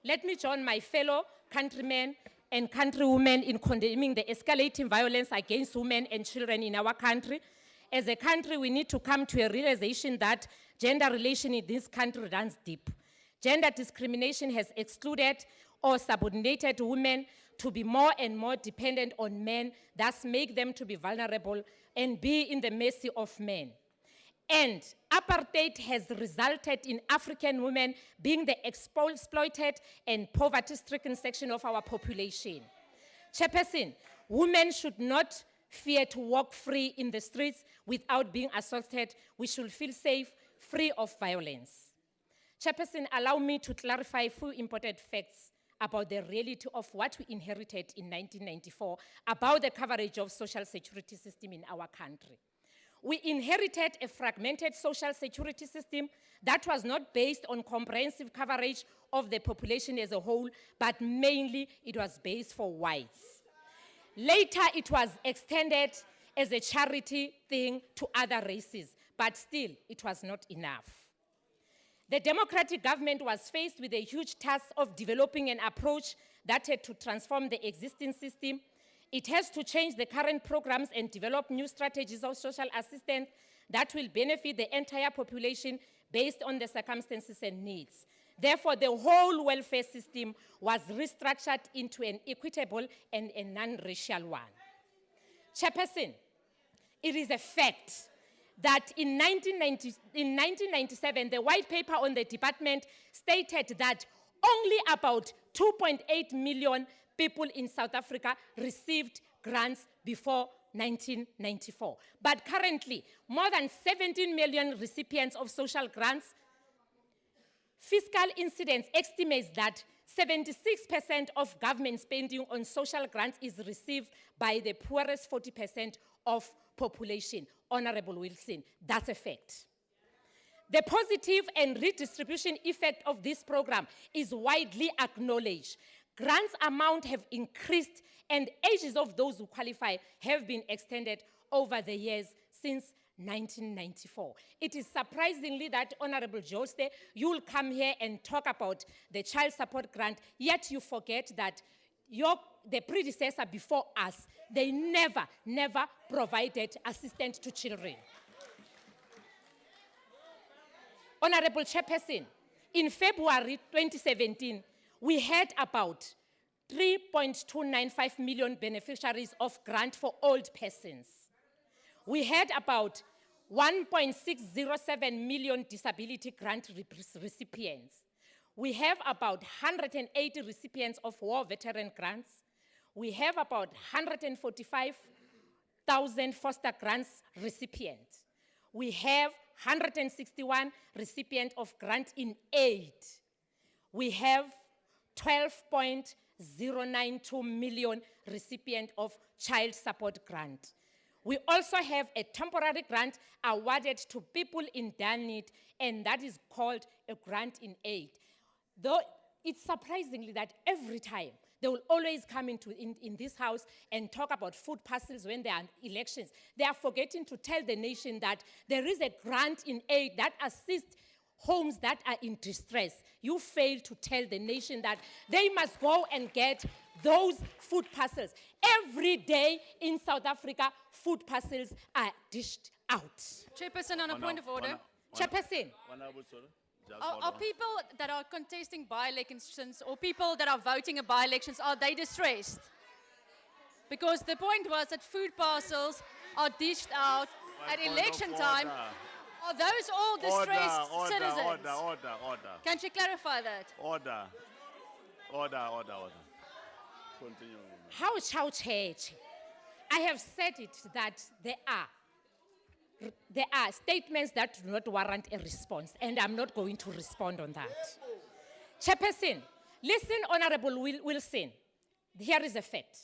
Let me join my fellow countrymen and countrywomen in condemning the escalating violence against women and children in our country. As a country, we need to come to a realization that gender relation in this country runs deep. Gender discrimination has excluded or subordinated women to be more and more dependent on men, thus make them to be vulnerable and be in the mercy of men. And apartheid has resulted in African women being the exploited and poverty-stricken section of our population. Chairperson, women should not fear to walk free in the streets without being assaulted. We should feel safe, free of violence. Chairperson, allow me to clarify a few important facts about the reality of what we inherited in 1994 about the coverage of social security system in our country. We inherited a fragmented social security system that was not based on comprehensive coverage of the population as a whole, but mainly it was based for whites. Later, it was extended as a charity thing to other races, but still, it was not enough. The democratic government was faced with a huge task of developing an approach that had to transform the existing system. It has to change the current programs and develop new strategies of social assistance that will benefit the entire population based on the circumstances and needs. Therefore, the whole welfare system was restructured into an equitable and a non-racial one. Chairperson, it is a fact that in 1997, the white paper on the department stated that only about 2.8 million people in South Africa received grants before 1994. But currently, more than 17 million recipients of social grants. Fiscal Incidence estimates that 76% of government spending on social grants is received by the poorest 40% of population. Honorable Wilson, that's a fact. The positive and redistribution effect of this program is widely acknowledged. Grants amount have increased and ages of those who qualify have been extended over the years since 1994. It is surprisingly that, Honorable Jolste, you will come here and talk about the child support grant, yet you forget that the predecessor before us, they never provided assistance to children. Honorable Chairperson, in February 2017, we had about 3.295 million beneficiaries of grant for old persons. We had about 1.607 million disability grant recipients. We have about 180 recipients of war veteran grants. We have about 145,000 foster grants recipients. We have 161 recipients of grant in aid. We have 12.092 million recipients of child support grant. We also have a temporary grant awarded to people in need, and that is called a grant in aid. Though it's surprisingly that every time they will always come in this house and talk about food parcels when there are elections. They are forgetting to tell the nation that there is a grant in aid that assists homes that are in distress. You fail to tell the nation that they must go and get those food parcels. Every day in South Africa, food parcels are dished out. Chairperson, on a point of order. Chairperson. Are people that are contesting by-elections or people that are voting in by-elections, are they distressed? Because the point was that food parcels are dished out at election time. Are those all distressed citizens? Order. Can she clarify that? Order. Continue. How church? I have said it that there are statements that do not warrant a response, and I'm not going to respond on that. Chairperson, listen, Honorable Wilson. Here is a fact.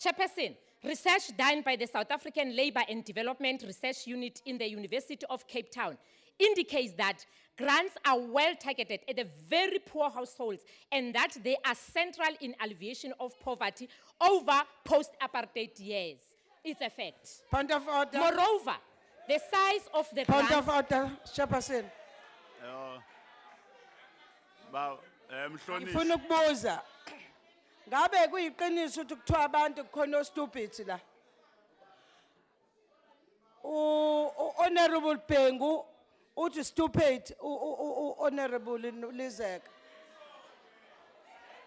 Chairperson, research done by the South African Labour and Development Research Unit in the University of Cape Town indicates that grants are well targeted at the very poor households and that they are central in alleviation of poverty over post-apartheid years. It's a fact. Point of order. Moreover, the size of the Point grant... of order, Chairperson. Ngifuna ukubuza. Ngabe kuyiqiniso ukuthi kuthiwa abantu kukhona stupid la? Honorable Pengu uthi stupid honorable Lizek.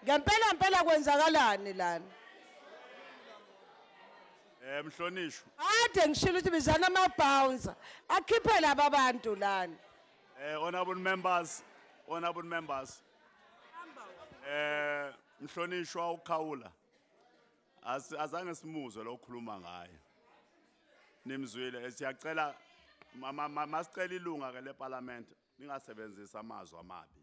Ngempela kwenzakalani lana? Mhlonishwa. Ade ngishilo ukuthi bizana ama-bouncer. Akhiphe laba abantu lana. Honorable members. Mhlonishwa ukhawula. Azange simuzwe lo khuluma ngaye. Nimzwile siyacela masicela ilunga ke leParliament ningasebenzisa amazwi amabi.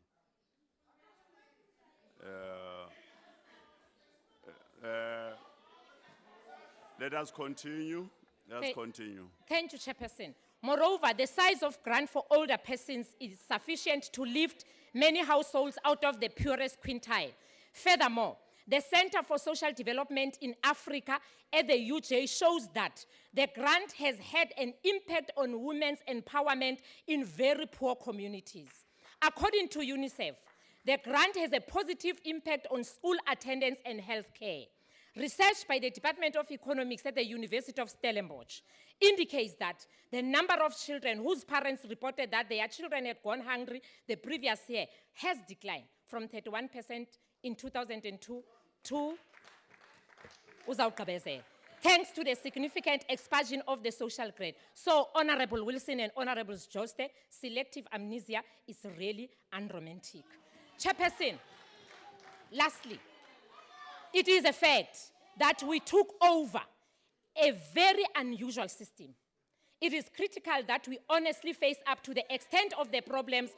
Let us continue. Continue. Thank you, Chairperson. Moreover, the size of grant for older persons is sufficient to lift many households out of the poorest quintile. Furthermore, the Center for Social Development in Africa at the UJ shows that the grant has had an impact on women's empowerment in very poor communities. According to UNICEF, the grant has a positive impact on school attendance and health care. Research by the Department of Economics at the University of Stellenbosch indicates that the number of children whose parents reported that their children had gone hungry the previous year has declined from 31% in 2002 to thanks to the significant expansion of the social grade. So, Honorable Wilson and Honorable Joste, selective amnesia is really unromantic. Chairperson, lastly, it is a fact that we took over a very unusual system. It is critical that we honestly face up to the extent of the problems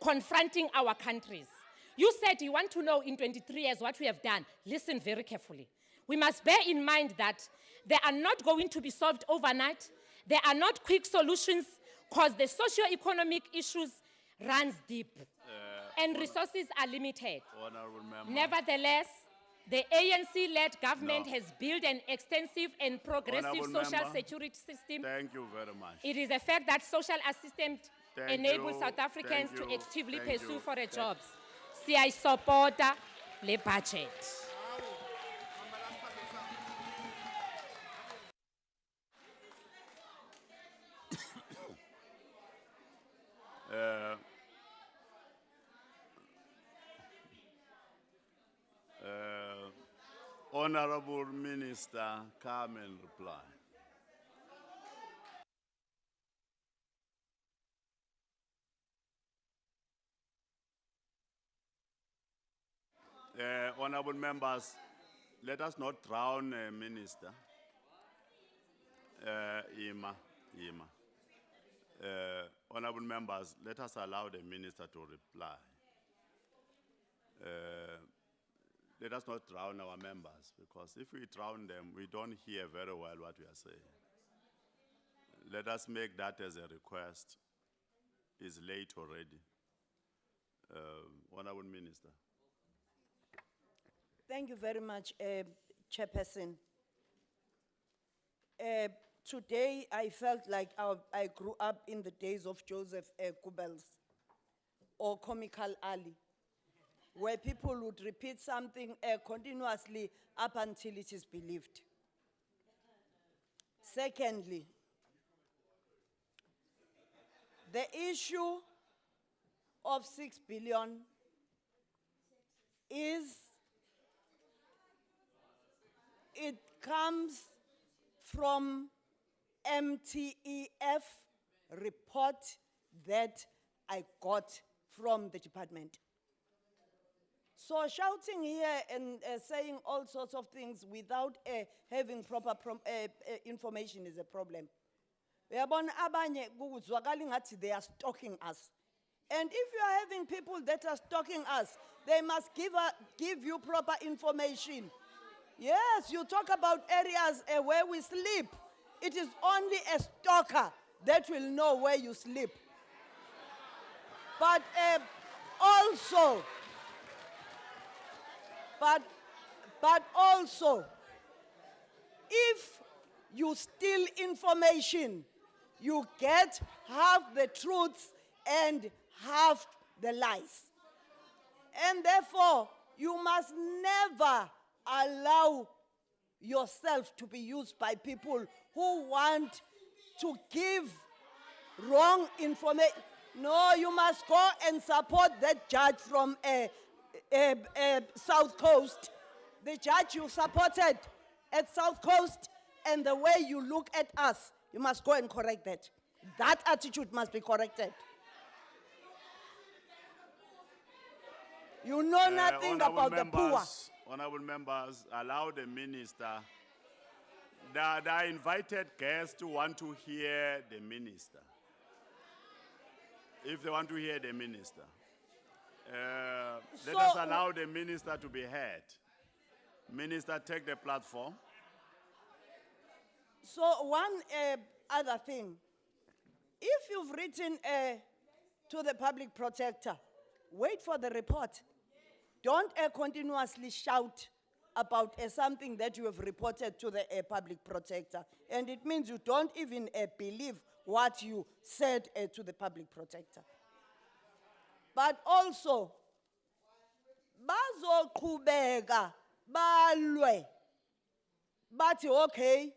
confronting our countries. You said you want to know in 23 years what we have done. Listen very carefully. We must bear in mind that they are not going to be solved overnight. They are not quick solutions because the socio-economic issues runs deep and resources are limited. Nevertheless, the ANC-led government has built an extensive and progressive social security system. Thank you very much. It is a fact that social assistance enables South Africans to actively pursue for a jobs. I support the budget. Honorable Minister, come and reply. Honorable members, let us not drown Minister. Ima. Honorable members, let us allow the Minister to reply. Let us not drown our members, because if we drown them, we don't hear very well what we are saying. Let us make that as a request. It's late already. Honorable Minister. Thank you very much, Chairperson. Today, I felt like I grew up in the days of Joseph Goebbels or Comical Ali, where people would repeat something continuously up until it is believed. Secondly, the issue of 6 billion it comes from MTEF report that I got from the department. So shouting here and saying all sorts of things without having proper information is a problem. They are stalking us. And if you are having people that are stalking us, they must give you proper information. Yes, you talk about areas where we sleep. It is only a stalker that will know where you sleep. But also, if you steal information, you get half the truths and half the lies. And therefore, you must never allow yourself to be used by people who want to give wrong information. No, you must go and support that judge from South Coast. The judge you supported at South Coast, and the way you look at us, you must go and correct that. That attitude must be corrected. You know nothing about the poor. Honorable members, allow the minister. There are invited guests who want to hear the minister. If they want to hear the minister. Let us allow the minister to be heard. Minister, take the platform. So one other thing. If you've written to the public protector, wait for the report. Don't continuously shout about something that you have reported to the public protector. And it means you don't even believe what you said to the public protector. But also, bazoqhubeka balwe bathi okay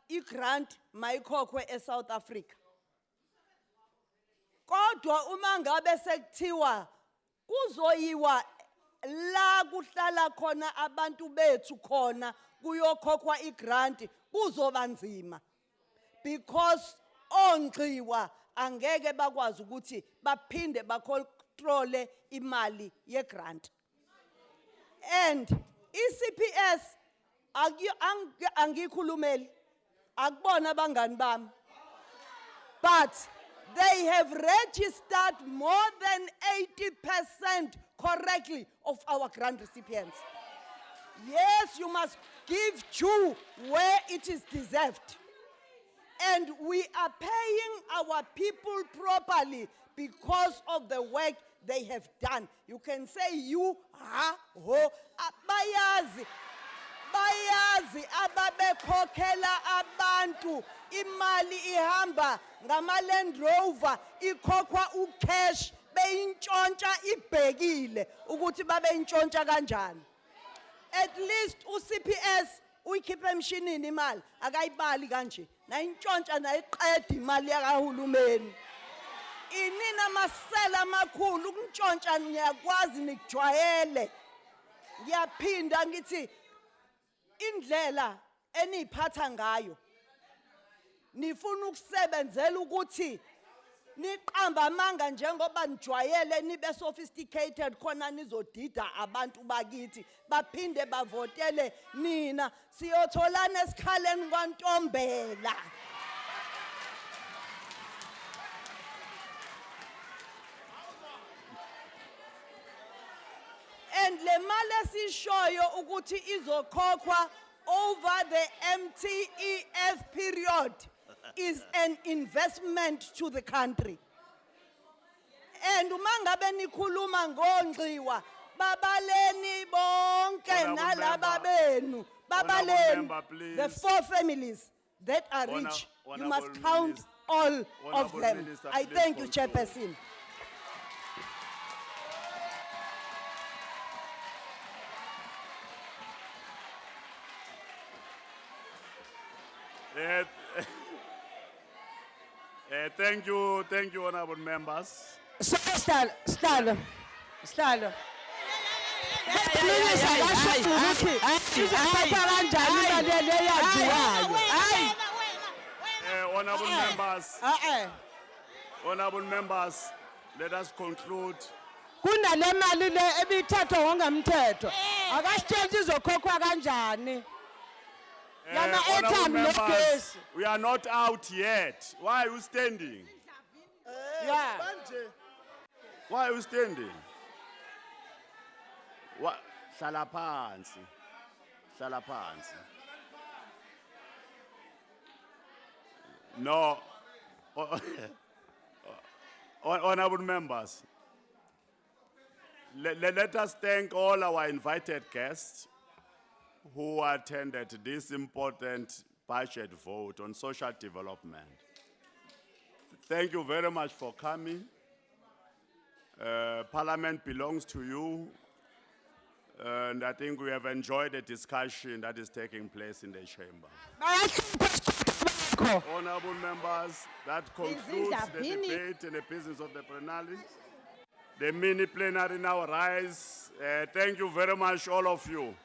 i-grant mayikhokhwe eSouth Africa. Kodwa uma ngabe sekuthiwa kuzoyiwa la kuhlala khona abantu bethu khona kuyokhokhwa i-grant kuzoba nzima, because ongqiwa angeke bakwazi ukuthi baphinde bakontrole imali ye-grant. And i-CPS angikhulumeli akubona abangani bami, but they have registered more than 80% correctly of our grant recipients. Yes, you must give due where it is deserved. And we are paying our people properly because of the work they have done. You can say you, ha, ho, bayazi ababekhokhela abantu imali ihamba ngama Land Rover ikhokhwa ucash beyintshontsha ibhekile ukuthi babe intshontsha kanjani. At least uCPS uyikhipha emshinini imali akayibali kanje na intshontsha na iqeda imali yakahulumeni. Inina masela amakhulu ukuntshontsha niyakwazi nikujwayele. Ngiyaphinda ngithi indlela eniphatha ngayo nifuna ukusebenzela ukuthi niqamba amanga njengoba nijwayele nibe sophisticated khona nizodida abantu bakithi baphinde bavotele nina siyotholana esikhaleni kwaNtombela. And le mali esishoyo ukuthi izokhokhwa over the MTEF period is an investment to the country. And uma ngabe nikhuluma ngongxiwa babaleni bonke Honourable nalaba member. benu Honourable babaleni member, please. the 4 families that are rich you must Honourable count Minister. all of Honourable them. Minister, I please thank you, conclude. Chairperson. Thank you, honourable members. Sihlalo. Honourable members, let us conclude. Kunale mali le ebithethwa ngongamthetho. Akasitshela izokhokhwa kanjani. Yana Honourable airtime members, nogesi. we are not out yet. Why are you standing? Yeah. Why are you standing? What? Hlala phansi. Hlala phansi. No. Honourable members, let us thank all our invited guests who attended this important budget vote on social development. Thank you very much for coming. Parliament belongs to you, and I think we have enjoyed the discussion that is taking place in the chamber. Honourable members, that concludes the debate and the business of the plenary. The mini plenary now rise. Thank you very much, all of you.